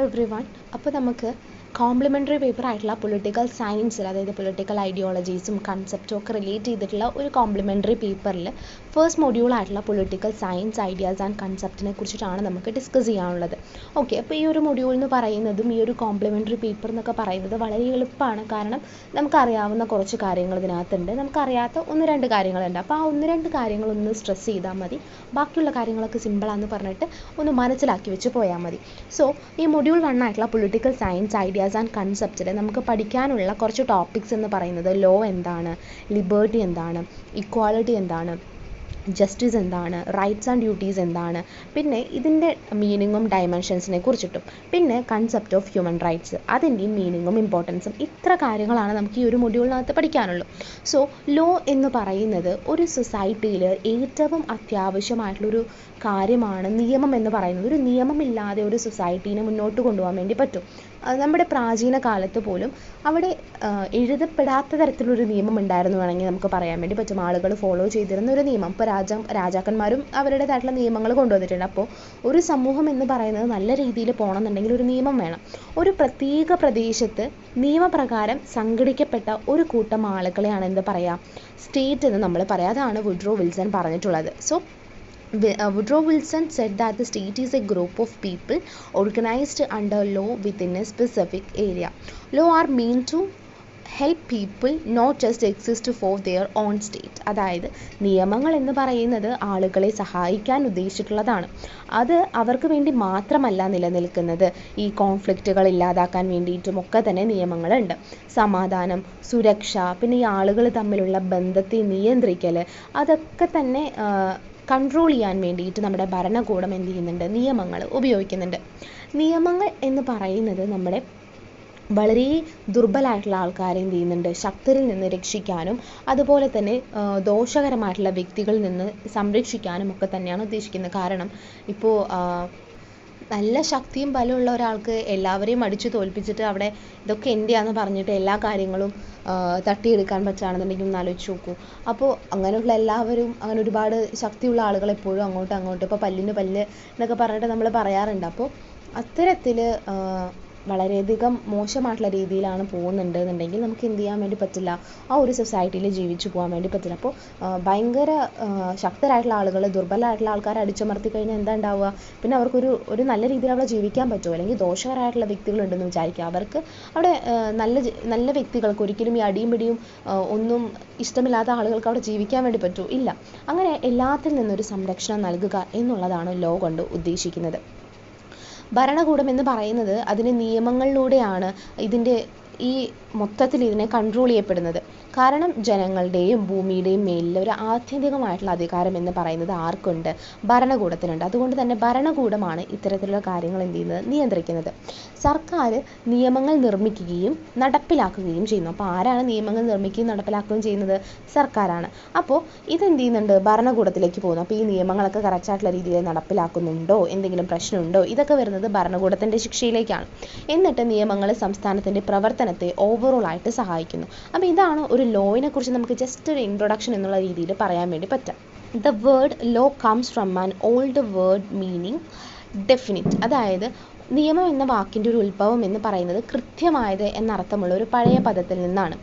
Every one. അപ്പോൾ നമുക്ക് complimentary paper ആയിട്ടുള്ള പൊളിറ്റിക്കൽ സയൻസിൽ, അതായത് പൊളിറ്റിക്കൽ ഐഡിയോളജീസും കൺസെപ്റ്റും ഒക്കെ റിലേറ്റ് ചെയ്തിട്ടുള്ള ഒരു കോംപ്ലിമെൻ്ററി പേപ്പറിൽ ഫസ്റ്റ് മൊഡ്യൂൾ ആയിട്ടുള്ള പൊളിറ്റിക്കൽ സയൻസ് ഐഡിയാസ് ആൻഡ് കൺസെപ്റ്റിനെ കുറിച്ചിട്ടാണ് നമുക്ക് ഡിസ്കസ് ചെയ്യാനുള്ളത്. ഓക്കെ, അപ്പോൾ ഈ ഒരു മൊഡ്യൂൾ എന്ന് പറയുന്നതും ഈ ഒരു കോംപ്ലിമെൻ്ററി പേപ്പർ എന്നൊക്കെ പറയുന്നത് വളരെ എളുപ്പമാണ്. കാരണം നമുക്കറിയാവുന്ന കുറച്ച് കാര്യങ്ങൾ ഇതിനകത്തുണ്ട്, നമുക്കറിയാത്ത ഒന്ന് രണ്ട് കാര്യങ്ങളുണ്ട്. അപ്പോൾ ആ ഒന്ന് രണ്ട് കാര്യങ്ങളൊന്ന് സ്ട്രെസ് ചെയ്താൽ മതി, ബാക്കിയുള്ള കാര്യങ്ങളൊക്കെ സിമ്പിളാണെന്ന് പറഞ്ഞിട്ട് ഒന്ന് മനസ്സിലാക്കി വെച്ച് പോയാൽ മതി. സോ ഈ മൊഡ്യൂൾ 1 ആയിട്ടുള്ള പൊളിറ്റിക്കൽ സയൻസ് ഐഡിയാസ് ആൻഡ് കൺസെപ്റ്റിൽ നമുക്ക് പഠിക്കാനുള്ള കുറച്ച് ടോപ്പിക്സ് എന്ന് പറയുന്നത് ലോ എന്താണ്, ലിബർട്ടി എന്താണ്, ഇക്വാളിറ്റി എന്താണ്, ജസ്റ്റിസ് എന്താണ്, റൈറ്റ്സ് ആൻഡ് ഡ്യൂട്ടീസ് എന്താണ്, പിന്നെ ഇതിൻ്റെ മീനിങ്ങും ഡയമെൻഷൻസിനെ കുറിച്ചിട്ടും, പിന്നെ കൺസെപ്റ്റ് ഓഫ് ഹ്യൂമൻ റൈറ്റ്സ്, അതിൻ്റെയും മീനിങ്ങും ഇമ്പോർട്ടൻസും, ഇത്ര കാര്യങ്ങളാണ് നമുക്ക് ഈ ഒരു മൊഡ്യൂളിനകത്ത് പഠിക്കാനുള്ളൂ. സോ ലോ എന്ന് പറയുന്നത് ഒരു സൊസൈറ്റിയിൽ ഏറ്റവും അത്യാവശ്യമായിട്ടുള്ളൊരു കാര്യമാണ്. നിയമം എന്ന് പറയുന്നത്, ഒരു നിയമമില്ലാതെ ഒരു സൊസൈറ്റീനെ മുന്നോട്ട് കൊണ്ടുപോകാൻ വേണ്ടി പറ്റും. നമ്മുടെ പ്രാചീന കാലത്ത് പോലും അവിടെ എഴുതപ്പെടാത്ത തരത്തിലൊരു നിയമം ഉണ്ടായിരുന്നു വേണമെങ്കിൽ നമുക്ക് പറയാൻ വേണ്ടി പറ്റും. ആളുകൾ ഫോളോ ചെയ്തിരുന്ന ഒരു നിയമം. ഇപ്പോൾ രാജാക്കന്മാരും അവരുടേതായിട്ടുള്ള നിയമങ്ങൾ കൊണ്ടുവന്നിട്ടുണ്ട്. അപ്പോൾ ഒരു സമൂഹം എന്ന് പറയുന്നത് നല്ല രീതിയിൽ പോകണമെന്നുണ്ടെങ്കിൽ ഒരു നിയമം വേണം. ഒരു പ്രത്യേക പ്രദേശത്ത് നിയമപ്രകാരം സംഘടിക്കപ്പെട്ട ഒരു കൂട്ടം ആളുകളെയാണ് എന്ത് പറയുക, സ്റ്റേറ്റ് എന്ന് നമ്മൾ പറയാം. അതാണ് വുഡ്രോ വിൽസൺ പറഞ്ഞിട്ടുള്ളത്. So Woodrow Wilson said that the state is a group of people organized under law within a specific area. Law are meant to help people not just exist for their own state. അതായത് നിയമങ്ങൾ എന്ന് പറയുന്നത് ആളുകളെ സഹായിക്കാൻ ഉദ്ദേശിച്ചിട്ടുള്ളതാണ്. അത് അവർക്ക് വേണ്ടി മാത്രമല്ല നിലനിൽക്കുന്നത്. ഈ കോൺഫ്ലിക്റ്റുകൾ ഇല്ലാതാക്കാൻ വേണ്ടിയിട്ടും ഒക്കെ തന്നെ നിയമങ്ങളുണ്ട്. സമാധാനം, സുരക്ഷ, പിന്നെ ഈ ആളുകൾ തമ്മിലുള്ള ബന്ധത്തെ നിയന്ത്രിക്കൽ, അതൊക്കെ തന്നെ കൺട്രോൾ ചെയ്യാൻ വേണ്ടിയിട്ട് നമ്മുടെ ഭരണകൂടം എന്ത് ചെയ്യുന്നുണ്ട്, നിയമങ്ങൾ ഉപയോഗിക്കുന്നുണ്ട്. നിയമങ്ങൾ എന്ന് പറയുന്നത് നമ്മുടെ വളരെ ദുർബലമായിട്ടുള്ള ആൾക്കാരെ എന്ത് ചെയ്യുന്നുണ്ട്, ശക്തരിൽ നിന്ന് രക്ഷിക്കാനും അതുപോലെ തന്നെ ദോഷകരമായിട്ടുള്ള വ്യക്തികളിൽ നിന്ന് സംരക്ഷിക്കാനും ഒക്കെ തന്നെയാണ് ഉദ്ദേശിക്കുന്നത്. കാരണം ഇപ്പോൾ നല്ല ശക്തിയും ബലമുള്ള ഒരാൾക്ക് എല്ലാവരെയും അടിച്ചു തോൽപ്പിച്ചിട്ട് അവിടെ ഇതൊക്കെ എൻ്റെയാണെന്ന് പറഞ്ഞിട്ട് എല്ലാ കാര്യങ്ങളും തട്ടിയെടുക്കാൻ പറ്റുകയാണെന്നുണ്ടെങ്കിൽ ഒന്ന് ആലോചിച്ച് നോക്കൂ. അപ്പോൾ അങ്ങനെയുള്ള എല്ലാവരും, അങ്ങനെ ഒരുപാട് ശക്തിയുള്ള ആളുകൾ എപ്പോഴും അങ്ങോട്ടും ഇപ്പോൾ പല്ലിന് പല്ല് എന്നൊക്കെ പറഞ്ഞിട്ട് നമ്മൾ പറയാറുണ്ട്. അപ്പോൾ അത്തരത്തിൽ വളരെയധികം മോശമായിട്ടുള്ള രീതിയിലാണ് പോകുന്നുണ്ട് എന്നുണ്ടെങ്കിൽ നമുക്ക് എന്ത് ചെയ്യാൻ വേണ്ടി പറ്റില്ല, ആ ഒരു സൊസൈറ്റിയിൽ ജീവിച്ചു പോകാൻ വേണ്ടി പറ്റില്ല. അപ്പോൾ ഭയങ്കര ശക്തരായിട്ടുള്ള ആളുകൾ ദുർബലമായിട്ടുള്ള ആൾക്കാരെ അടിച്ചമർത്തി കഴിഞ്ഞാൽ എന്താ ഉണ്ടാവുക, പിന്നെ അവർക്കൊരു നല്ല രീതിയിൽ അവിടെ ജീവിക്കാൻ പറ്റുമോ? അല്ലെങ്കിൽ ദോഷകരമായിട്ടുള്ള വ്യക്തികളുണ്ടെന്ന് വിചാരിക്കുക, അവർക്ക് അവിടെ നല്ല വ്യക്തികൾക്ക് ഒരിക്കലും ഈ അടിയും പിടിയും ഒന്നും ഇഷ്ടമില്ലാത്ത ആളുകൾക്ക് അവിടെ ജീവിക്കാൻ വേണ്ടി പറ്റുമോ? ഇല്ല. അങ്ങനെ എല്ലാത്തിൽ നിന്നൊരു സംരക്ഷണം നൽകുക എന്നുള്ളതാണ് ലോ കൊണ്ട് ഉദ്ദേശിക്കുന്നത്. ഭരണകൂടം എന്ന് പറയുന്നത് അതിന് നിയമങ്ങളിലൂടെയാണ് ഈ മൊത്തത്തിൽ ഇതിനെ കൺട്രോൾ ചെയ്യപ്പെടുന്നത്. കാരണം ജനങ്ങളുടെയും ഭൂമിയുടെയും മേലിൽ ഒരു ആത്യന്തികമായിട്ടുള്ള അധികാരം എന്ന് പറയുന്നത് ആർക്കുണ്ട്, ഭരണകൂടത്തിനുണ്ട്. അതുകൊണ്ട് തന്നെ ഭരണകൂടമാണ് ഇത്തരത്തിലുള്ള കാര്യങ്ങൾ എന്ത് ചെയ്യുന്നത്, നിയന്ത്രിക്കുന്നത്. സർക്കാർ നിയമങ്ങൾ നിർമ്മിക്കുകയും നടപ്പിലാക്കുകയും ചെയ്യുന്നു. അപ്പോൾ ആരാണ് നിയമങ്ങൾ നിർമ്മിക്കുകയും നടപ്പിലാക്കുകയും ചെയ്യുന്നത്? സർക്കാരാണ്. അപ്പോൾ ഇതെന്ത് ചെയ്യുന്നുണ്ട്, ഭരണകൂടത്തിലേക്ക് പോകുന്നു. അപ്പോൾ ഈ നിയമങ്ങളൊക്കെ കറക്റ്റായിട്ടുള്ള രീതിയിൽ നടപ്പിലാക്കുന്നുണ്ടോ, എന്തെങ്കിലും പ്രശ്നമുണ്ടോ, ഇതൊക്കെ വരുന്നത് ഭരണകൂടത്തിൻ്റെ ശിക്ഷയിലേക്കാണ്. എന്നിട്ട് നിയമങ്ങൾ സംസ്ഥാനത്തിൻ്റെ പ്രവർത്തനത്തെ ഓവറോൾ ആയിട്ട് സഹായിക്കുന്നു. അപ്പോൾ ഇതാണ് ഒരു ലോയിനെ കുറിച്ച് നമുക്ക് ജസ്റ്റ് ഒരു ഇൻട്രൊഡക്ഷൻ എന്നുള്ള രീതിയിൽ പറയാൻ വേണ്ടി പറ്റും. The word law comes from an old word meaning definite. അതായത് നിയമം എന്ന വാക്കിൻ്റെ ഒരു ഉത്ഭവം എന്ന് പറയുന്നത് കൃത്യമായത് എന്നർത്ഥമുള്ള ഒരു പഴയ പദത്തിൽ നിന്നാണ്.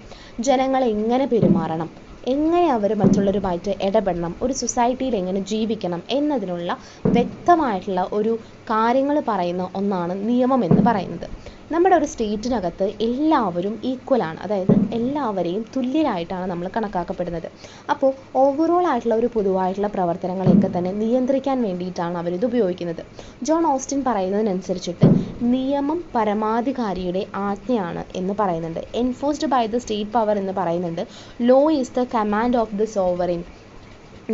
ജനങ്ങൾ എങ്ങനെ പെരുമാറണം, എങ്ങനെ അവർ മറ്റുള്ളവരുമായിട്ട് ഇടപെടണം, ഒരു സൊസൈറ്റിയിൽ എങ്ങനെ ജീവിക്കണം എന്നതിനുള്ള വ്യക്തമായിട്ടുള്ള ഒരു കാര്യങ്ങൾ പറയുന്ന ഒന്നാണ് നിയമം എന്ന് പറയുന്നത്. നമ്മുടെ ഒരു സ്റ്റേറ്റിനകത്ത് എല്ലാവരും ഈക്വലാണ്, അതായത് എല്ലാവരെയും തുല്യരായിട്ടാണ് നമ്മൾ കണക്കാക്കപ്പെടുന്നത്. അപ്പോൾ ഓവറോൾ ആയിട്ടുള്ള ഒരു പൊതുവായിട്ടുള്ള പ്രവർത്തനങ്ങളെയൊക്കെ തന്നെ നിയന്ത്രിക്കാൻ വേണ്ടിയിട്ടാണ് അവരിത് ഉപയോഗിക്കുന്നത്. ജോൺ ഓസ്റ്റിൻ പറയുന്നതിനനുസരിച്ചിട്ട് നിയമം പരമാധികാരിയുടെ ആജ്ഞയാണ് എന്ന് പറയുന്നുണ്ട്. Enforced by the state power എന്ന് പറയുന്നുണ്ട്. Law is the command of the sovereign.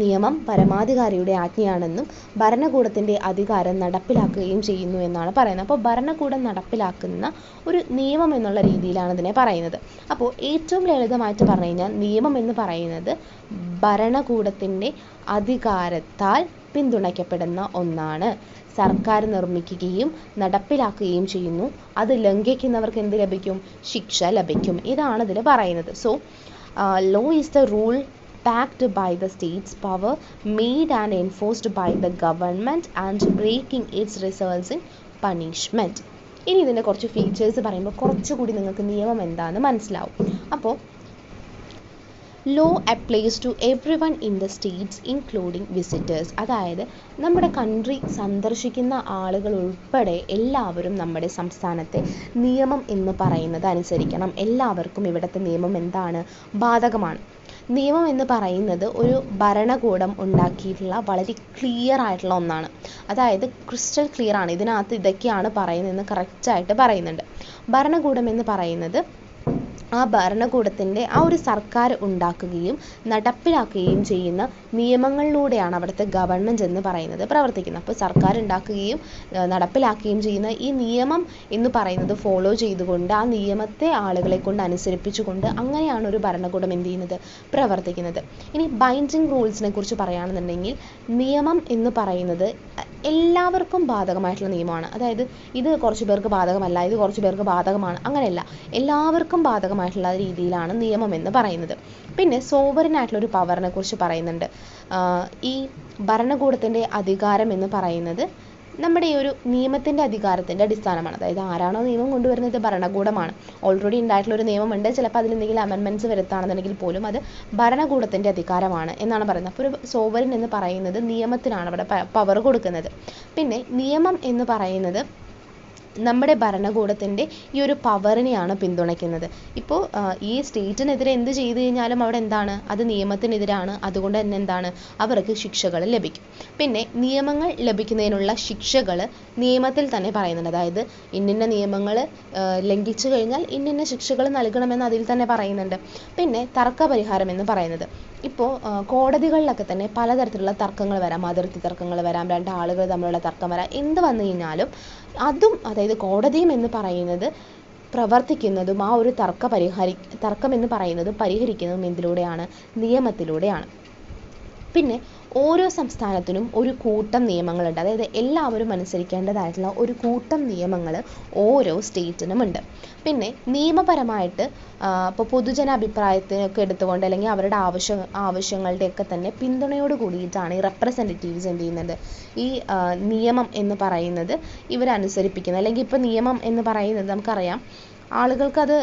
നിയമം പരമാധികാരിയുടെ ആജ്ഞയാണെന്നും ഭരണകൂടത്തിൻ്റെ അധികാരം നടപ്പിലാക്കുകയും ചെയ്യുന്നു എന്നാണ് പറയുന്നത്. അപ്പോൾ ഭരണകൂടം നടപ്പിലാക്കുന്ന ഒരു നിയമം എന്നുള്ള രീതിയിലാണ് ഇതിനെ പറയുന്നത്. അപ്പോൾ ഏറ്റവും ലളിതമായിട്ട് പറഞ്ഞു കഴിഞ്ഞാൽ നിയമം എന്ന് പറയുന്നത് ഭരണകൂടത്തിൻ്റെ അധികാരത്താൽ പിന്തുണയ്ക്കപ്പെടുന്ന ഒന്നാണ്. സർക്കാർ നിർമ്മിക്കുകയും നടപ്പിലാക്കുകയും ചെയ്യുന്നു. അത് ലംഘിക്കുന്നവർക്ക് എന്ത് ലഭിക്കും? ശിക്ഷ ലഭിക്കും. ഇതാണ് ഇതിൽ പറയുന്നത്. So low is the rule backed by the state's power, made and enforced by the government, and breaking its results in punishment. ഇനി ഇതിൻ്റെ കുറച്ച് ഫീച്ചേഴ്സ് പറയുമ്പോൾ കുറച്ചുകൂടി നിങ്ങൾക്ക് നിയമം എന്താണെന്ന് മനസ്സിലാവും. അപ്പോൾ law applies to everyone in the states including visitors. അതായത് നമ്മുടെ കൺട്രി സന്ദർശിക്കുന്ന ആളുകൾ ഉൾപ്പെടെ എല്ലാവരും നമ്മുടെ സംസ്ഥാനത്തെ നിയമം എന്ന് പറയുന്നത് അനുസരിക്കണം. എല്ലാവർക്കും ഇവിടുത്തെ നിയമം എന്താണ്? ബാധകമാണ്. നിയമം എന്ന് പറയുന്നത് ഒരു ഭരണകൂടം ഉണ്ടാക്കിയിട്ടുള്ള വളരെ ക്ലിയർ ആയിട്ടുള്ള ഒന്നാണ്. അതായത് ക്രിസ്റ്റൽ ക്ലിയർ ആണ്, ഇതിനകത്ത് ഇതൊക്കെയാണ് പറയുന്നതെന്ന് കറക്റ്റായിട്ട് പറയുന്നുണ്ട്. ഭരണകൂടം എന്ന് പറയുന്നത് ആ ഭരണകൂടത്തിൻ്റെ ആ ഒരു സർക്കാർ ഉണ്ടാക്കുകയും നടപ്പിലാക്കുകയും ചെയ്യുന്ന നിയമങ്ങളിലൂടെയാണ് അവിടുത്തെ ഗവൺമെൻറ് എന്ന് പറയുന്നത് പ്രവർത്തിക്കുന്നത്. അപ്പോൾ സർക്കാർ ഉണ്ടാക്കുകയും നടപ്പിലാക്കുകയും ചെയ്യുന്ന ഈ നിയമം എന്ന് പറയുന്നത് ഫോളോ ചെയ്തുകൊണ്ട് ആ നിയമത്തെ ആളുകളെ കൊണ്ട് അനുസരിപ്പിച്ചുകൊണ്ട് അങ്ങനെയാണ് ഒരു ഭരണകൂടം എന്ത് ചെയ്യുന്നത്? പ്രവർത്തിക്കുന്നത്. ഇനി ബൈൻഡിങ് റൂൾസിനെ കുറിച്ച് പറയുകയാണെന്നുണ്ടെങ്കിൽ നിയമം എന്ന് പറയുന്നത് എല്ലാവർക്കും ബാധകമായിട്ടുള്ള നിയമമാണ്. അതായത് ഇത് കുറച്ച് പേർക്ക് ബാധകമല്ല, ഇത് കുറച്ച് പേർക്ക് ബാധകമാണ്, അങ്ങനെയല്ല, എല്ലാവർക്കും ബാധകമായിട്ടുള്ള രീതിയിലാണ് നിയമം എന്ന് പറയുന്നത്. പിന്നെ സോവറിൻ ആയിട്ടുള്ള ഒരു പവറിനെ കുറിച്ച് പറയുന്നുണ്ട്. ഈ ഭരണകൂടത്തിൻ്റെ അധികാരം എന്ന് പറയുന്നത് നമ്മുടെ ഈ ഒരു നിയമത്തിൻ്റെ അധികാരത്തിൻ്റെ അടിസ്ഥാനമാണ്. അതായത് ആരാണോ നിയമം കൊണ്ടുവരുന്നത്? ഭരണകൂടമാണ്. ഓൾറെഡി ഉണ്ടായിട്ടുള്ള ഒരു നിയമമുണ്ട്, ചിലപ്പോൾ അതിൽ എന്തെങ്കിലും അമെൻമെൻറ്റ്സ് വരുത്താണെന്നുണ്ടെങ്കിൽ പോലും അത് ഭരണകൂടത്തിൻ്റെ അധികാരമാണ് എന്നാണ് പറയുന്നത്. അപ്പോൾ ഒരു സോവറിൻ എന്ന് പറയുന്നത് നിയമത്തിനാണ് അവിടെ പവർ കൊടുക്കുന്നത്. പിന്നെ നിയമം എന്ന് പറയുന്നത് നമ്മുടെ ഭരണകൂടത്തിൻ്റെ ഈ ഒരു പവറിനെയാണ് പിന്തുണയ്ക്കുന്നത്. ഇപ്പോൾ ഈ സ്റ്റേറ്റിനെതിരെ എന്ത് ചെയ്തു കഴിഞ്ഞാലും അവിടെ എന്താണ്? അത് നിയമത്തിനെതിരാണ്. അതുകൊണ്ട് തന്നെ എന്താണ്? അവർക്ക് ശിക്ഷകൾ ലഭിക്കും. പിന്നെ നിയമങ്ങൾ ലഭിക്കുന്നതിനുള്ള ശിക്ഷകൾ നിയമത്തിൽ തന്നെ പറയുന്നുണ്ട്. അതായത് ഇന്നിന്ന നിയമങ്ങൾ ലംഘിച്ചു കഴിഞ്ഞാൽ ഇന്നിന്ന ശിക്ഷകൾ നൽകണമെന്ന് അതിൽ തന്നെ പറയുന്നുണ്ട്. പിന്നെ തർക്കപരിഹാരം എന്ന് പറയുന്നത് ഇപ്പോൾ കോടതികളിലൊക്കെ തന്നെ പലതരത്തിലുള്ള തർക്കങ്ങൾ വരാം. അതിർത്തി തർക്കങ്ങൾ വരാം, രണ്ട് ആളുകൾ തമ്മിലുള്ള തർക്കം വരാം. എന്ത് വന്നു കഴിഞ്ഞാലും അതും അതായത് കോടതിയും എന്ന് പറയുന്നത് പ്രവർത്തിക്കുന്നതും ആ ഒരു തർക്കം എന്ന് പറയുന്നതും പരിഹരിക്കുന്നതും എന്തിലൂടെയാണ്? നിയമത്തിലൂടെയാണ്. പിന്നെ ഓരോ സംസ്ഥാനത്തിനും ഒരു കൂട്ടം നിയമങ്ങളുണ്ട്. അതായത് എല്ലാവരും അനുസരിക്കേണ്ടതായിട്ടുള്ള ഒരു കൂട്ടം നിയമങ്ങൾ ഓരോ സ്റ്റേറ്റിനുമുണ്ട്. പിന്നെ നിയമപരമായിട്ട് ഇപ്പോൾ പൊതുജനാഭിപ്രായത്തിനൊക്കെ എടുത്തുകൊണ്ട് അല്ലെങ്കിൽ അവരുടെ ആവശ്യങ്ങളുടെയൊക്കെ തന്നെ പിന്തുണയോട് കൂടിയിട്ടാണ് ഈ റെപ്രസെൻറ്റേറ്റീവ്സ് എന്ത് ചെയ്യുന്നത്? ഈ നിയമം എന്ന് പറയുന്നത് ഇവരനുസരിപ്പിക്കുന്നത്. അല്ലെങ്കിൽ ഇപ്പോൾ നിയമം എന്ന് പറയുന്നത് നമുക്കറിയാം ആളുകൾക്കത്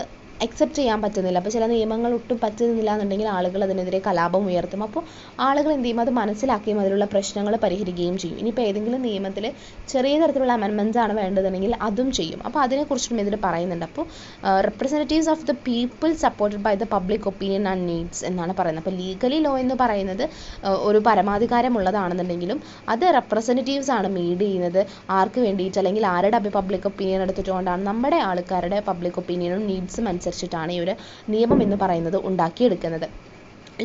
അക്സെപ്റ്റ് ചെയ്യാൻ പറ്റുന്നില്ല. അപ്പോൾ ചില നിയമങ്ങൾ ഒട്ടും പറ്റുന്നില്ല എന്നുണ്ടെങ്കിൽ ആളുകൾ അതിനെതിരെ കലാപം ഉയർത്തും. അപ്പോൾ ആളുകൾ എന്ത് ചെയ്യും? അത് മനസ്സിലാക്കുകയും അതിലുള്ള പ്രശ്നങ്ങൾ പരിഹരിക്കുകയും ചെയ്യും. ഇനിയിപ്പോൾ ഏതെങ്കിലും നിയമത്തിൽ ചെറിയ തരത്തിലുള്ള അമെൻമെൻറ്റ്സ് ആണ് വേണ്ടതെങ്കിൽ അതും ചെയ്യും. അപ്പോൾ അതിനെക്കുറിച്ചും ഇതിൽ പറയുന്നുണ്ട്. അപ്പോൾ representatives of the people supported by the public opinion and needs എന്നാണ് പറയുന്നത്. അപ്പോൾ ലീഗലി ലോ എന്ന് പറയുന്നത് ഒരു പരമാധികാരമുള്ളതാണെന്നുണ്ടെങ്കിലും അത് റെപ്രസെൻറ്റേറ്റീവ്സ് ആണ് മീഡ് ചെയ്യുന്നത്. ആർക്ക് വേണ്ടിയിട്ട്? അല്ലെങ്കിൽ ആരുടെ പബ്ലിക് ഒപ്പീനിയൻ എടുത്തിട്ടുകൊണ്ടാണ്? നമ്മുടെ ആൾക്കാരുടെ പബ്ലിക് ഒപ്പീനിയനും നീഡ്സും അനുസരിച്ചിട്ടാണ് ഈ ഒരു നിയമം എന്ന് പറയുന്നത് ഉണ്ടാക്കിയെടുക്കുന്നത്.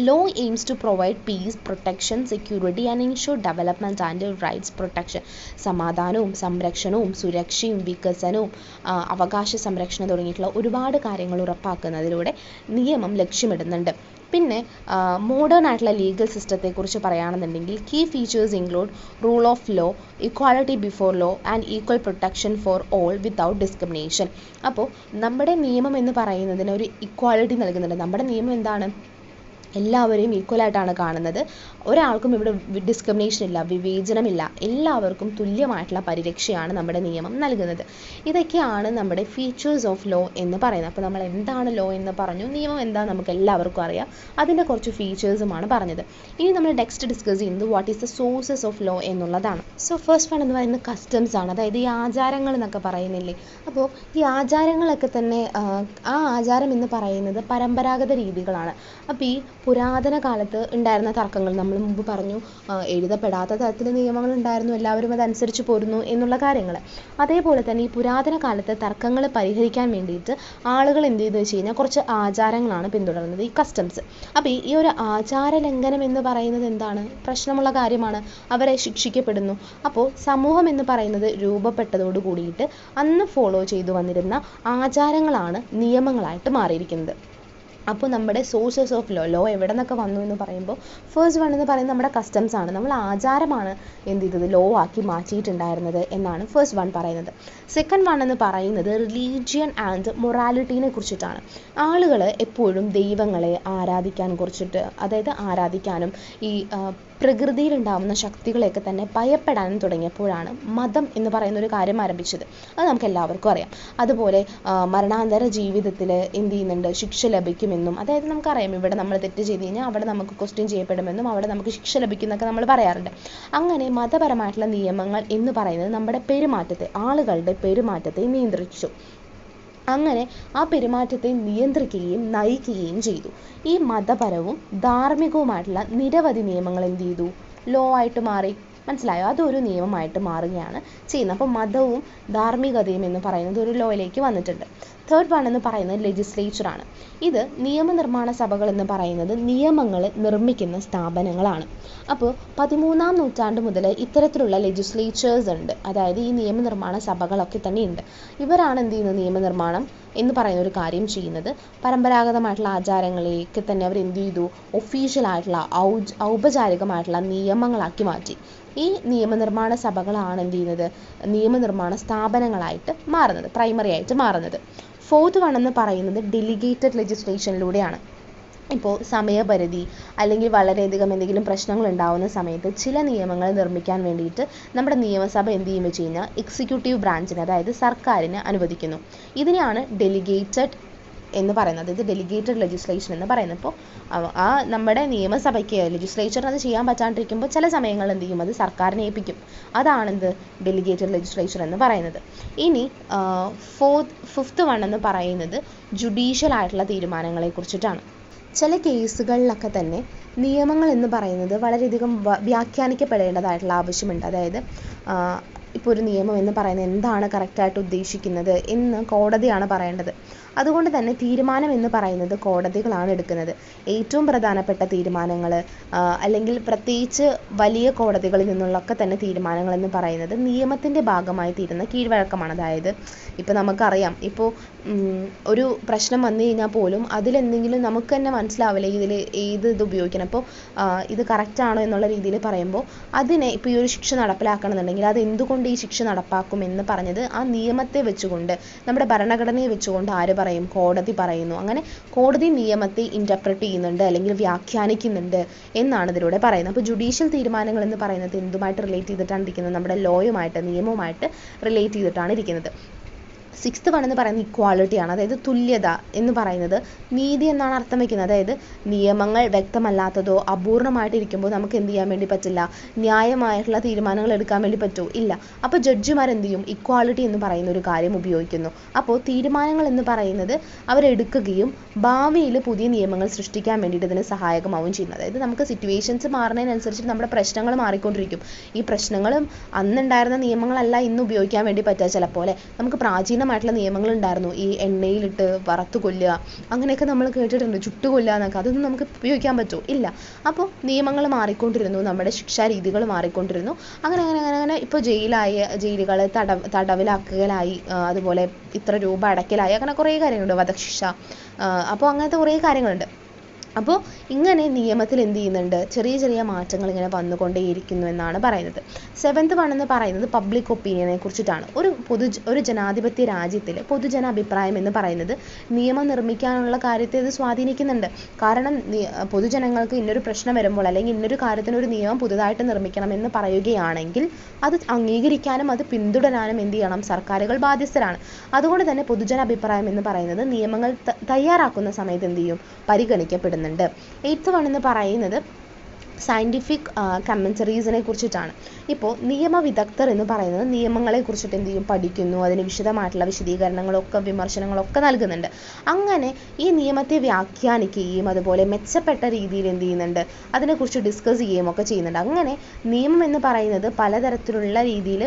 Law aims to provide peace, protection, security and ensure development and rights protection. സമാധാനവും സംരക്ഷണവും സുരക്ഷയും വികസനവും അവകാശ സംരക്ഷണം തുടങ്ങിയിട്ടുള്ള ഒരുപാട് കാര്യങ്ങൾ ഉറപ്പാക്കുന്നതിലൂടെ നിയമം ലക്ഷ്യമിടുന്നുണ്ട്. പിന്നെ മോഡേൺ ആയിട്ടുള്ള ലീഗൽ സിസ്റ്റത്തെക്കുറിച്ച് പറയുകയാണെന്നുണ്ടെങ്കിൽ key features include rule of law, equality before law and equal protection for all without discrimination. അപ്പോൾ നമ്മുടെ നിയമം എന്ന് പറയുന്നതിന് ഒരു ഇക്വാലിറ്റി നൽകുന്നുണ്ട്. നമ്മുടെ നിയമം എന്താണ്? എല്ലാവരെയും ഈക്വലായിട്ടാണ് കാണുന്നത്. ഒരാൾക്കും ഇവിടെ ഡിസ്ക്രിമിനേഷൻ ഇല്ല, വിവേചനമില്ല. എല്ലാവർക്കും തുല്യമായിട്ടുള്ള പരിരക്ഷയാണ് നമ്മുടെ നിയമം നൽകുന്നത്. ഇതൊക്കെയാണ് നമ്മുടെ ഫീച്ചേഴ്സ് ഓഫ് ലോ എന്ന് പറയുന്നത്. അപ്പോൾ നമ്മൾ എന്താണ് ലോ എന്ന് പറഞ്ഞു, നിയമം എന്താ നമുക്ക് എല്ലാവർക്കും അറിയാം. അതിൻ്റെ കുറച്ച് ഫീച്ചേഴ്സുമാണ് പറഞ്ഞത്. ഇനി നമ്മൾ നെക്സ്റ്റ് ഡിസ്കസ് ചെയ്യുന്നത് what is the sources of law എന്നുള്ളതാണ്. സോ ഫസ്റ്റ് വൺ എന്ന് പറയുന്നത് കസ്റ്റംസ് ആണ്. അതായത് ഈ ആചാരങ്ങൾ എന്നൊക്കെ പറയുന്നില്ലേ. അപ്പോൾ ഈ ആചാരങ്ങളൊക്കെ തന്നെ ആ ആചാരം എന്ന് പറയുന്നത് പരമ്പരാഗത രീതികളാണ്. അപ്പോൾ ഈ പുരാതന കാലത്ത് ഉണ്ടായിരുന്ന തർക്കങ്ങൾ നമ്മൾ മുമ്പ് പറഞ്ഞു, എഴുതപ്പെടാത്ത തരത്തിൽ നിയമങ്ങൾ ഉണ്ടായിരുന്നു, എല്ലാവരും അതനുസരിച്ച് പോരുന്നു എന്നുള്ള കാര്യങ്ങൾ. അതേപോലെ തന്നെ ഈ പുരാതന കാലത്ത് തർക്കങ്ങൾ പരിഹരിക്കാൻ വേണ്ടിയിട്ട് ആളുകൾ എന്ത് ചെയ്തു വെച്ച് കഴിഞ്ഞാൽ കുറച്ച് ആചാരങ്ങളാണ് പിന്തുടർന്നത്, ഈ കസ്റ്റംസ്. അപ്പോൾ ഈ ഒരു ആചാര ലംഘനം എന്ന് പറയുന്നത് എന്താണ്? പ്രശ്നമുള്ള കാര്യമാണ്, അവരെ ശിക്ഷിക്കപ്പെടുന്നു. അപ്പോൾ സമൂഹം എന്ന് പറയുന്നത് രൂപപ്പെട്ടതോട് കൂടിയിട്ട് അന്ന് ഫോളോ ചെയ്തു വന്നിരുന്ന ആചാരങ്ങളാണ് നിയമങ്ങളായിട്ട് മാറിയിരിക്കുന്നത്. അപ്പോൾ നമ്മുടെ സോഴ്സസ് ഓഫ് ലോ എവിടെ നിന്നൊക്കെ വന്നു എന്ന് പറയുമ്പോൾ ഫസ്റ്റ് വൺ എന്ന് പറയുന്നത് നമ്മുടെ കസ്റ്റംസ് ആണ്. നമ്മൾ ആചാരമാണ് എന്ത് ചെയ്തത്? ലോ ആക്കി മാറ്റിയിട്ടുണ്ടായിരുന്നത് എന്നാണ് ഫസ്റ്റ് വൺ പറയുന്നത്. സെക്കൻഡ് വൺ എന്ന് പറയുന്നത് റിലീജിയൻ ആൻഡ് മൊറാലിറ്റീനെ കുറിച്ചിട്ടാണ്. ആളുകൾ എപ്പോഴും ദൈവങ്ങളെ ആരാധിക്കാൻ കുറിച്ചിട്ട്, അതായത് ആരാധിക്കാനും ഈ പ്രകൃതിയിലുണ്ടാവുന്ന ശക്തികളെയൊക്കെ തന്നെ ഭയപ്പെടാനും തുടങ്ങിയപ്പോഴാണ് മതം എന്ന് പറയുന്ന ഒരു കാര്യം ആരംഭിച്ചത്. അത് നമുക്ക് എല്ലാവർക്കും അറിയാം. അതുപോലെ മരണാനന്തര ജീവിതത്തിൽ എന്ത് ചെയ്യുന്നുണ്ട്, ശിക്ഷ ലഭിക്കുമെന്നും, അതായത് നമുക്കറിയാം ഇവിടെ നമ്മൾ തെറ്റ് ചെയ്ത് കഴിഞ്ഞാൽ അവിടെ നമുക്ക് ക്വസ്റ്റ്യൻ ചെയ്യപ്പെടുമെന്നും അവിടെ നമുക്ക് ശിക്ഷ ലഭിക്കുമെന്നൊക്കെ നമ്മൾ പറയാറുണ്ട്. അങ്ങനെ മതപരമായിട്ടുള്ള നിയമങ്ങൾ എന്ന് പറയുന്നത് നമ്മുടെ പെരുമാറ്റത്തെ, ആളുകളുടെ പെരുമാറ്റത്തെ നിയന്ത്രിച്ചു. അങ്ങനെ ആ പെരുമാറ്റത്തെ നിയന്ത്രിക്കുകയും നയിക്കുകയും ചെയ്തു. ഈ മതപരവും ധാർമ്മികവുമായിട്ടുള്ള നിരവധി നിയമങ്ങൾ എന്ത് ചെയ്തു, ലോ ആയിട്ട് മാറി. മനസ്സിലായോ? അതൊരു നിയമമായിട്ട് മാറുകയാണ് ചെയ്യുന്നത്. അപ്പോൾ മതവും ധാർമ്മികതയും എന്ന് പറയുന്നത് ഒരു ലോയിലേക്ക് വന്നിട്ടുണ്ട്. തേർഡ് വൺ എന്ന് പറയുന്നത് ലെജിസ്ലേച്ചറാണ്. ഇത് നിയമനിർമ്മാണ സഭകൾ എന്ന് പറയുന്നത് നിയമങ്ങൾ നിർമ്മിക്കുന്ന സ്ഥാപനങ്ങളാണ്. അപ്പോൾ 13-ാം നൂറ്റാണ്ട് മുതൽ ഇത്തരത്തിലുള്ള ലെജിസ്ലേച്ചേഴ്സ് ഉണ്ട്. അതായത് ഈ നിയമനിർമ്മാണ സഭകളൊക്കെ തന്നെ ഉണ്ട്. ഇവരാണ് എന്ത് ചെയ്യുന്നത്, നിയമനിർമ്മാണം എന്ന് പറയുന്ന ഒരു കാര്യം ചെയ്യുന്നത്. പരമ്പരാഗതമായിട്ടുള്ള ആചാരങ്ങളെയൊക്കെ തന്നെ അവർ എന്ത് ചെയ്തു, ഒഫീഷ്യലായിട്ടുള്ള ഔപചാരികമായിട്ടുള്ള നിയമങ്ങളാക്കി മാറ്റി. ഈ നിയമനിർമ്മാണ സഭകളാണ് എന്ത് ചെയ്യുന്നത്, നിയമനിർമ്മാണ സ്ഥാപനങ്ങളായിട്ട് മാറുന്നത്, പ്രൈമറി ആയിട്ട് മാറുന്നത്. ഫോർത്ത് വൺ എന്ന് പറയുന്നത് ഡെലിഗേറ്റഡ് ലെജിസ്ലേഷനിലൂടെയാണ്. ഇപ്പോൾ സമയപരിധി അല്ലെങ്കിൽ വളരെയധികം എന്തെങ്കിലും പ്രശ്നങ്ങൾ ഉണ്ടാകുന്ന സമയത്ത് ചില നിയമങ്ങൾ നിർമ്മിക്കാൻ വേണ്ടിയിട്ട് നമ്മുടെ നിയമസഭ എന്ത് ചെയ്യും വെച്ച് കഴിഞ്ഞാൽ എക്സിക്യൂട്ടീവ് ബ്രാഞ്ചിന്, അതായത് സർക്കാരിന് അനുവദിക്കുന്നു. ഇതിനെയാണ് ഡെലിഗേറ്റഡ് എന്ന് പറയുന്നത്. ഇത് ഡെലിഗേറ്റഡ് ലെജിസ്ലേഷൻ എന്ന് പറയുന്നത്. ഇപ്പോൾ ആ നമ്മുടെ നിയമസഭയ്ക്ക് ലെജിസ്ലേച്ചറിന് അത് ചെയ്യാൻ പറ്റാണ്ടിരിക്കുമ്പോൾ ചില സമയങ്ങളിൽ എന്ത് ചെയ്യും, അത് സർക്കാരിനെ ഏൽപ്പിക്കും. അതാണെന്ത്, ഡെലിഗേറ്റഡ് ലെജിസ്ലേച്ചർ എന്ന് പറയുന്നത്. ഇനി ഫിഫ്ത്ത് വൺ എന്ന് പറയുന്നത് ജുഡീഷ്യൽ ആയിട്ടുള്ള തീരുമാനങ്ങളെ കുറിച്ചിട്ടാണ്. ചില കേസുകളിലൊക്കെ തന്നെ നിയമങ്ങൾ എന്ന് പറയുന്നത് വളരെയധികം വ്യാഖ്യാനിക്കപ്പെടേണ്ടതായിട്ടുള്ള ആവശ്യമുണ്ട്. അതായത് ഇപ്പോൾ ഒരു നിയമം എന്ന് പറയുന്നത് എന്താണ് കറക്റ്റായിട്ട് ഉദ്ദേശിക്കുന്നത് എന്ന് കോടതിയാണ് പറയേണ്ടത്. അതുകൊണ്ട് തന്നെ തീരുമാനം എന്ന് പറയുന്നത് കോടതികളാണ് എടുക്കുന്നത്. ഏറ്റവും പ്രധാനപ്പെട്ട തീരുമാനങ്ങൾ അല്ലെങ്കിൽ പ്രത്യേകിച്ച് വലിയ കോടതികളിൽ നിന്നുള്ളൊക്കെ തന്നെ തീരുമാനങ്ങൾ എന്ന് പറയുന്നത് നിയമത്തിൻ്റെ ഭാഗമായി തീരുന്ന കീഴ്വഴക്കമാണ്. അതായത് ഇപ്പോൾ നമുക്കറിയാം, ഇപ്പോൾ ഒരു പ്രശ്നം വന്നു കഴിഞ്ഞാൽ പോലും അതിലെന്തെങ്കിലും നമുക്ക് തന്നെ മനസ്സിലാവില്ല ഇത് ഉപയോഗിക്കണം. അപ്പോൾ ഇത് കറക്റ്റാണോ എന്നുള്ള രീതിയിൽ പറയുമ്പോൾ അതിനെ ഇപ്പോൾ ഈ ഒരു ശിക്ഷ നടപ്പിലാക്കണമെന്നുണ്ടെങ്കിൽ അത് എന്തുകൊണ്ട് ഈ ശിക്ഷ നടപ്പാക്കും എന്ന് പറഞ്ഞത് ആ നിയമത്തെ വെച്ചുകൊണ്ട്, നമ്മുടെ ഭരണഘടനയെ വെച്ചുകൊണ്ട് ആര് പറയും, കോടതി പറയുന്നു. അങ്ങനെ കോടതി നിയമത്തെ ഇൻ്റർപ്രറ്റ് ചെയ്യുന്നുണ്ട് അല്ലെങ്കിൽ വ്യാഖ്യാനിക്കുന്നുണ്ട് എന്നാണ് ഇതിലൂടെ പറയുന്നത്. അപ്പോൾ ജുഡീഷ്യൽ തീരുമാനങ്ങൾ എന്ന് പറയുന്നത് എന്തുമായിട്ട് റിലേറ്റ് ചെയ്തിട്ടാണ് ഇരിക്കുന്നത്, നമ്മുടെ ലോയുമായിട്ട്, നിയമവുമായിട്ട് റിലേറ്റ് ചെയ്തിട്ടാണ് ഇരിക്കുന്നത്. സിക്സ്ത് വൺ എന്ന് പറയുന്നത് ഇക്വാളിറ്റിയാണ്. അതായത് തുല്യത എന്ന് പറയുന്നത് നീതി എന്നാണ് അർത്ഥം വയ്ക്കുന്നത്. അതായത് നിയമങ്ങൾ വ്യക്തമല്ലാത്തതോ അപൂർണമായിട്ടിരിക്കുമ്പോൾ നമുക്ക് എന്ത് ചെയ്യാൻ വേണ്ടി പറ്റില്ല, ന്യായമായിട്ടുള്ള തീരുമാനങ്ങൾ എടുക്കാൻ വേണ്ടി പറ്റുമോ, ഇല്ല. അപ്പോൾ ജഡ്ജിമാർ എന്ത് ചെയ്യും, ഇക്വാളിറ്റി എന്ന് പറയുന്ന ഒരു കാര്യം ഉപയോഗിക്കുന്നു. അപ്പോൾ തീരുമാനങ്ങൾ എന്ന് പറയുന്നത് അവരെടുക്കുകയും ഭാവിയിൽ പുതിയ നിയമങ്ങൾ സൃഷ്ടിക്കാൻ വേണ്ടിയിട്ട് ഇതിന് സഹായകമാവുകയും ചെയ്യുന്നത്. അതായത് നമുക്ക് സിറ്റുവേഷൻസ് മാറുന്നതിനനുസരിച്ച് നമ്മുടെ പ്രശ്നങ്ങൾ മാറിക്കൊണ്ടിരിക്കും. ഈ പ്രശ്നങ്ങളും അന്നുണ്ടായിരുന്ന നിയമങ്ങളല്ല ഇന്ന് ഉപയോഗിക്കാൻ വേണ്ടി പറ്റുക. ചിലപ്പോൾ നമുക്ക് പ്രാചീനമായിട്ടുള്ള നിയമങ്ങൾ ഉണ്ടായിരുന്നു, ഈ എണ്ണയിലിട്ട് വറുത്ത് കൊല്ലുക, അങ്ങനെയൊക്കെ നമ്മൾ കേട്ടിട്ടുണ്ട്, ചുട്ടു കൊല്ലുക എന്നൊക്കെ. അതൊന്നും നമുക്ക് ഉപയോഗിക്കാൻ പറ്റുമോ, ഇല്ല. അപ്പോൾ നിയമങ്ങൾ മാറിക്കൊണ്ടിരുന്നു, നമ്മുടെ ശിക്ഷാ രീതികൾ മാറിക്കൊണ്ടിരുന്നു. അങ്ങനെ ഇപ്പോൾ ജയിലുകൾ തടവിലാക്കലായി, അതുപോലെ ഇത്ര രൂപ അടയ്ക്കലായി, അങ്ങനെ കുറേ കാര്യങ്ങളുണ്ട്, വധശിക്ഷ. അപ്പോൾ അങ്ങനത്തെ കുറേ കാര്യങ്ങളുണ്ട്. അപ്പോൾ ഇങ്ങനെ നിയമത്തിൽ എന്ത് ചെയ്യുന്നുണ്ട്, ചെറിയ ചെറിയ മാറ്റങ്ങൾ ഇങ്ങനെ വന്നുകൊണ്ടേയിരിക്കുന്നു എന്നാണ് പറയുന്നത്. സെവൻത് വൺ എന്ന് പറയുന്നത് പബ്ലിക് ഒപ്പീനിയനെ കുറിച്ചിട്ടാണ്. ഒരു ജനാധിപത്യ രാജ്യത്തിൽ പൊതുജന അഭിപ്രായം എന്ന് പറയുന്നത് നിയമം നിർമ്മിക്കാനുള്ള കാര്യത്തെ ഇത് സ്വാധീനിക്കുന്നുണ്ട്. കാരണം പൊതുജനങ്ങൾക്ക് ഇന്നൊരു പ്രശ്നം വരുമ്പോൾ അല്ലെങ്കിൽ ഇന്നൊരു കാര്യത്തിന് ഒരു നിയമം പുതുതായിട്ട് നിർമ്മിക്കണമെന്ന് പറയുകയാണെങ്കിൽ അത് അംഗീകരിക്കാനും അത് പിന്തുടരാനും എന്ത് ചെയ്യണം, സർക്കാരുകൾ ബാധ്യസ്ഥരാണ്. അതുകൊണ്ട് തന്നെ പൊതുജന അഭിപ്രായം എന്ന് പറയുന്നത് നിയമങ്ങൾ തയ്യാറാക്കുന്ന സമയത്ത് എന്ത് ചെയ്യും, പരിഗണിക്കപ്പെടുന്നു. എയ്ത്ത് വൺ എന്ന് പറയുന്നത് സയൻറ്റിഫിക് കമൻറ്ററീസിനെ കുറിച്ചിട്ടാണ്. ഇപ്പോൾ നിയമവിദഗ്ധർ എന്ന് പറയുന്നത് നിയമങ്ങളെ കുറിച്ചിട്ട് എന്ത് ചെയ്യും, പഠിക്കുന്നു, അതിന് വിശദമായിട്ടുള്ള വിശദീകരണങ്ങളൊക്കെ വിമർശനങ്ങളൊക്കെ നൽകുന്നുണ്ട്. അങ്ങനെ ഈ നിയമത്തെ വ്യാഖ്യാനിക്കുകയും അതുപോലെ മെച്ചപ്പെട്ട രീതിയിൽ എന്ത് ചെയ്യുന്നുണ്ട്, അതിനെക്കുറിച്ച് ഡിസ്കസ് ചെയ്യുകയും ഒക്കെ ചെയ്യുന്നുണ്ട്. അങ്ങനെ നിയമം എന്ന് പറയുന്നത് പലതരത്തിലുള്ള രീതിയിൽ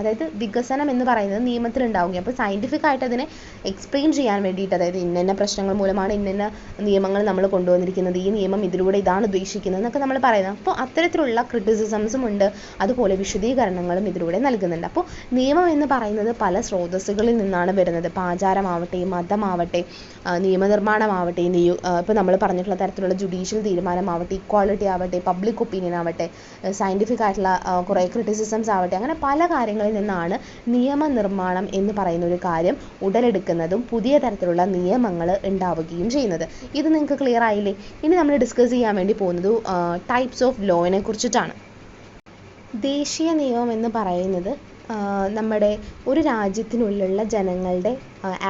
അതായത് വികസനം എന്ന് പറയുന്നത് നിയമത്തിലുണ്ടാവുകയും, അപ്പോൾ സയൻറ്റിഫിക് ആയിട്ട് അതിനെ എക്സ്പ്ലെയിൻ ചെയ്യാൻ വേണ്ടിയിട്ട്, അതായത് ഇന്ന പ്രശ്നങ്ങൾ മൂലമാണ് ഇന്ന നിയമങ്ങൾ നമ്മൾ കൊണ്ടുവന്നിരിക്കുന്നത്, ഈ നിയമം ഇതിലൂടെ ഇതാണ് ഉദ്ദേശിക്കുന്നത് എന്നൊക്കെ നമ്മൾ പറയുന്നത്. അപ്പോൾ അത്തരത്തിലുള്ള ക്രിറ്റിസിസംസും ഉണ്ട്, അതുപോലെ വിശദീകരണങ്ങളും ഇതിലൂടെ നൽകുന്നുണ്ട്. അപ്പോൾ നിയമം എന്ന് പറയുന്നത് പല സ്രോതസ്സുകളിൽ നിന്നാണ് വരുന്നത്. ഇപ്പോൾ ആചാരമാവട്ടെ, മതമാവട്ടെ, നിയമനിർമ്മാണമാവട്ടെ, ഇപ്പോൾ നമ്മൾ പറഞ്ഞിട്ടുള്ള തരത്തിലുള്ള ജുഡീഷ്യൽ തീരുമാനമാവട്ടെ, ഇക്വാളിറ്റി ആവട്ടെ, പബ്ലിക് ഒപ്പീനിയൻ ആവട്ടെ, സയൻറ്റിഫിക് ആയിട്ടുള്ള കുറേ ക്രിറ്റിസിസംസ് ആവട്ടെ, അങ്ങനെ പല കാര്യങ്ങളിൽ നിന്നാണ് നിയമനിർമ്മാണം എന്ന് പറയുന്ന ഒരു കാര്യം ഉടലെടുക്കുന്നതും പുതിയ തരത്തിലുള്ള നിയമങ്ങൾ ഉണ്ടാവുകയും ചെയ്യുന്നത്. ഇത് നിങ്ങൾക്ക് ക്ലിയർ ആയില്ലേ? ഇനി നമ്മൾ ഡിസ്കസ് ചെയ്യാൻ വേണ്ടി പോകുന്നത് ടൈപ്സ് ഓഫ് ലോയിനെ കുറിച്ചിട്ടാണ്. ദേശീയ നിയമം എന്ന് പറയുന്നത് നമ്മുടെ ഒരു രാജ്യത്തിനുള്ളിലുള്ള ജനങ്ങളുടെ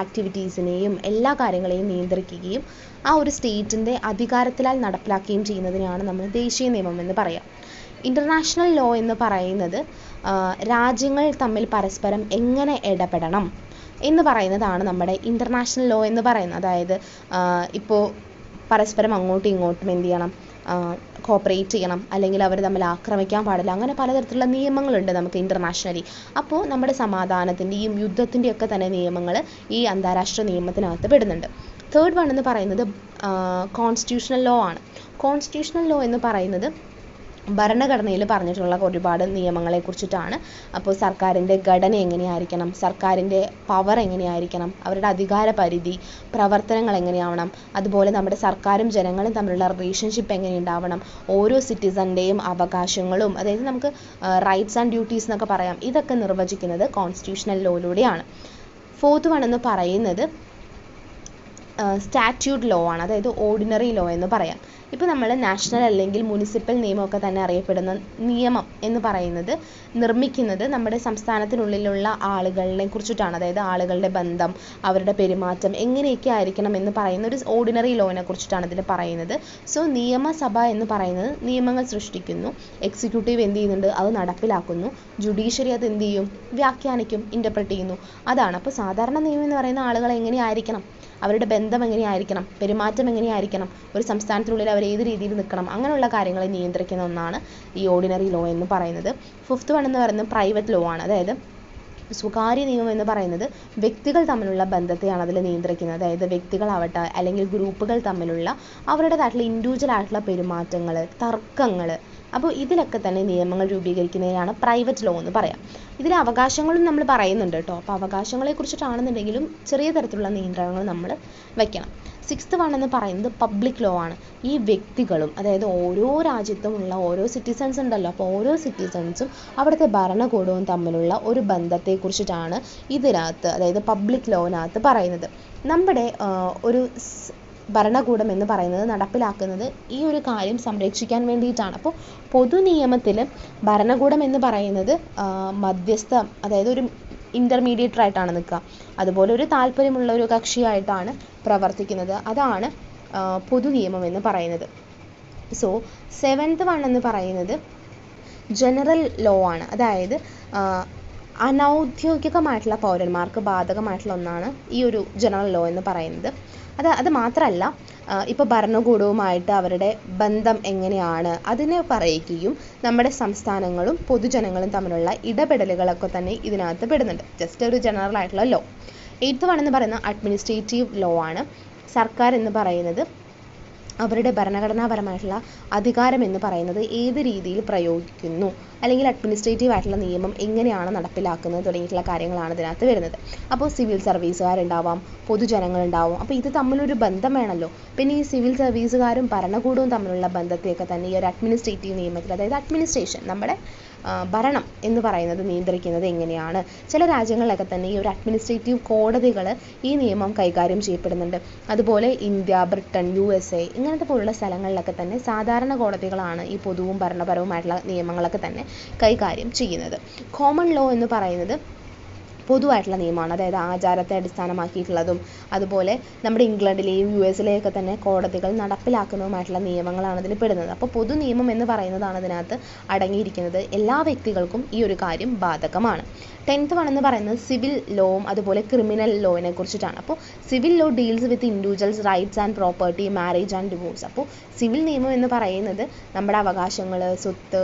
ആക്ടിവിറ്റീസിനെയും എല്ലാ കാര്യങ്ങളെയും നിയന്ത്രിക്കുകയും ആ ഒരു സ്റ്റേറ്റിൻ്റെ അധികാരത്തിലാൽ നടപ്പിലാക്കുകയും ചെയ്യുന്നതിനെയാണ് നമ്മൾ ദേശീയ നിയമം എന്ന് പറയാം. ഇൻ്റർനാഷണൽ ലോ എന്ന് പറയുന്നത് രാജ്യങ്ങൾ തമ്മിൽ പരസ്പരം എങ്ങനെ ഇടപെടണം എന്ന് പറയുന്നതാണ് നമ്മുടെ ഇൻ്റർനാഷണൽ ലോ എന്ന് പറയുന്നത്. അതായത് ഇപ്പോൾ പരസ്പരം അങ്ങോട്ടും ഇങ്ങോട്ടും എന്ത് ചെയ്യണം, കോപ്പറേറ്റ് ചെയ്യണം, അല്ലെങ്കിൽ അവർ തമ്മിൽ ആക്രമിക്കാൻ പാടില്ല, അങ്ങനെ പലതരത്തിലുള്ള നിയമങ്ങളുണ്ട് നമുക്ക് ഇൻ്റർനാഷണലി. അപ്പോൾ നമ്മുടെ സമാധാനത്തിൻ്റെയും യുദ്ധത്തിൻ്റെയും ഒക്കെ തന്നെ നിയമങ്ങൾ ഈ അന്താരാഷ്ട്ര നിയമത്തിനകത്ത് പെടുന്നുണ്ട്. തേർഡ് വൺ എന്ന് പറയുന്നത് കോൺസ്റ്റിറ്റ്യൂഷണൽ ലോ ആണ്. കോൺസ്റ്റിറ്റ്യൂഷണൽ ലോ എന്ന് പറയുന്നത് ഭരണഘടനയിൽ പറഞ്ഞിട്ടുള്ള ഒരുപാട് നിയമങ്ങളെ കുറിച്ചിട്ടാണ്. അപ്പോൾ സർക്കാരിൻ്റെ ഘടന എങ്ങനെയായിരിക്കണം, സർക്കാരിൻ്റെ പവർ എങ്ങനെയായിരിക്കണം, അവരുടെ അധികാര പരിധി, പ്രവർത്തനങ്ങൾ എങ്ങനെയാവണം, അതുപോലെ നമ്മുടെ സർക്കാരും ജനങ്ങളും തമ്മിലുള്ള റിലേഷൻഷിപ്പ് എങ്ങനെ ഉണ്ടാവണം, ഓരോ സിറ്റിസൻ്റെയും അവകാശങ്ങളും, അതായത് നമുക്ക് റൈറ്റ്സ് ആൻഡ് ഡ്യൂട്ടീസ് എന്നൊക്കെ പറയാം, ഇതൊക്കെ നിർവചിക്കുന്നത് കോൺസ്റ്റിറ്റ്യൂഷണൽ ലോയിലൂടെയാണ്. ഫോർത്ത് വൺ എന്ന് പറയുന്നത് സ്റ്റാറ്റ്യൂട്ട് ലോ ആണ്, അതായത് ഓർഡിനറി ലോ എന്ന് പറയാം. ഇപ്പോൾ നമ്മൾ നാഷണൽ അല്ലെങ്കിൽ മുനിസിപ്പൽ നിയമമൊക്കെ തന്നെ അറിയപ്പെടുന്ന നിയമം എന്ന് പറയുന്നത് നിർമ്മിക്കുന്നത് നമ്മുടെ സംസ്ഥാനത്തിനുള്ളിലുള്ള ആളുകളെ കുറിച്ചിട്ടാണ്. അതായത് ആളുകളുടെ ബന്ധം, അവരുടെ പെരുമാറ്റം എങ്ങനെയൊക്കെ ആയിരിക്കണം എന്ന് പറയുന്ന ഒരു ഓർഡിനറി ലോയിനെ കുറിച്ചിട്ടാണ് ഇതിൽ പറയുന്നത്. സോ നിയമസഭ എന്ന് പറയുന്നത് നിയമങ്ങൾ സൃഷ്ടിക്കുന്നു, എക്സിക്യൂട്ടീവ് എന്ത് ചെയ്യുന്നുണ്ട്, അത് നടപ്പിലാക്കുന്നു, ജുഡീഷ്യറി അത് എന്ത് ചെയ്യും, വ്യാഖ്യാനിക്കും, ഇൻ്റർപ്രറ്റ് ചെയ്യുന്നു, അതാണ്. അപ്പോൾ സാധാരണ നിയമം എന്ന് പറയുന്ന ആളുകൾ എങ്ങനെയായിരിക്കണം, അവരുടെ ബന്ധം എങ്ങനെയായിരിക്കണം, പെരുമാറ്റം എങ്ങനെയായിരിക്കണം, ഒരു സംസ്ഥാനത്തിനുള്ളിൽ അവർ ഏത് രീതിയിൽ നിൽക്കണം, അങ്ങനെയുള്ള കാര്യങ്ങളെ നിയന്ത്രിക്കുന്ന ഒന്നാണ് ഈ ഓർഡിനറി ലോ എന്ന് പറയുന്നത്. ഫിഫ്ത്ത് വൺ എന്ന് പറയുന്നത് പ്രൈവറ്റ് ലോ ആണ്. അതായത് സ്വകാര്യ നിയമം എന്ന് പറയുന്നത് വ്യക്തികൾ തമ്മിലുള്ള ബന്ധത്തെയാണ് അതിൽ നിയന്ത്രിക്കുന്നത്. അതായത് വ്യക്തികളാവട്ടെ അല്ലെങ്കിൽ ഗ്രൂപ്പുകൾ തമ്മിലുള്ള അവരുടേതായിട്ടുള്ള ഇൻഡിവിജ്വൽ ആയിട്ടുള്ള പെരുമാറ്റങ്ങൾ, തർക്കങ്ങൾ, അപ്പോൾ ഇതിലൊക്കെ തന്നെ നിയമങ്ങൾ രൂപീകരിക്കുന്നതിനാണ് പ്രൈവറ്റ് ലോ എന്ന് പറയാം. ഇതിലെ അവകാശങ്ങളും നമ്മൾ പറയുന്നുണ്ട് കേട്ടോ. അപ്പോൾ അവകാശങ്ങളെ കുറിച്ചിട്ടാണെന്നുണ്ടെങ്കിലും ചെറിയ തരത്തിലുള്ള നിയന്ത്രണങ്ങൾ നമ്മൾ വയ്ക്കണം. സിക്സ്ത് വൺ എന്ന് പറയുന്നത് പബ്ലിക് ലോ ആണ്. ഈ വ്യക്തികളും, അതായത് ഓരോ രാജ്യത്തുമുള്ള ഓരോ സിറ്റിസൺസ് ഉണ്ടല്ലോ, അപ്പോൾ ഓരോ സിറ്റിസൺസും അവിടുത്തെ ഭരണകൂടവും തമ്മിലുള്ള ഒരു ബന്ധത്തെക്കുറിച്ചിട്ടാണ് ഇതിനകത്ത്, അതായത് പബ്ലിക് ലോവിനകത്ത് പറയുന്നത്. നമ്മുടെ ഒരു ഭരണകൂടം എന്ന് പറയുന്നത് നടപ്പിലാക്കുന്നത് ഈ ഒരു കാര്യം സംരക്ഷിക്കാൻ വേണ്ടിയിട്ടാണ്. അപ്പോൾ പൊതു നിയമത്തിൽ ഭരണകൂടം എന്ന് പറയുന്നത് മധ്യസ്ഥ, അതായത് ഒരു ഇൻ്റർമീഡിയേറ്റർ ആയിട്ടാണ് നിൽക്കുക, അതുപോലെ ഒരു താല്പര്യമുള്ള ഒരു കക്ഷിയായിട്ടാണ് പ്രവർത്തിക്കുന്നത്. അതാണ് പൊതു നിയമം എന്ന് പറയുന്നത്. സോ സെവൻത്ത് വൺ എന്ന് പറയുന്നത് ജനറൽ ലോ ആണ്. അതായത് അനൗദ്യോഗികമായിട്ടുള്ള പൗരന്മാർക്ക് ബാധകമായിട്ടുള്ള ഒന്നാണ് ഈ ഒരു ജനറൽ ലോ എന്ന് പറയുന്നത്. അത് മാത്രമല്ല, ഇപ്പോൾ ഭരണകൂടവുമായിട്ട് അവരുടെ ബന്ധം എങ്ങനെയാണ് അതിനെ പറയുകയും നമ്മുടെ സംസ്ഥാനങ്ങളും പൊതുജനങ്ങളും തമ്മിലുള്ള ഇടപെടലുകളൊക്കെ തന്നെ ഇതിനകത്ത് പെടുന്നുണ്ട്. ജസ്റ്റ് ഒരു ജനറൽ ആയിട്ടുള്ള ലോ. എയ്ത്ത് വൺ എന്ന് പറയുന്ന അഡ്മിനിസ്ട്രേറ്റീവ് ലോ ആണ്. സർക്കാർ എന്ന് പറയുന്നത് അവരുടെ ഭരണഘടനാപരമായിട്ടുള്ള അധികാരം എന്ന് പറയുന്നത് ഏത് രീതിയിൽ പ്രയോഗിക്കുന്നു, അല്ലെങ്കിൽ അഡ്മിനിസ്ട്രേറ്റീവ് ആയിട്ടുള്ള നിയമം എങ്ങനെയാണ് നടപ്പിലാക്കുന്നത് തുടങ്ങിയിട്ടുള്ള കാര്യങ്ങളാണ് ഇതിനകത്ത് വരുന്നത്. അപ്പോൾ സിവിൽ സർവീസുകാരുണ്ടാവാം, പൊതുജനങ്ങളുണ്ടാവും. അപ്പോൾ ഇത് തമ്മിലൊരു ബന്ധം വേണമല്ലോ. പിന്നെ ഈ സിവിൽ സർവീസുകാരും ഭരണകൂടവും തമ്മിലുള്ള ബന്ധത്തെയൊക്കെ തന്നെ ഈ ഒരു അഡ്മിനിസ്ട്രേറ്റീവ് നിയമത്തിൽ, അതായത് അഡ്മിനിസ്ട്രേഷൻ, നമ്മുടെ ഭരണം എന്ന് പറയുന്നത് നിയന്ത്രിക്കുന്നത് എങ്ങനെയാണ്. ചില രാജ്യങ്ങളിലൊക്കെ തന്നെ ഈ ഒരു അഡ്മിനിസ്ട്രേറ്റീവ് കോടതികൾ ഈ നിയമം കൈകാര്യം ചെയ്യപ്പെടുന്നുണ്ട്. അതുപോലെ ഇന്ത്യ, ബ്രിട്ടൻ, USA ഇങ്ങനത്തെ പോലുള്ള സ്ഥലങ്ങളിലൊക്കെ തന്നെ സാധാരണ കോടതികളാണ് ഈ പൊതുവും ഭരണപരവുമായിട്ടുള്ള നിയമങ്ങളൊക്കെ തന്നെ കൈകാര്യം ചെയ്യുന്നത്. കോമൺ ലോ എന്ന് പറയുന്നത് പൊതുവായിട്ടുള്ള നിയമമാണ്. അതായത് ആചാരത്തെ അടിസ്ഥാനമാക്കിയിട്ടുള്ളതും അതുപോലെ നമ്മുടെ ഇംഗ്ലണ്ടിലെയും US-ലെയൊക്കെ തന്നെ കോടതികൾ നടപ്പിലാക്കുന്നതുമായിട്ടുള്ള നിയമങ്ങളാണ് ഇതിൽ പെടുന്നത്. അപ്പോൾ പൊതു നിയമം എന്ന് പറയുന്നതാണ് ഇതിനകത്ത് അടങ്ങിയിരിക്കുന്നത്. എല്ലാ വ്യക്തികൾക്കും ഈ ഒരു കാര്യം ബാധകമാണ്. 10th വൺ എന്ന് പറയുന്നത് സിവിൽ ലോവും അതുപോലെ ക്രിമിനൽ ലോയിനെ കുറിച്ചിട്ടാണ്. അപ്പോൾ civil law deals with individuals rights and property, marriage and divorce. അപ്പോൾ സിവിൽ നിയമം എന്ന് പറയുന്നത് നമ്മുടെ അവകാശങ്ങൾ, സ്വത്ത്,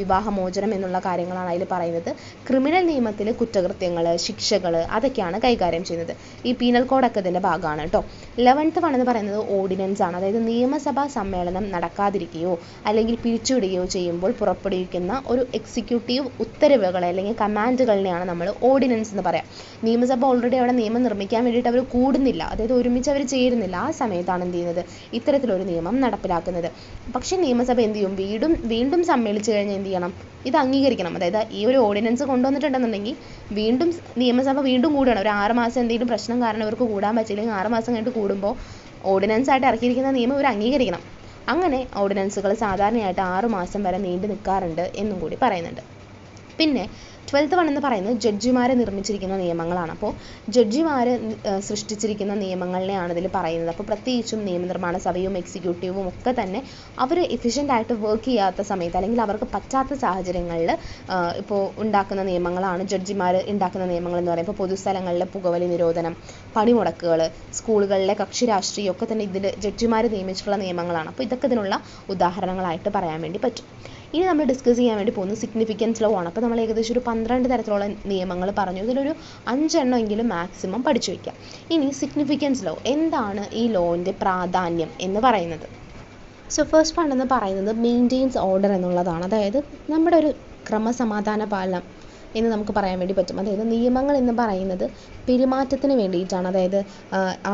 വിവാഹമോചനം എന്നുള്ള കാര്യങ്ങളാണ് അതിൽ പറയുന്നത്. ക്രിമിനൽ നിയമത്തിൽ കുറ്റകൃത്യങ്ങൾ, ശിക്ഷകൾ അതൊക്കെയാണ് കൈകാര്യം ചെയ്യുന്നത്. ഈ പീനൽ കോഡൊക്കെ ഇതിൻ്റെ ഭാഗമാണ് കേട്ടോ. 11th വൺ എന്ന് പറയുന്നത് ഓർഡിനൻസ് ആണ്. അതായത് നിയമസഭാ സമ്മേളനം നടക്കാതിരിക്കുകയോ അല്ലെങ്കിൽ പിരിച്ചുവിടുകയോ ചെയ്യുമ്പോൾ പുറപ്പെടുവിക്കുന്ന ഒരു എക്സിക്യൂട്ടീവ് ഉത്തരവുകൾ അല്ലെങ്കിൽ കമാൻഡുകളെയാണ് നമ്മൾ ഓർഡിനൻസ് എന്ന് പറയാം. നിയമസഭ ഓൾറെഡി അവിടെ നിയമം നിർമ്മിക്കാൻ വേണ്ടിയിട്ട് അവർ കൂടുന്നില്ല, അതായത് ഒരുമിച്ച് അവർ ചേരുന്നില്ല. ആ സമയത്താണ് എന്ത് ചെയ്യുന്നത്, ഇത്തരത്തിലൊരു നിയമം നടപ്പിലാക്കുന്നത്. പക്ഷേ നിയമസഭ എന്ത് ചെയ്യും, വീണ്ടും സമ്മേളിച്ച് കഴിഞ്ഞാൽ എന്ത് ചെയ്യണം, ഇത് അംഗീകരിക്കണം. അതായത് ഈ ഒരു ഓർഡിനൻസ് കൊണ്ടുവന്നിട്ടുണ്ടെന്നുണ്ടെങ്കിൽ വീണ്ടും നിയമസഭ വീണ്ടും കൂടണം. ഒരു 6 മാസം എന്തെങ്കിലും പ്രശ്നം കാരണം ഇവർക്ക് കൂടാൻ പറ്റില്ലെങ്കിൽ 6 മാസം കഴിഞ്ഞിട്ട് കൂടുമ്പോൾ ഓർഡിനൻസ് ആയിട്ട് ഇറക്കിയിരിക്കുന്ന നിയമം ഇവർ അംഗീകരിക്കണം. അങ്ങനെ ഓർഡിനൻസുകൾ സാധാരണയായിട്ട് 6 മാസം വരെ നീണ്ടു നിൽക്കാറുണ്ട് എന്നും കൂടി പറയുന്നുണ്ട്. പിന്നെ 12th വൺ എന്ന് പറയുന്നത് ജഡ്ജിമാരെ നിർമ്മിച്ചിരിക്കുന്ന നിയമങ്ങളാണ്. അപ്പോൾ ജഡ്ജിമാർ സൃഷ്ടിച്ചിരിക്കുന്ന നിയമങ്ങളിനെയാണ് ഇതിൽ പറയുന്നത്. അപ്പോൾ പ്രത്യേകിച്ചും നിയമനിർമ്മാണ സഭയും എക്സിക്യൂട്ടീവും ഒക്കെ തന്നെ അവർ എഫിഷ്യൻ്റ് ആയിട്ട് വർക്ക് ചെയ്യാത്ത സമയത്ത് അല്ലെങ്കിൽ അവർക്ക് പറ്റാത്ത സാഹചര്യങ്ങളിൽ ഇപ്പോൾ ഉണ്ടാക്കുന്ന നിയമങ്ങളാണ് ജഡ്ജിമാർ ഉണ്ടാക്കുന്ന നിയമങ്ങൾ എന്ന് പറയുമ്പോൾ പൊതുസ്ഥലങ്ങളിലെ പുകവലി നിരോധനം, പണിമുടക്കുകൾ, സ്കൂളുകളിലെ കക്ഷി രാഷ്ട്രീയം ഒക്കെ തന്നെ ഇതിൽ ജഡ്ജിമാർ നിയമിച്ചിട്ടുള്ള നിയമങ്ങളാണ്. അപ്പോൾ ഇതൊക്കെ ഇതിനുള്ള ഉദാഹരണങ്ങളായിട്ട് പറയാൻ വേണ്ടി പറ്റും. ഇനി നമ്മൾ ഡിസ്കസ് ചെയ്യാൻ വേണ്ടി പോകുന്നത് സിഗ്നിഫിക്കൻസ് ലോ ആണ്. അപ്പോൾ നമ്മൾ ഏകദേശം ഒരു 12 തരത്തിലുള്ള നിയമങ്ങൾ പറഞ്ഞു. ഇതിലൊരു 5 എണ്ണമെങ്കിലും മാക്സിമം പഠിച്ചു വയ്ക്കുക. ഇനി സിഗ്നിഫിക്കൻസ് ലോ എന്താണ്, ഈ ലോൻ്റെ പ്രാധാന്യം എന്ന് പറയുന്നത്. സോ ഫസ്റ്റ് വൺ എന്ന് പറയുന്നത് മെയിൻറ്റെയിൻസ് ഓർഡർ എന്നുള്ളതാണ്. അതായത് നമ്മുടെ ഒരു ക്രമസമാധാന പാലനം എന്ന് നമുക്ക് പറയാൻ വേണ്ടി പറ്റും. അതായത് നിയമങ്ങൾ എന്ന് പറയുന്നത് പെരുമാറ്റത്തിന് വേണ്ടിയിട്ടാണ്. അതായത്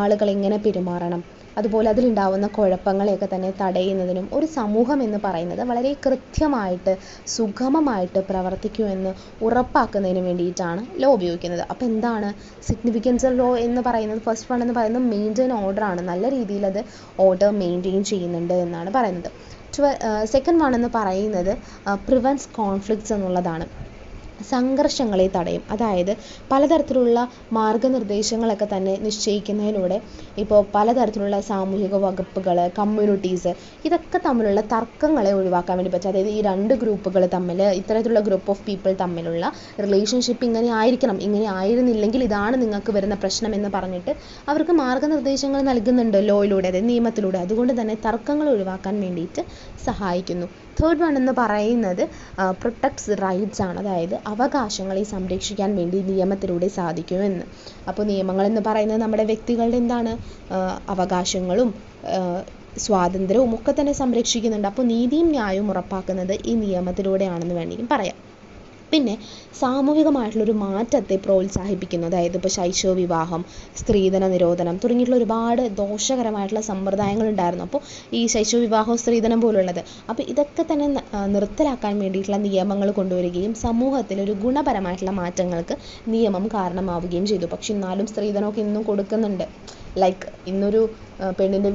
ആളുകൾ എങ്ങനെ പെരുമാറണം, അതുപോലെ അതിലുണ്ടാവുന്ന കുഴപ്പങ്ങളെയൊക്കെ തന്നെ തടയുന്നതിനും ഒരു സമൂഹം എന്ന് പറയുന്നത് വളരെ കൃത്യമായിട്ട് സുഗമമായിട്ട് പ്രവർത്തിക്കുമെന്ന് ഉറപ്പാക്കുന്നതിന് വേണ്ടിയിട്ടാണ് ലോ ഉപയോഗിക്കുന്നത്. അപ്പോൾ എന്താണ് സിഗ്നിഫിക്കൻസ് ലോ എന്ന് പറയുന്നത്? ഫസ്റ്റ് വൺ എന്ന് പറയുന്നത് മെയിൻറ്റെയിൻ ഓർഡർ ആണ്. നല്ല രീതിയിൽ അത് ഓർഡർ മെയിൻറ്റെയിൻ ചെയ്യുന്നുണ്ട് എന്നാണ് പറയുന്നത്. സെക്കൻഡ് വൺ എന്ന് പറയുന്നത് പ്രിവെൻറ്റ്സ് കോൺഫ്ലിക്ട്സ് എന്നുള്ളതാണ്. സംഘർഷങ്ങളെ തടയും. അതായത് പലതരത്തിലുള്ള മാർഗനിർദ്ദേശങ്ങളൊക്കെ തന്നെ നിശ്ചയിക്കുന്നതിലൂടെ ഇപ്പോൾ പലതരത്തിലുള്ള സാമൂഹിക വകുപ്പുകൾ, കമ്മ്യൂണിറ്റീസ് ഇതൊക്കെ തമ്മിലുള്ള തർക്കങ്ങളെ ഒഴിവാക്കാൻ വേണ്ടി പറ്റും. അതായത് ഈ 2 ഗ്രൂപ്പുകൾ തമ്മിൽ, ഇത്തരത്തിലുള്ള ഗ്രൂപ്പ് ഓഫ് പീപ്പിൾ തമ്മിലുള്ള റിലേഷൻഷിപ്പ് ഇങ്ങനെ ആയിരിക്കണം, ഇങ്ങനെ ആയിരുന്നില്ലെങ്കിൽ ഇതാണ് നിങ്ങൾക്ക് വരുന്ന പ്രശ്നം എന്ന് പറഞ്ഞിട്ട് അവർക്ക് മാർഗനിർദ്ദേശങ്ങൾ നൽകുന്നുണ്ട് ലോയിലൂടെ, അതായത് നിയമത്തിലൂടെ. അതുകൊണ്ട് തന്നെ തർക്കങ്ങൾ ഒഴിവാക്കാൻ വേണ്ടിയിട്ട് സഹായിക്കുന്നു. തേർഡ് വൺ എന്ന് പറയുന്നത് പ്രൊട്ടക്ട്സ് റൈറ്റ്സ് ആണ്. അതായത് അവകാശങ്ങളെ സംരക്ഷിക്കാൻ വേണ്ടി നിയമത്തിലൂടെ സാധിക്കുമെന്ന്. അപ്പോൾ നിയമങ്ങളെന്ന് പറയുന്നത് നമ്മുടെ വ്യക്തികളുടെ എന്താണ് അവകാശങ്ങളും സ്വാതന്ത്ര്യവും ഒക്കെ തന്നെ സംരക്ഷിക്കുന്നുണ്ട്. അപ്പോൾ നീതിയും ന്യായവും ഉറപ്പാക്കുന്നത് ഈ നിയമത്തിലൂടെയാണെന്ന് വേണമെങ്കിൽ പറയാം. പിന്നെ സാമൂഹികമായിട്ടുള്ളൊരു മാറ്റത്തെ പ്രോത്സാഹിപ്പിക്കുന്നു. അതായത് ഇപ്പോൾ ശൈശവ വിവാഹം, സ്ത്രീധന നിരോധനം തുടങ്ങിയിട്ടുള്ള ഒരുപാട് ദോഷകരമായിട്ടുള്ള സമ്പ്രദായങ്ങൾ ഉണ്ടായിരുന്നു. അപ്പോൾ ഈ ശൈശവ വിവാഹവും സ്ത്രീധനം പോലുള്ളത്, അപ്പോൾ ഇതൊക്കെ തന്നെ നിർത്തലാക്കാൻ വേണ്ടിയിട്ടുള്ള നിയമങ്ങൾ കൊണ്ടുവരികയും സമൂഹത്തിൽ ഒരു ഗുണപരമായിട്ടുള്ള മാറ്റങ്ങൾക്ക് നിയമം കാരണമാവുകയും ചെയ്തു. പക്ഷെ എന്നാലും സ്ത്രീധനമൊക്കെ ഇന്നും കൊടുക്കുന്നുണ്ട്. ലൈക്ക് ഇന്നൊരു പെണ്ണിൻ്റെ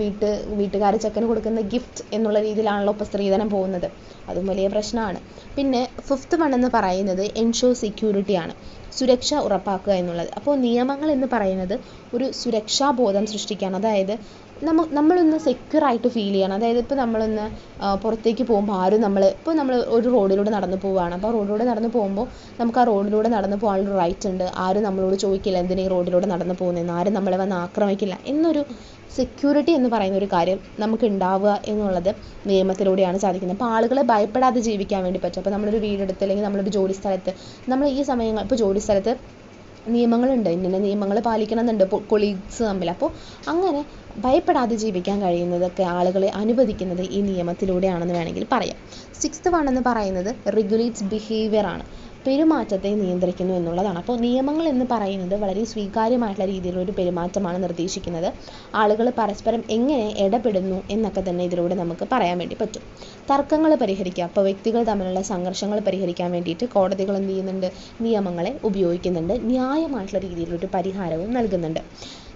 വീട്ടുകാർ ചെക്കന് കൊടുക്കുന്ന ഗിഫ്റ്റ് എന്നുള്ള രീതിയിലാണല്ലോ ഇപ്പോൾ സ്ത്രീധനം പോകുന്നത്. അതും വലിയ പ്രശ്നമാണ്. പിന്നെ ഫിഫ്ത്ത് വൺ എന്ന് പറയുന്നത് എൻഷുർ സെക്യൂരിറ്റിയാണ്, സുരക്ഷ ഉറപ്പാക്കുക എന്നുള്ളത്. അപ്പോൾ നിയമങ്ങൾ എന്ന് പറയുന്നത് ഒരു സുരക്ഷാബോധം സൃഷ്ടിക്കുകയാണ്. അതായത് നമ്മളൊന്ന് സെക്യൂറായിട്ട് ഫീൽ ചെയ്യണം. അതായത് ഇപ്പോൾ നമ്മളൊന്ന് പുറത്തേക്ക് പോകുമ്പോൾ ആരും ഇപ്പോൾ നമ്മൾ ഒരു റോഡിലൂടെ നടന്നു പോവുകയാണ്. അപ്പോൾ റോഡിലൂടെ നടന്നു പോകുമ്പോൾ നമുക്ക് ആ റോഡിലൂടെ നടന്നു പോകാനുള്ള റൈറ്റ് ഉണ്ട്. ആരും നമ്മളോട് ചോദിക്കില്ല എന്തിനാ ഈ റോഡിലൂടെ നടന്നു പോകുന്നതെന്ന്, ആരും നമ്മളെ വന്ന് ആക്രമിക്കില്ല എന്നൊരു സെക്യൂരിറ്റി എന്ന് പറയുന്ന ഒരു കാര്യം നമുക്ക് ഉണ്ടാവുക എന്നുള്ളത് നിയമത്തിലൂടെയാണ് സാധിക്കുന്നത്. അപ്പോൾ ആളുകളെ ഭയപ്പെടാതെ ജീവിക്കാൻ വേണ്ടി പറ്റും. അപ്പോൾ നമ്മളൊരു വീടെടുത്ത് അല്ലെങ്കിൽ നമ്മളൊരു ജോലി സ്ഥലത്ത് നമ്മൾ ഈ സമയങ്ങൾ ഇപ്പോൾ ജോലി സ്ഥലത്ത് നിയമങ്ങളുണ്ട്, ഇന്ന നിയമങ്ങൾ പാലിക്കണമെന്നുണ്ട് കൊളീഗ്സ് തമ്മിൽ. അപ്പോൾ അങ്ങനെ ഭയപ്പെടാതെ ജീവിക്കാൻ കഴിയുന്നതൊക്കെ ആളുകളെ അനുവദിക്കുന്നത് ഈ നിയമത്തിലൂടെയാണെന്ന് വേണമെങ്കിൽ പറയാം. സിക്സ്ത് വൺ എന്ന് പറയുന്നത് റെഗുലേറ്റ്സ് ബിഹേവിയർ ആണ്, പെരുമാറ്റത്തെ നിയന്ത്രിക്കുന്നു എന്നുള്ളതാണ്. അപ്പോൾ നിയമങ്ങൾ എന്ന് പറയുന്നത് വളരെ സ്വീകാര്യമായിട്ടുള്ള രീതിയിലൊരു പെരുമാറ്റമാണ് നിർദ്ദേശിക്കുന്നത്. ആളുകൾ പരസ്പരം എങ്ങനെ ഇടപെടുന്നു എന്നൊക്കെ തന്നെ ഇതിലൂടെ നമുക്ക് പറയാൻ വേണ്ടി പറ്റും. തർക്കങ്ങൾ പരിഹരിക്കുക, അപ്പോൾ വ്യക്തികൾ തമ്മിലുള്ള സംഘർഷങ്ങൾ പരിഹരിക്കാൻ വേണ്ടിയിട്ട് കോടതികൾ എന്ത് ചെയ്യുന്നുണ്ട്, നിയമങ്ങളെ ഉപയോഗിക്കുന്നുണ്ട്, ന്യായമായിട്ടുള്ള രീതിയിലൊരു പരിഹാരവും നൽകുന്നുണ്ട്.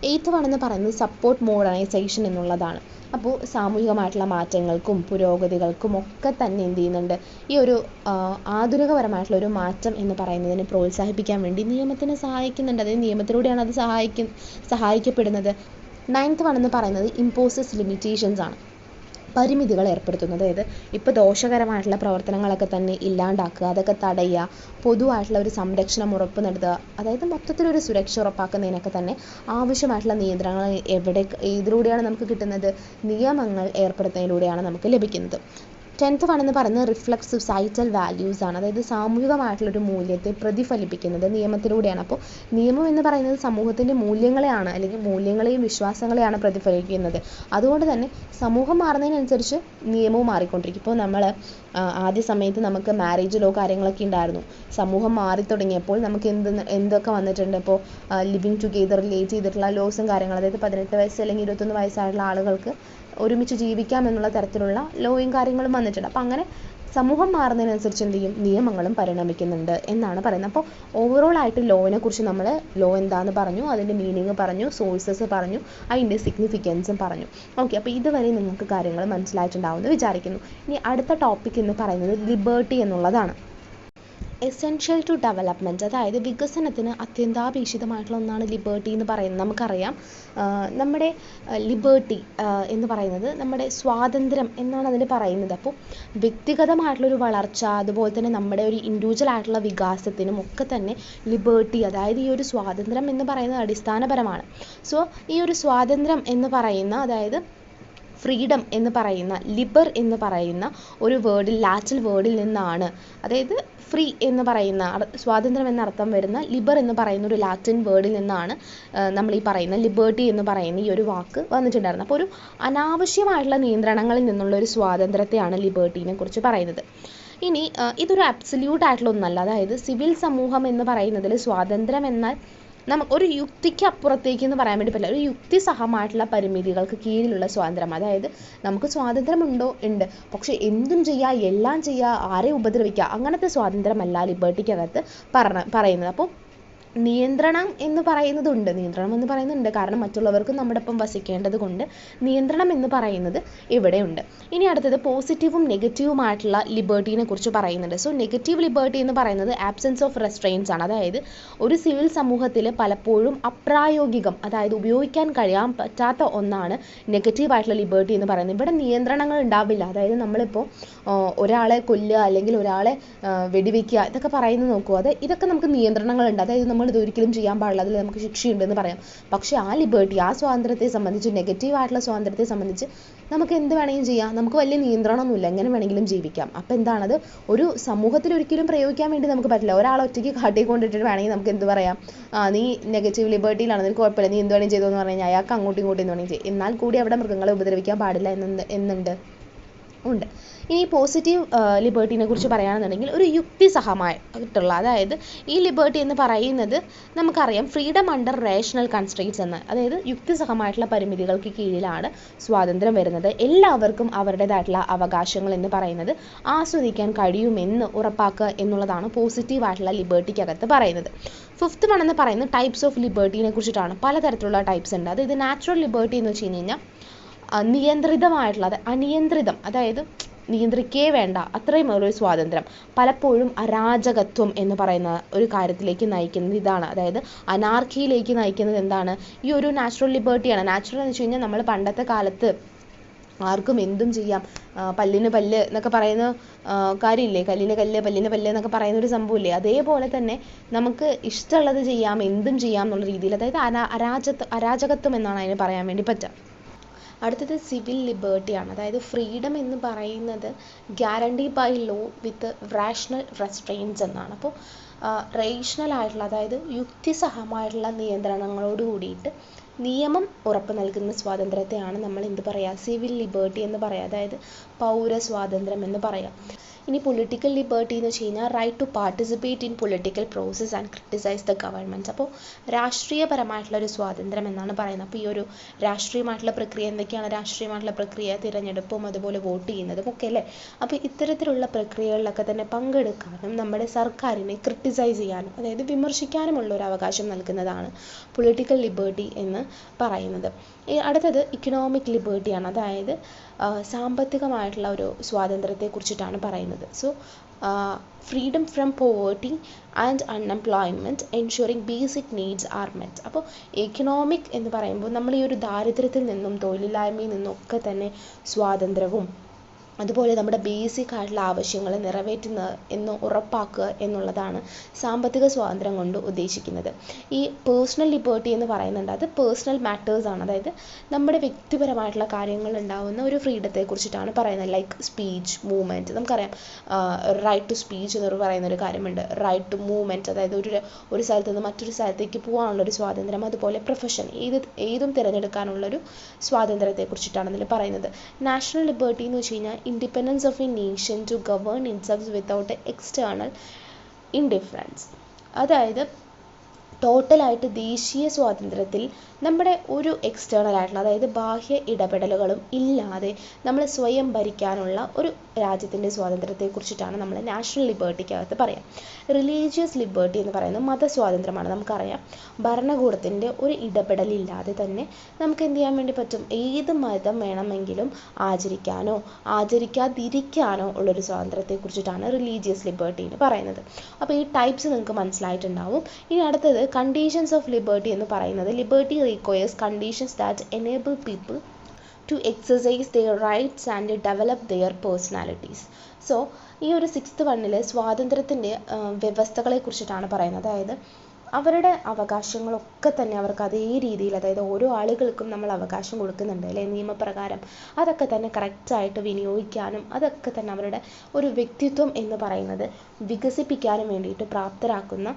എയ്ത്ത് വൺ എന്ന് പറയുന്നത് സപ്പോർട്ട് മോഡേണൈസേഷൻ എന്നുള്ളതാണ്. അപ്പോൾ സാമൂഹികമായിട്ടുള്ള മാറ്റങ്ങൾക്കും പുരോഗതികൾക്കും ഒക്കെ തന്നെ എന്ത് ചെയ്യുന്നുണ്ട്, ഈ ഒരു ആധുനികപരമായിട്ടുള്ള ഒരു മാറ്റം എന്ന് പറയുന്നതിനെ പ്രോത്സാഹിപ്പിക്കാൻ വേണ്ടി നിയമത്തിനെ സഹായിക്കുന്നുണ്ട്. അതായത് നിയമത്തിലൂടെയാണ് അത് സഹായിക്കപ്പെടുന്നത്. നയൻത്ത് വൺ എന്ന് പറയുന്നത് ഇമ്പോസസ് ലിമിറ്റേഷൻസ് ആണ്, പരിമിതികൾ ഏർപ്പെടുത്തുന്നത്. അതായത് ഇപ്പോൾ ദോഷകരമായിട്ടുള്ള പ്രവർത്തനങ്ങളൊക്കെ തന്നെ ഇല്ലാണ്ടാക്കുക, അതൊക്കെ തടയുക, പൊതുവായിട്ടുള്ള ഒരു സംരക്ഷണം ഉറപ്പ് നൽകുക, അതായത് മൊത്തത്തിലൊരു സുരക്ഷ ഉറപ്പാക്കുന്നതിനൊക്കെ തന്നെ ആവശ്യമായിട്ടുള്ള നിയന്ത്രണങ്ങൾ ഇതിലൂടെയാണ് നമുക്ക് കിട്ടുന്നത്, നിയമങ്ങൾ ഏർപ്പെടുത്തുന്നതിലൂടെയാണ് നമുക്ക് ലഭിക്കുന്നത്. 10th വൺ എന്ന് പറയുന്നത് റിഫ്ലക്സ് സൊസൈറ്റൽ വാല്യൂസ് ആണ്. അതായത് സാമൂഹികമായിട്ടുള്ളൊരു മൂല്യത്തെ പ്രതിഫലിപ്പിക്കുന്നത് നിയമത്തിലൂടെയാണ്. അപ്പോൾ നിയമം എന്ന് പറയുന്നത് സമൂഹത്തിൻ്റെ മൂല്യങ്ങളെയാണ്, അല്ലെങ്കിൽ മൂല്യങ്ങളെയും വിശ്വാസങ്ങളെയാണ് പ്രതിഫലിക്കുന്നത്. അതുകൊണ്ട് തന്നെ സമൂഹം മാറുന്നതിനനുസരിച്ച് നിയമവും മാറിക്കൊണ്ടിരിക്കും. ഇപ്പോൾ നമ്മൾ ആദ്യ സമയത്ത് നമുക്ക് മാരേജ് ലോ കാര്യങ്ങളൊക്കെ ഉണ്ടായിരുന്നു. സമൂഹം മാറി തുടങ്ങിയപ്പോൾ നമുക്ക് എന്തൊക്കെ വന്നിട്ടുണ്ട്. ഇപ്പോൾ ലിവിങ് ടുഗെദർ റിലേറ്റ് ചെയ്തിട്ടുള്ള ലോസും കാര്യങ്ങളും, അതായത് 18 വയസ്സ് അല്ലെങ്കിൽ 21 വയസ്സായിട്ടുള്ള ആളുകൾക്ക് ഒരുമിച്ച് ജീവിക്കാം എന്നുള്ള തരത്തിലുള്ള ലോയും കാര്യങ്ങളും വന്നിട്ടുണ്ട്. അപ്പോൾ അങ്ങനെ സമൂഹം മാറുന്നതിനനുസരിച്ച് എന്ത് ചെയ്യും, നിയമങ്ങളും പരിണമിക്കുന്നുണ്ട് എന്നാണ് പറയുന്നത്. അപ്പോൾ ഓവറോൾ ആയിട്ട് ലോനെ കുറിച്ച് നമ്മൾ ലോ എന്താണെന്ന് പറഞ്ഞു, അതിൻ്റെ മീനിങ് പറഞ്ഞു, സോഴ്സസ് പറഞ്ഞു, അതിൻ്റെ സിഗ്നിഫിക്കൻസും പറഞ്ഞു. ഓക്കെ, അപ്പോൾ ഇതുവരെ നിങ്ങൾക്ക് കാര്യങ്ങൾ മനസ്സിലായിട്ടുണ്ടാവുമെന്ന് വിചാരിക്കുന്നു. ഇനി അടുത്ത ടോപ്പിക് എന്ന് പറയുന്നത് ലിബർട്ടി എന്നുള്ളതാണ്. എസെൻഷ്യൽ ടു ഡെവലപ്മെൻറ്റ്, അതായത് വികസനത്തിന് അത്യന്താപേക്ഷിതമായിട്ടുള്ള ഒന്നാണ് ലിബർട്ടി എന്ന് പറയുന്നത്. നമുക്കറിയാം നമ്മുടെ ലിബർട്ടി എന്ന് പറയുന്നത് നമ്മുടെ സ്വാതന്ത്ര്യം എന്നാണ് അതിന് പറയുന്നത്. അപ്പോൾ വ്യക്തിഗതമായിട്ടുള്ളൊരു വളർച്ച, അതുപോലെ തന്നെ നമ്മുടെ ഒരു ഇൻഡിവിജ്വൽ ആയിട്ടുള്ള വികാസത്തിനും ഒക്കെ തന്നെ ലിബർട്ടി, അതായത് ഈ ഒരു സ്വാതന്ത്ര്യം എന്ന് പറയുന്നത് അടിസ്ഥാനപരമാണ്. സോ ഈ ഒരു സ്വാതന്ത്ര്യം എന്ന് പറയുന്ന, അതായത് ഫ്രീഡം എന്ന് പറയുന്ന, ലിബർ എന്ന് പറയുന്ന ഒരു വേർഡിൽ, ലാറ്റിൻ വേർഡിൽ നിന്നാണ്, അതായത് ഫ്രീ എന്ന് പറയുന്ന സ്വാതന്ത്ര്യം എന്നർത്ഥം വരുന്ന ലിബർ എന്ന് പറയുന്ന ഒരു ലാറ്റിൻ വേർഡിൽ നിന്നാണ് നമ്മൾ ഈ പറയുന്ന ലിബർട്ടി എന്ന് പറയുന്ന ഈ ഒരു വാക്ക് വന്നിട്ടുണ്ടായിരുന്നത്. അപ്പോൾ ഒരു അനാവശ്യമായിട്ടുള്ള നിയന്ത്രണങ്ങളിൽ നിന്നുള്ള ഒരു സ്വാതന്ത്ര്യത്തെയാണ് ലിബർട്ടീനെ കുറിച്ച് പറയുന്നത്. ഇനി ഇതൊരു അബ്സല്യൂട്ട് ആയിട്ടുള്ള ഒന്നല്ല. അതായത് സിവിൽ സമൂഹം എന്ന് പറയുന്നതിൽ സ്വാതന്ത്ര്യം എന്നാൽ ഒരു യുക്തിക്ക് അപ്പുറത്തേക്ക് എന്ന് പറയാൻ വേണ്ടി പറ്റില്ല, ഒരു യുക്തിസഹമായിട്ടുള്ള പരിമിതികൾക്ക് കീഴിലുള്ള സ്വാതന്ത്ര്യം. അതായത് നമുക്ക് സ്വാതന്ത്ര്യമുണ്ടോ, ഉണ്ട്, പക്ഷെ എന്തും ചെയ്യുക, എല്ലാം ചെയ്യുക, ആരെ ഉപദ്രവിക്കുക, അങ്ങനത്തെ സ്വാതന്ത്ര്യമല്ല ലിബർട്ടിക്കകത്ത് പറയുന്നത്. അപ്പോൾ നിയന്ത്രണം എന്ന് പറയുന്നുണ്ട്, കാരണം മറ്റുള്ളവർക്ക് നമ്മുടെ ഒപ്പം വസിക്കേണ്ടത് കൊണ്ട് നിയന്ത്രണം എന്ന് പറയുന്നത് ഇവിടെയുണ്ട്. ഇനി അടുത്തത് പോസിറ്റീവും നെഗറ്റീവുമായിട്ടുള്ള ലിബർട്ടീനെ കുറിച്ച് പറയുന്നുണ്ട്. സോ നെഗറ്റീവ് ലിബർട്ടി എന്ന് പറയുന്നത് ആബ്സെൻസ് ഓഫ് റെസ്ട്രെയിൻസ് ആണ്. അതായത് ഒരു സിവിൽ സമൂഹത്തിൽ പലപ്പോഴും അപ്രായോഗികം, അതായത് ഉപയോഗിക്കാൻ കഴിയാൻ പറ്റാത്ത ഒന്നാണ് നെഗറ്റീവായിട്ടുള്ള ലിബർട്ടി എന്ന് പറയുന്നത്. ഇവിടെ നിയന്ത്രണങ്ങൾ ഉണ്ടാവില്ല. അതായത് നമ്മളിപ്പോൾ ഒരാളെ കൊല്ലുക അല്ലെങ്കിൽ ഒരാളെ വെടിവെക്കുക ഇതൊക്കെ പറയുന്നത് നോക്കുക, ഇതൊക്കെ നമുക്ക് നിയന്ത്രണങ്ങളുണ്ട്. അതായത് നമ്മൾ ഇതൊരിക്കലും ചെയ്യാൻ പാടില്ല, അതിൽ നമുക്ക് ശിക്ഷയുണ്ടെന്ന് പറയാം. പക്ഷേ ആ ലിബർട്ടി, ആ സ്വാതന്ത്ര്യത്തെ സംബന്ധിച്ച്, നെഗറ്റീവായിട്ടുള്ള സ്വാതന്ത്ര്യത്തെ സംബന്ധിച്ച് നമുക്ക് എന്ത് വേണമെങ്കിലും ചെയ്യാം, നമുക്ക് വലിയ നിയന്ത്രണമൊന്നുമില്ല, എങ്ങനെ വേണമെങ്കിലും ജീവിക്കാം. അപ്പോൾ എന്താണത്, ഒരു സമൂഹത്തിൽ ഒരിക്കലും പ്രയോഗിക്കാൻ വേണ്ടി നമുക്ക് പറ്റില്ല. ഒരാളെ ഒറ്റയ്ക്ക് കാട്ടിക്കൊണ്ടിട്ടിട്ട് വേണമെങ്കിൽ നമുക്ക് എന്ത് പറയാം, നീ നെഗറ്റീവ് ലിബർട്ടിയിലാണ്, നിനക്ക് കുഴപ്പമില്ല, നീ എന്ത് വേണമെങ്കിലും ചെയ്തോന്ന് പറഞ്ഞു കഴിഞ്ഞാൽ അയാൾക്ക് അങ്ങോട്ടും ഇങ്ങോട്ടും എന്ത് വേണമെങ്കിലും ചെയ്യും. എന്നാൽ കൂടി അവിടെ മൃഗങ്ങളെ ഉപദ്രവിക്കാൻ പാടില്ല ഉണ്ട്. ഇനി പോസിറ്റീവ് ലിബർട്ടീനെ കുറിച്ച് പറയുകയാണെന്നുണ്ടെങ്കിൽ ഒരു യുക്തിസഹമായിട്ടുള്ള, അതായത് ഈ ലിബർട്ടി എന്ന് പറയുന്നത് നമുക്കറിയാം ഫ്രീഡം അണ്ടർ റേഷണൽ കൺസ്ട്രെയിൻസ് എന്ന്, അതായത് യുക്തിസഹമായിട്ടുള്ള പരിമിതികൾക്ക് കീഴിലാണ് സ്വാതന്ത്ര്യം വരുന്നത്. എല്ലാവർക്കും അവരുടേതായിട്ടുള്ള അവകാശങ്ങൾ എന്ന് പറയുന്നത് ആസ്വദിക്കാൻ കഴിയുമെന്ന് ഉറപ്പാക്കുക എന്നുള്ളതാണ് പോസിറ്റീവായിട്ടുള്ള ലിബർട്ടിക്കകത്ത് പറയുന്നത്. ഫിഫ്ത്ത് വൺ എന്ന് പറയുന്നത് ടൈപ്സ് ഓഫ് ലിബർട്ടീനെ കുറിച്ചിട്ടാണ്. പലതരത്തിലുള്ള ടൈപ്സ് ഉണ്ട്. അതായത് നാച്ചുറൽ ലിബർട്ടി എന്ന് വെച്ച് കഴിഞ്ഞാൽ നിയന്ത്രിതമായിട്ടുള്ള, അനിയന്ത്രിതം, അതായത് നിയന്ത്രിക്കേ വേണ്ട അത്രയും ഒരു സ്വാതന്ത്ര്യം, പലപ്പോഴും അരാജകത്വം എന്ന് പറയുന്ന ഒരു കാര്യത്തിലേക്ക് നയിക്കുന്നത് ഇതാണ്. അതായത് അനാർക്കിയിലേക്ക് നയിക്കുന്നത് എന്താണ്, ഈ ഒരു നാച്ചുറൽ ലിബർട്ടിയാണ്. നാച്ചുറൽ എന്ന് വെച്ച് കഴിഞ്ഞാൽ നമ്മൾ പണ്ടത്തെ കാലത്ത് ആർക്കും എന്തും ചെയ്യാം, പല്ലിന് പല്ല് എന്നൊക്കെ പറയുന്ന കാര്യമില്ലേ, കല്ലിന് കല്ല് പല്ലിന് പല്ല് എന്നൊക്കെ പറയുന്ന ഒരു സംഭവമില്ലേ, അതേപോലെ തന്നെ നമുക്ക് ഇഷ്ടമുള്ളത് ചെയ്യാം, എന്തും ചെയ്യാം എന്നുള്ള രീതിയിൽ, അതായത് അരാജകത്വം എന്നാണ് അതിന് പറയാൻ വേണ്ടി പറ്റുക. അടുത്തത് സിവിൽ ലിബർട്ടിയാണ്. അതായത് ഫ്രീഡം എന്ന് പറയുന്നത് guarantee by law with rational restraints എന്നാണ്. അപ്പോൾ റേഷണൽ ആയിട്ടുള്ള, അതായത് യുക്തിസഹമായിട്ടുള്ള നിയന്ത്രണങ്ങളോട് കൂടിയിട്ട് നിയമം ഉറപ്പ് നൽകുന്ന സ്വാതന്ത്ര്യത്തെയാണ് നമ്മൾ എന്ത് പറയുക, സിവിൽ ലിബർട്ടി എന്ന് പറയുക, അതായത് പൗരസ്വാതന്ത്ര്യം എന്ന് പറയാം. ഇനി പൊളിറ്റിക്കൽ ലിബർട്ടി എന്ന് വെച്ച് കഴിഞ്ഞാൽ right to participate in political process and criticise the governments. അപ്പോൾ രാഷ്ട്രീയപരമായിട്ടുള്ള ഒരു സ്വാതന്ത്ര്യം എന്നാണ് പറയുന്നത്. അപ്പോൾ ഈ ഒരു രാഷ്ട്രീയമായിട്ടുള്ള പ്രക്രിയ എന്തൊക്കെയാണ്, രാഷ്ട്രീയമായിട്ടുള്ള പ്രക്രിയ തിരഞ്ഞെടുപ്പും അതുപോലെ വോട്ട് ചെയ്യുന്നതും ഒക്കെ അല്ലേ. അപ്പോൾ ഇത്തരത്തിലുള്ള പ്രക്രിയകളിലൊക്കെ തന്നെ പങ്കെടുക്കാനും നമ്മുടെ സർക്കാരിനെ ക്രിട്ടിസൈസ് ചെയ്യാനും, അതായത് വിമർശിക്കാനുമുള്ള ഒരു അവകാശം നൽകുന്നതാണ് പൊളിറ്റിക്കൽ ലിബർട്ടി എന്ന് പറയുന്നത്. അടുത്തത് ഇക്കണോമിക് ലിബർട്ടിയാണ്. അതായത് സാമ്പത്തികമായിട്ടുള്ള ഒരു സ്വാതന്ത്ര്യത്തെ കുറിച്ചിട്ടാണ് പറയുന്നത്. So freedom from poverty and unemployment ensuring basic needs R met. അപ്പോൾ എക്കണോമിക് എന്ന് പറയുമ്പോൾ നമ്മൾ ഈ ഒരു ദാരിദ്ര്യത്തിൽ നിന്നും തൊഴിലില്ലായ്മയിൽ നിന്നും ഒക്കെ തന്നെ സ്വാതന്ത്ര്യവും അതുപോലെ നമ്മുടെ ബേസിക് ആയിട്ടുള്ള ആവശ്യങ്ങൾ നിറവേറ്റുന്ന എന്ന് ഉറപ്പാക്കുക എന്നുള്ളതാണ് സാമ്പത്തിക സ്വാതന്ത്ര്യം കൊണ്ട് ഉദ്ദേശിക്കുന്നത്. ഈ പേഴ്സണൽ ലിബർട്ടി എന്ന് പറയുന്നുണ്ട്, അത് പേഴ്സണൽ മാറ്റേഴ്സ് ആണ്. അതായത് നമ്മുടെ വ്യക്തിപരമായിട്ടുള്ള കാര്യങ്ങൾ ഉണ്ടാവുന്ന ഒരു ഫ്രീഡത്തെ കുറിച്ചിട്ടാണ് പറയുന്നത്. Like speech, movement. നമുക്കറിയാം റൈറ്റ് ടു സ്പീച്ച് എന്ന് പറയുന്നൊരു കാര്യമുണ്ട്, റൈറ്റ് ടു മൂവ്മെൻറ്റ്, അതായത് ഒരു സ്ഥലത്ത് നിന്ന് മറ്റൊരു സ്ഥലത്തേക്ക് പോകാനുള്ളൊരു സ്വാതന്ത്ര്യം, അതുപോലെ പ്രൊഫഷൻ ഏതും തിരഞ്ഞെടുക്കാനുള്ളൊരു സ്വാതന്ത്ര്യത്തെ കുറിച്ചിട്ടാണ് ഇതിൽ പറയുന്നത്. നാഷണൽ ലിബർട്ടി എന്ന് വെച്ച് കഴിഞ്ഞാൽ independence of a nation to govern itself without external interference. അതായത് ടോട്ടലായിട്ട് ദേശീയ സ്വാതന്ത്ര്യത്തിൽ നമ്മുടെ ഒരു എക്സ്റ്റേണൽ ആയിട്ടുള്ള, അതായത് ബാഹ്യ ഇടപെടലുകളും ഇല്ലാതെ നമ്മൾ സ്വയം ഭരിക്കാനുള്ള ഒരു രാജ്യത്തിൻ്റെ സ്വാതന്ത്ര്യത്തെക്കുറിച്ചിട്ടാണ് നമ്മൾ നാഷണൽ ലിബർട്ടിക്കകത്ത് പറയാം. റിലീജിയസ് ലിബർട്ടി എന്ന് പറയുന്നത് മതസ്വാതന്ത്ര്യമാണ്. നമുക്കറിയാം, ഭരണകൂടത്തിൻ്റെ ഒരു ഇടപെടലില്ലാതെ തന്നെ നമുക്ക് എന്ത് ചെയ്യാൻ വേണ്ടി പറ്റും, ഏത് മതം വേണമെങ്കിലും ആചരിക്കാനോ ആചരിക്കാതിരിക്കാനോ ഉള്ളൊരു സ്വാതന്ത്ര്യത്തെക്കുറിച്ചിട്ടാണ് റിലീജിയസ് ലിബർട്ടി എന്ന് പറയുന്നത്. അപ്പോൾ ഈ ടൈപ്സ് നിങ്ങൾക്ക് മനസ്സിലായിട്ടുണ്ടാവും. ഇനി അടുത്തത് കണ്ടീഷൻസ് ഓഫ് ലിബർട്ടി എന്ന് പറയുന്നത്, liberty requires conditions that enable people to exercise their rights and develop their personalities. So ഈ ഒരു 6th വണ്ണിൽ സ്വാതന്ത്ര്യത്തിൻ്റെ വ്യവസ്ഥകളെ കുറിച്ചിട്ടാണ് പറയുന്നത്. അതായത് അവരുടെ അവകാശങ്ങളൊക്കെ തന്നെ അവർക്ക് അതേ രീതിയിൽ, അതായത് ഓരോ ആളുകൾക്കും നമ്മൾ അവകാശം കൊടുക്കുന്നുണ്ട് അല്ലേ നിയമപ്രകാരം, അതൊക്കെ തന്നെ കറക്റ്റായിട്ട് വിനിയോഗിക്കാനും അതൊക്കെ തന്നെ അവരുടെ ഒരു വ്യക്തിത്വം എന്ന് പറയുന്നത് വികസിപ്പിക്കാനും വേണ്ടിയിട്ട് പ്രാപ്തരാക്കുന്ന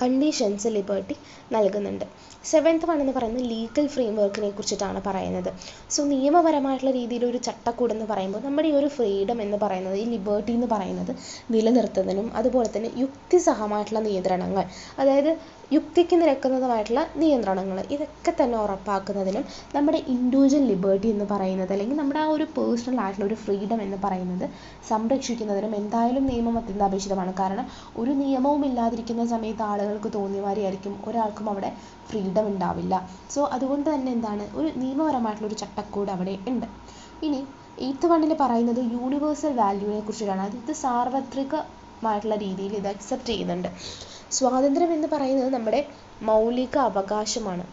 കണ്ടീഷൻസ് ലിബർട്ടി നൽകുന്നുണ്ട്. 7th വൺ എന്ന് പറയുന്നത് ലീഗൽ ഫ്രെയിം വർക്കിനെ കുറിച്ചിട്ടാണ് പറയുന്നത്. സോ നിയമപരമായിട്ടുള്ള രീതിയിൽ ഒരു ചട്ടക്കൂട് എന്ന് പറയുമ്പോൾ നമ്മുടെ ഈ ഒരു ഫ്രീഡം എന്ന് പറയുന്നത്, ഈ ലിബർട്ടി എന്ന് പറയുന്നത് നിലനിർത്തുന്നതിനും അതുപോലെ തന്നെ യുക്തിസഹമായിട്ടുള്ള നിയന്ത്രണങ്ങൾ, അതായത് യുക്തിക്ക് നിരക്കുന്നതുമായിട്ടുള്ള നിയന്ത്രണങ്ങൾ, ഇതൊക്കെ തന്നെ ഉറപ്പാക്കുന്നതിനും നമ്മുടെ ഇൻഡിവിജ്വൽ ലിബർട്ടി എന്ന് പറയുന്നത്, അല്ലെങ്കിൽ നമ്മുടെ ആ ഒരു പേഴ്സണൽ ആയിട്ടുള്ള ഒരു ഫ്രീഡം എന്ന് പറയുന്നത് സംരക്ഷിക്കുന്നതിനും എന്തായാലും നിയമം അത്യന്താപേക്ഷിതമാണ്. കാരണം ഒരു നിയമവും ഇല്ലാതിരിക്കുന്ന സമയത്ത് ആളുകൾക്ക് തോന്നിയമാതിരിയായിരിക്കും, ഒരാൾക്കും അവിടെ ഫ്രീഡം ഉണ്ടാവില്ല. സോ അതുകൊണ്ട് തന്നെ എന്താണ്, ഒരു നിയമപരമായിട്ടുള്ള ഒരു ചട്ടക്കൂട് അവിടെ ഉണ്ട്. ഇനി 8th വണ്ണിൽ പറയുന്നത് യൂണിവേഴ്സൽ വാല്യൂവിനെ കുറിച്ചിട്ടാണ്. അത് സാർവത്രികമായിട്ടുള്ള രീതിയിൽ ഇത് അക്സെപ്റ്റ് ചെയ്യുന്നുണ്ട്. സ്വാതന്ത്ര്യം എന്ന് പറയുന്നത് നമ്മുടെ മൗലിക അവകാശമാണ്,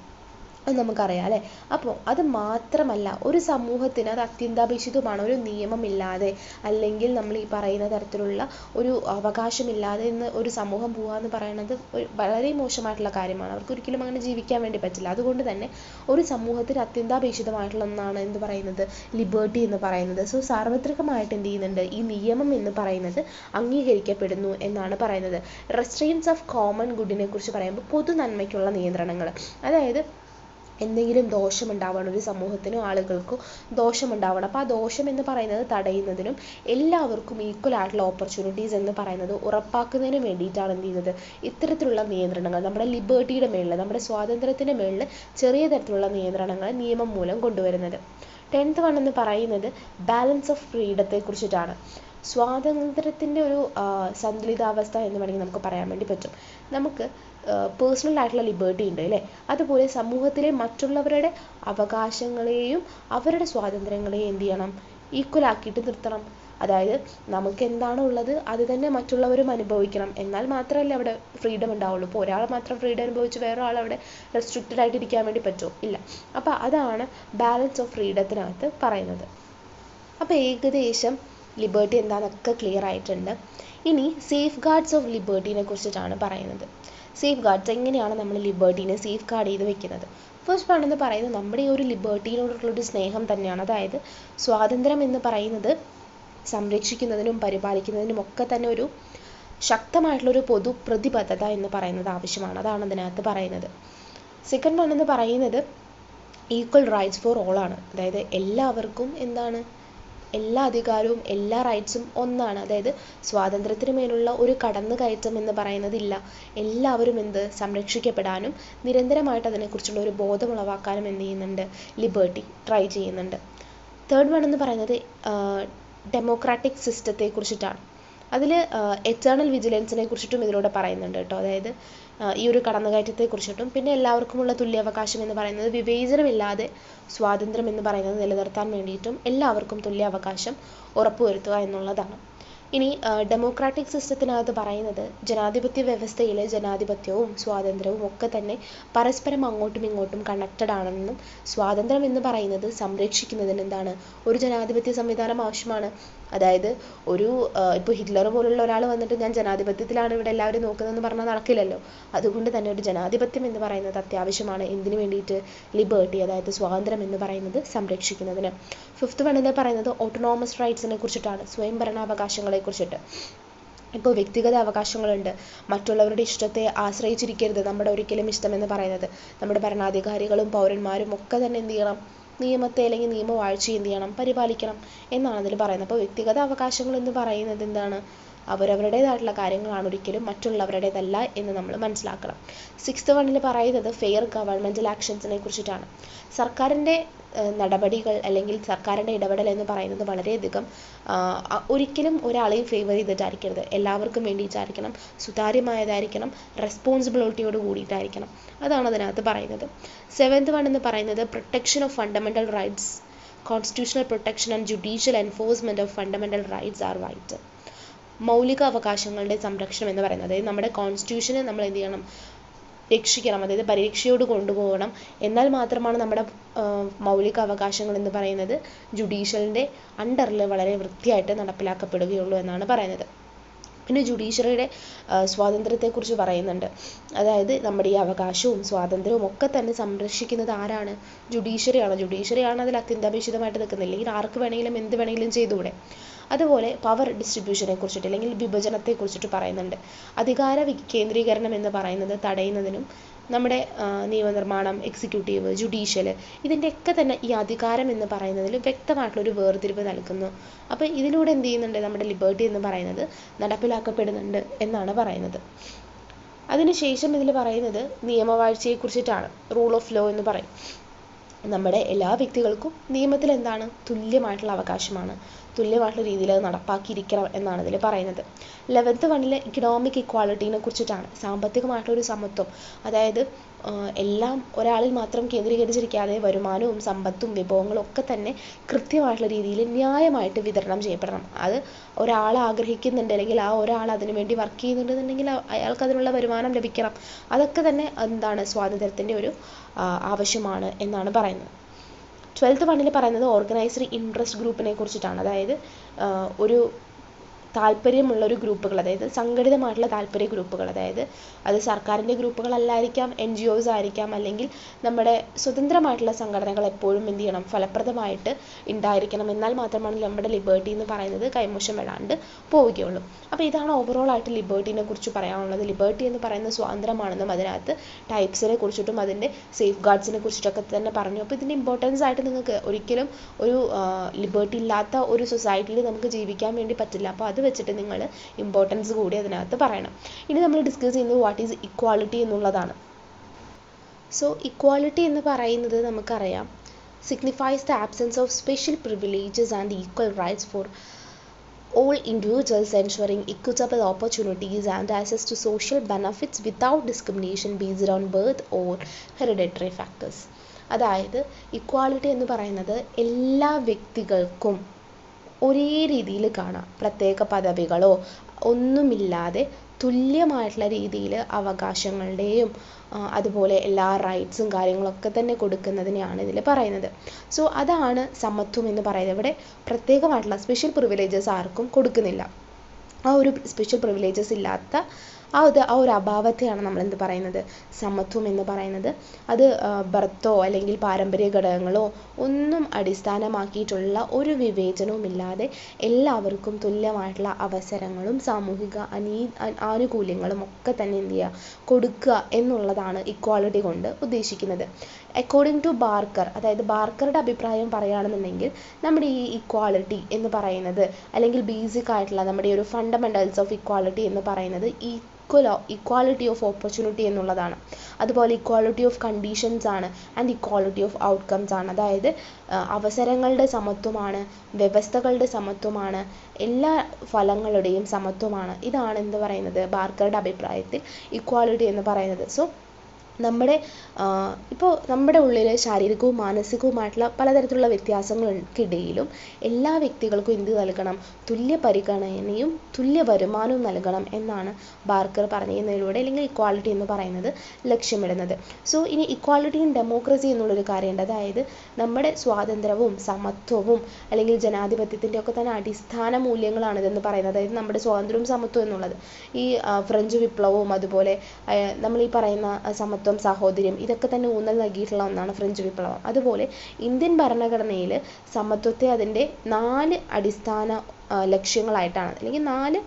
അത് നമുക്കറിയാം അല്ലേ. അപ്പോൾ അത് മാത്രമല്ല, ഒരു സമൂഹത്തിന് അത് അത്യന്താപേക്ഷിതമാണ്. ഒരു നിയമമില്ലാതെ അല്ലെങ്കിൽ നമ്മൾ ഈ പറയുന്ന തരത്തിലുള്ള ഒരു അവകാശമില്ലാതെ ഇന്ന് ഒരു സമൂഹം പോവുക എന്ന് പറയുന്നത് വളരെ മോശമായിട്ടുള്ള കാര്യമാണ്. അവർക്ക് ഒരിക്കലും അങ്ങനെ ജീവിക്കാൻ വേണ്ടി പറ്റില്ല. അതുകൊണ്ട് തന്നെ ഒരു സമൂഹത്തിന് അത്യന്താപേക്ഷിതമായിട്ടുള്ള ഒന്നാണ് എന്ത് പറയുന്നത്, ലിബർട്ടി എന്ന് പറയുന്നത്. സോ സാർവത്രികമായിട്ട് എന്ത് ചെയ്യുന്നുണ്ട്, ഈ നിയമം എന്ന് പറയുന്നത് അംഗീകരിക്കപ്പെടുന്നു എന്നാണ് പറയുന്നത്. റെസ്ട്രെയിൻസ് ഓഫ് കോമൺ ഗുഡിനെ കുറിച്ച് പറയുമ്പോൾ പൊതു നന്മയ്ക്കുള്ള നിയന്ത്രണങ്ങൾ, അതായത് എന്തെങ്കിലും ദോഷമുണ്ടാവണം, ഒരു സമൂഹത്തിനോ ആളുകൾക്കോ ദോഷമുണ്ടാവണം. അപ്പോൾ ആ ദോഷം എന്ന് പറയുന്നത് തടയുന്നതിനും എല്ലാവർക്കും ഈക്വൽ ആയിട്ടുള്ള ഓപ്പർച്യൂണിറ്റീസ് എന്ന് പറയുന്നത് ഉറപ്പാക്കുന്നതിനും വേണ്ടിയിട്ടാണ് എന്ത് ചെയ്യുന്നത്, ഇത്തരത്തിലുള്ള നിയന്ത്രണങ്ങൾ നമ്മുടെ ലിബർട്ടിയുടെ മേളിൽ, നമ്മുടെ സ്വാതന്ത്ര്യത്തിൻ്റെ മേളിൽ ചെറിയ തരത്തിലുള്ള നിയന്ത്രണങ്ങൾ നിയമം മൂലം കൊണ്ടുവരുന്നത്. 10th വൺ എന്ന് പറയുന്നത് ബാലൻസ് ഓഫ് ഫ്രീഡത്തെ കുറിച്ചിട്ടാണ്. സ്വാതന്ത്ര്യത്തിൻ്റെ ഒരു സന്തുലിതാവസ്ഥ എന്ന് വേണമെങ്കിൽ നമുക്ക് പറയാൻ വേണ്ടി പറ്റും. നമുക്ക് പേഴ്സണൽ ആയിട്ടുള്ള ലിബർട്ടി ഉണ്ട് അല്ലേ, അതുപോലെ സമൂഹത്തിലെ മറ്റുള്ളവരുടെ അവകാശങ്ങളെയും അവരുടെ സ്വാതന്ത്ര്യങ്ങളെയും എന്ത് ചെയ്യണം, ഈക്വൽ ആക്കിയിട്ട് നിർത്തണം. അതായത് നമുക്ക് എന്താണോ ഉള്ളത് അത് തന്നെ മറ്റുള്ളവരും അനുഭവിക്കണം, എന്നാൽ മാത്രമല്ലേ അവിടെ ഫ്രീഡം ഉണ്ടാവുള്ളൂ. ഇപ്പോൾ ഒരാൾ മാത്രം ഫ്രീഡം അനുഭവിച്ച് വേറെ ആൾ അവിടെ റെസ്ട്രിക്റ്റഡ് ആയിട്ട് ഇരിക്കാൻ വേണ്ടി പറ്റുമോ? ഇല്ല. അപ്പോൾ അതാണ് ബാലൻസ് ഓഫ് ഫ്രീഡത്തിനകത്ത് പറയുന്നത്. അപ്പോൾ ഏകദേശം ലിബർട്ടി എന്താണെന്നൊക്കെ ക്ലിയർ ആയിട്ടുണ്ട്. ഇനി സേഫ് ഗാർഡ്സ് ഓഫ് ലിബർട്ടിനെ കുറിച്ചിട്ടാണ് പറയുന്നത്. സേഫ് ഗാർഡ്സ്, എങ്ങനെയാണ് നമ്മൾ ലിബർട്ടീനെ സേഫ് ഗാർഡ് ചെയ്ത് വെക്കുന്നത്. ഫസ്റ്റ് വൺ എന്ന് പറയുന്നത് നമ്മുടെ ഈ ഒരു ലിബർട്ടിയോടുള്ളൊരു സ്നേഹം തന്നെയാണ്. അതായത് സ്വാതന്ത്ര്യം എന്ന് പറയുന്നത് സംരക്ഷിക്കുന്നതിനും പരിപാലിക്കുന്നതിനും ഒക്കെ തന്നെ ഒരു ശക്തമായിട്ടുള്ളൊരു പൊതു പ്രതിബദ്ധത എന്ന് പറയുന്നത് ആവശ്യമാണ്. അതാണ് അതിനകത്ത് പറയുന്നത്. സെക്കൻഡ് വൺ എന്ന് പറയുന്നത് ഈക്വൽ റൈറ്റ്സ് ഫോർ ഓൾ ആണ്. അതായത് എല്ലാവർക്കും എന്താണ്, എല്ലാ അധികാരവും എല്ലാ റൈറ്റ്സും ഒന്നാണ്. അതായത് സ്വാതന്ത്ര്യത്തിന് മേലുള്ള ഒരു കടന്നുകയറ്റം എന്ന് പറയുന്നതില്ല. എല്ലാവരും സംരക്ഷിക്കപ്പെടാനും നിരന്തരമായിട്ട് അതിനെക്കുറിച്ചുള്ള ഒരു ബോധം ഉളവാക്കാനും എന്ത് ചെയ്യുന്നുണ്ട്, ലിബർട്ടി ട്രൈ ചെയ്യുന്നുണ്ട്. തേർഡ് വൺ എന്ന് പറയുന്നത് ഡെമോക്രാറ്റിക് സിസ്റ്റത്തെ കുറിച്ചിട്ടാണ്. അതിൽ എറ്റേണൽ വിജിലൻസിനെ കുറിച്ചിട്ടും ഇതിലൂടെ പറയുന്നുണ്ട് കേട്ടോ. അതായത് ഈ ഒരു കടന്നുകയറ്റത്തെ കുറിച്ചിട്ടും പിന്നെ എല്ലാവർക്കുമുള്ള തുല്യാവകാശം എന്ന് പറയുന്നത് വിവേചനമില്ലാതെ സ്വാതന്ത്ര്യം എന്ന് പറയുന്നത് നിലനിർത്താൻ വേണ്ടിയിട്ടും എല്ലാവർക്കും തുല്യാവകാശം ഉറപ്പുവരുത്തുക എന്നുള്ളതാണ്. ഇനി ഡെമോക്രാറ്റിക് സിസ്റ്റത്തിനകത്ത് പറയുന്നത് ജനാധിപത്യ വ്യവസ്ഥയിലെ ജനാധിപത്യവും സ്വാതന്ത്ര്യവും ഒക്കെ തന്നെ പരസ്പരം അങ്ങോട്ടും ഇങ്ങോട്ടും കണക്റ്റഡ് ആണെന്നും സ്വാതന്ത്ര്യം എന്ന് പറയുന്നത് സംരക്ഷിക്കുന്നതിന് എന്താണ്, ഒരു ജനാധിപത്യ സംവിധാനം ആവശ്യമാണ്. അതായത് ഒരു ഇപ്പോൾ ഹിറ്റ്ലർ പോലുള്ള ഒരാൾ വന്നിട്ട് ഞാൻ ജനാധിപത്യത്തിലാണ് ഇവിടെ എല്ലാവരും നോക്കുന്നതെന്ന് പറഞ്ഞാൽ നടക്കില്ലല്ലോ. അതുകൊണ്ട് തന്നെ ഒരു ജനാധിപത്യം എന്ന് പറയുന്നത് അത്യാവശ്യമാണ്. എന്തിനു വേണ്ടിയിട്ട്, ലിബർട്ടി അതായത് സ്വാതന്ത്ര്യം എന്ന് പറയുന്നത് സംരക്ഷിക്കുന്നതിന്. ഫിഫ്ത്ത് വൺ എന്ന് പറയുന്നത് ഓട്ടോണോമസ് റൈറ്റ്സിനെ കുറിച്ചിട്ടാണ്, സ്വയംഭരണാവകാശങ്ങളെ കുറിച്ചിട്ട്. ഇപ്പോൾ വ്യക്തിഗത അവകാശങ്ങളുണ്ട്, മറ്റുള്ളവരുടെ ഇഷ്ടത്തെ ആശ്രയിച്ചിരിക്കരുത് നമ്മുടെ ഒരിക്കലും ഇഷ്ടമെന്ന് പറയുന്നത്. നമ്മുടെ ഭരണാധികാരികളും പൗരന്മാരും ഒക്കെ തന്നെ എന്ത് ചെയ്യണം, നിയമത്തെ അല്ലെങ്കിൽ നിയമവാഴ്ച എന്ത് ചെയ്യണം, പരിപാലിക്കണം എന്നാണ് അതിൽ പറയുന്നത്. അപ്പോൾ വ്യക്തിഗത അവകാശങ്ങൾ എന്ന് പറയുന്നത് എന്താണ്, അവരവരുടേതായിട്ടുള്ള കാര്യങ്ങളാണ്, ഒരിക്കലും മറ്റുള്ളവരുടേതല്ല എന്ന് നമ്മൾ മനസ്സിലാക്കണം. 6th വണ്ണിൽ പറയുന്നത് ഫെയർ ഗവൺമെൻറ്റൽ ആക്ഷൻസിനെ കുറിച്ചിട്ടാണ്. സർക്കാരിൻ്റെ നടപടികൾ അല്ലെങ്കിൽ സർക്കാരിൻ്റെ ഇടപെടൽ എന്ന് പറയുന്നത് വളരെയധികം ഒരിക്കലും ഒരാളെയും ഫേവർ ചെയ്തിട്ടായിരിക്കരുത്, എല്ലാവർക്കും വേണ്ടിയിട്ടായിരിക്കണം, സുതാര്യമായതായിരിക്കണം, റെസ്പോൺസിബിലിറ്റിയോട് കൂടിയിട്ടായിരിക്കണം. അതാണ് അതിനകത്ത് പറയുന്നത്. 7th വൺ എന്ന് പറയുന്നത് protection of fundamental rights, constitutional protection and judicial enforcement of fundamental rights R vital. മൗലിക അവകാശങ്ങളുടെ സംരക്ഷണം എന്ന് പറയുന്നത്, അതായത് നമ്മുടെ കോൺസ്റ്റിറ്റ്യൂഷനെ നമ്മൾ എന്ത് ചെയ്യണം, രക്ഷിക്കണം, അതായത് പരിരക്ഷയോട് കൊണ്ടുപോകണം. എന്നാൽ മാത്രമാണ് നമ്മുടെ മൗലിക അവകാശങ്ങൾ എന്ന് പറയുന്നത് ജുഡീഷ്യലിൻ്റെ അണ്ടറിൽ വളരെ വൃത്തിയായിട്ട് നടപ്പിലാക്കപ്പെടുകയുള്ളൂ എന്നാണ് പറയുന്നത്. പിന്നെ ജുഡീഷ്യറിയുടെ സ്വാതന്ത്ര്യത്തെക്കുറിച്ച് പറയുന്നുണ്ട്. അതായത് നമ്മുടെ ഈ അവകാശവും സ്വാതന്ത്ര്യവും ഒക്കെ തന്നെ സംരക്ഷിക്കുന്നത് ആരാണ്? ജുഡീഷ്യറിയാണ് അതിൽ അത്യന്താപേക്ഷിതമായിട്ട് നിൽക്കുന്നത്. ഇല്ലെങ്കിൽ ആർക്ക് വേണമെങ്കിലും എന്ത് വേണമെങ്കിലും ചെയ്തുകൂടെ? അതുപോലെ പവർ ഡിസ്ട്രിബ്യൂഷനെ കുറിച്ചിട്ട് അല്ലെങ്കിൽ വിഭജനത്തെ കുറിച്ചിട്ട് പറയുന്നുണ്ട്. അധികാര കേന്ദ്രീകരണം എന്ന് പറയുന്നത് തടയുന്നതിനും നമ്മുടെ നിയമനിർമ്മാണം, എക്സിക്യൂട്ടീവ്, ജുഡീഷ്യൽ, ഇതിൻ്റെയൊക്കെ തന്നെ ഈ അധികാരം എന്ന് പറയുന്നതിൽ വ്യക്തമായിട്ടുള്ളൊരു വേർതിരിവ് നൽകുന്നു. അപ്പോൾ ഇതിലൂടെ എന്ത് ചെയ്യുന്നുണ്ട്, നമ്മുടെ ലിബർട്ടി എന്ന് പറയുന്നത് നടപ്പിലാക്കപ്പെടുന്നുണ്ട് എന്നാണ് പറയുന്നത്. അതിനുശേഷം ഇതിൽ പറയുന്നത് നിയമവാഴ്ചയെക്കുറിച്ചിട്ടാണ്. റൂൾ ഓഫ് ലോ എന്ന് പറയും. നമ്മുടെ എല്ലാ വ്യക്തികൾക്കും നിയമത്തിൽ എന്താണ്, തുല്യമായിട്ടുള്ള അവകാശമാണ്, തുല്യമായിട്ടുള്ള രീതിയിൽ അത് നടപ്പാക്കിയിരിക്കണം എന്നാണ് ഇതിൽ പറയുന്നത്. 11th വണ്ണിലെ ഇക്കണോമിക് ഇക്വാളിറ്റീനെ കുറിച്ചിട്ടാണ്. സാമ്പത്തികമായിട്ടുള്ളൊരു സമത്വം, അതായത് എല്ലാം ഒരാളിൽ മാത്രം കേന്ദ്രീകരിച്ചിരിക്കാതെ വരുമാനവും സമ്പത്തും വിഭവങ്ങളും ഒക്കെ തന്നെ കൃത്യമായിട്ടുള്ള രീതിയിൽ ന്യായമായിട്ട് വിതരണം ചെയ്യപ്പെടണം. അത് ഒരാൾ ആഗ്രഹിക്കുന്നുണ്ട് അല്ലെങ്കിൽ ആ ഒരാൾ അതിനു വേണ്ടി വർക്ക് ചെയ്യുന്നുണ്ടെന്നുണ്ടെങ്കിൽ അയാൾക്ക് അതിനുള്ള വരുമാനം ലഭിക്കണം. അതൊക്കെ തന്നെ എന്താണ്, സ്വാതന്ത്ര്യത്തിൻ്റെ ഒരു ആവശ്യമാണ് എന്നാണ് പറയുന്നത്. 12th വണ്ണിൽ പറയുന്നത് ഓർഗനൈസ്ഡ് ഇൻട്രസ്റ്റ് ഗ്രൂപ്പിനെ കുറിച്ചിട്ടാണ്. അതായത് ഒരു താല്പര്യമുള്ളൊരു ഗ്രൂപ്പുകൾ, അതായത് സംഘടിതമായിട്ടുള്ള താല്പര്യ ഗ്രൂപ്പുകൾ, അതായത് അത് സർക്കാരിൻ്റെ ഗ്രൂപ്പുകളല്ലായിരിക്കാം, NGOs ആയിരിക്കാം, അല്ലെങ്കിൽ നമ്മുടെ സ്വതന്ത്രമായിട്ടുള്ള സംഘടനകൾ എപ്പോഴും എന്ത് ചെയ്യണം, ഫലപ്രദമായിട്ട് ഉണ്ടായിരിക്കണം. എന്നാൽ മാത്രമാണ് നമ്മുടെ ലിബർട്ടി എന്ന് പറയുന്നത് കൈമോശം വരാണ്ട് പോവുകയുള്ളൂ. അപ്പോൾ ഇതാണ് ഓവറോൾ ആയിട്ട് ലിബർട്ടിനെ കുറിച്ച് പറയാനുള്ളത്. ലിബർട്ടി എന്ന് പറയുന്നത് സ്വാതന്ത്ര്യമാണെന്നും അതിനകത്ത് ടൈപ്സിനെ കുറിച്ചിട്ടും അതിൻ്റെ സേഫ് ഗാർഡ്സിനെ കുറിച്ചിട്ടൊക്കെ തന്നെ പറഞ്ഞു. അപ്പോൾ ഇതിൻ്റെ ഇമ്പോർട്ടൻസ് ആയിട്ട് നിങ്ങൾക്ക് ഒരിക്കലും ഒരു ലിബർട്ടി ഇല്ലാത്ത ഒരു സൊസൈറ്റിയിൽ നമുക്ക് ജീവിക്കാൻ വേണ്ടി പറ്റില്ല. അപ്പോൾ അത് വെച്ചിട്ട് നിങ്ങൾ ഇമ്പോർട്ടൻസ് കൂടി അതിനകത്ത് പറയണം. ഇനി നമ്മൾ ഡിസ്കസ് ചെയ്യുന്നത് വാട്ട് ഈസ് ഇക്വാളിറ്റി എന്നുള്ളതാണ്. സോ ഇക്വാളിറ്റി എന്ന് പറയുന്നത് നമുക്കറിയാം, signifies the absence of special privileges and equal rights for all individuals, ensuring equitable opportunities and access to social benefits without discrimination based on birth or hereditary factors. അതായത് equality എന്ന് പറയുന്നത് എല്ലാ വ്യക്തികൾക്കും ഒരേ രീതിയിൽ കാണാം, പ്രത്യേക പദവികളോ ഒന്നുമില്ലാതെ തുല്യമായിട്ടുള്ള രീതിയിൽ അവകാശങ്ങളുടെയും അതുപോലെ എല്ലാ റൈറ്റ്സും കാര്യങ്ങളൊക്കെ തന്നെ കൊടുക്കുന്നതിനെയാണ് ഇതിൽ പറയുന്നത്. സോ അതാണ് സമത്വം എന്ന് പറയുന്നത്. ഇവിടെ പ്രത്യേകമായിട്ടുള്ള സ്പെഷ്യൽ പ്രിവിലേജസ് ആർക്കും കൊടുക്കുന്നില്ല. ആ ഒരു സ്പെഷ്യൽ പ്രിവിലേജസ് ഇല്ലാത്ത ആ ഒരു അഭാവത്തെയാണ് നമ്മൾ എന്ത് പറയുന്നത്, സമത്വം എന്ന് പറയുന്നത്. അത് ബർത്തോ അല്ലെങ്കിൽ പാരമ്പര്യ ഘടകങ്ങളോ ഒന്നും അടിസ്ഥാനമാക്കിയിട്ടുള്ള ഒരു വിവേചനവും ഇല്ലാതെ എല്ലാവർക്കും തുല്യമായിട്ടുള്ള അവസരങ്ങളും സാമൂഹിക ആനുകൂല്യങ്ങളും ഒക്കെ തന്നെ എന്ത് ചെയ്യുക, കൊടുക്കുക എന്നുള്ളതാണ് ഇക്വാളിറ്റി കൊണ്ട് ഉദ്ദേശിക്കുന്നത്. അക്കോർഡിംഗ് ടു ബാർക്കർ, അതായത് ബാർക്കറുടെ അഭിപ്രായം പറയുകയാണെന്നുണ്ടെങ്കിൽ നമ്മുടെ ഈ ഇക്വാളിറ്റി എന്ന് പറയുന്നത് അല്ലെങ്കിൽ ബേസിക് ആയിട്ടുള്ള നമ്മുടെ ഒരു ഫണ്ടമെൻ്റൽസ് ഓഫ് ഇക്വാളിറ്റി എന്ന് പറയുന്നത് ഇക്വാളിറ്റി ഓഫ് ഓപ്പർച്യൂണിറ്റി എന്നുള്ളതാണ്. അതുപോലെ ഇക്വാളിറ്റി ഓഫ് കണ്ടീഷൻസ് ആണ് ആൻഡ് ഇക്വാളിറ്റി ഓഫ് ഔട്ട്കംസ് ആണ്. അതായത് അവസരങ്ങളുടെ സമത്വമാണ്, വ്യവസ്ഥകളുടെ സമത്വമാണ്, എല്ലാ ഫലങ്ങളുടെയും സമത്വമാണ്. ഇതാണ് എന്ത് പറയുന്നത്, ബാർക്കറുടെ അഭിപ്രായത്തിൽ ഇക്വാളിറ്റി എന്ന് പറയുന്നത്. സോ നമ്മുടെ ഉള്ളിൽ ശാരീരികവും മാനസികവുമായിട്ടുള്ള പലതരത്തിലുള്ള വ്യത്യാസങ്ങൾക്കിടയിലും എല്ലാ വ്യക്തികൾക്കും എന്ത് നൽകണം, തുല്യ പരിഗണനയും തുല്യ വരുമാനവും നൽകണം എന്നാണ് ബാർക്കർ പറഞ്ഞതിലൂടെ അല്ലെങ്കിൽ ഇക്വാളിറ്റി എന്ന് പറയുന്നത് ലക്ഷ്യമിടുന്നത്. സോ ഇനി ഇക്വാളിറ്റി ഇൻ ഡെമോക്രസി എന്നുള്ളൊരു കാര്യമുണ്ട്. അതായത് നമ്മുടെ സ്വാതന്ത്ര്യവും സമത്വവും അല്ലെങ്കിൽ ജനാധിപത്യത്തിൻ്റെ ഒക്കെ തന്നെ അടിസ്ഥാന മൂല്യങ്ങളാണ് ഇതെന്ന് പറയുന്നത്. അതായത് നമ്മുടെ സ്വാതന്ത്ര്യവും സമത്വം എന്നുള്ളത് ഈ ഫ്രഞ്ച് വിപ്ലവവും അതുപോലെ നമ്മൾ ഈ പറയുന്ന സമത്വം, സാഹോദര്യം, ഇതൊക്കെ തന്നെ ഊന്നൽ നൽകിയിട്ടുള്ള ഒന്നാണ് ഫ്രഞ്ച് വിപ്ലവം. അതുപോലെ ഇന്ത്യൻ ഭരണഘടനയിൽ സമത്വത്തെ അതിൻ്റെ 4 അടിസ്ഥാന ലക്ഷ്യങ്ങളായിട്ടാണ് അല്ലെങ്കിൽ 4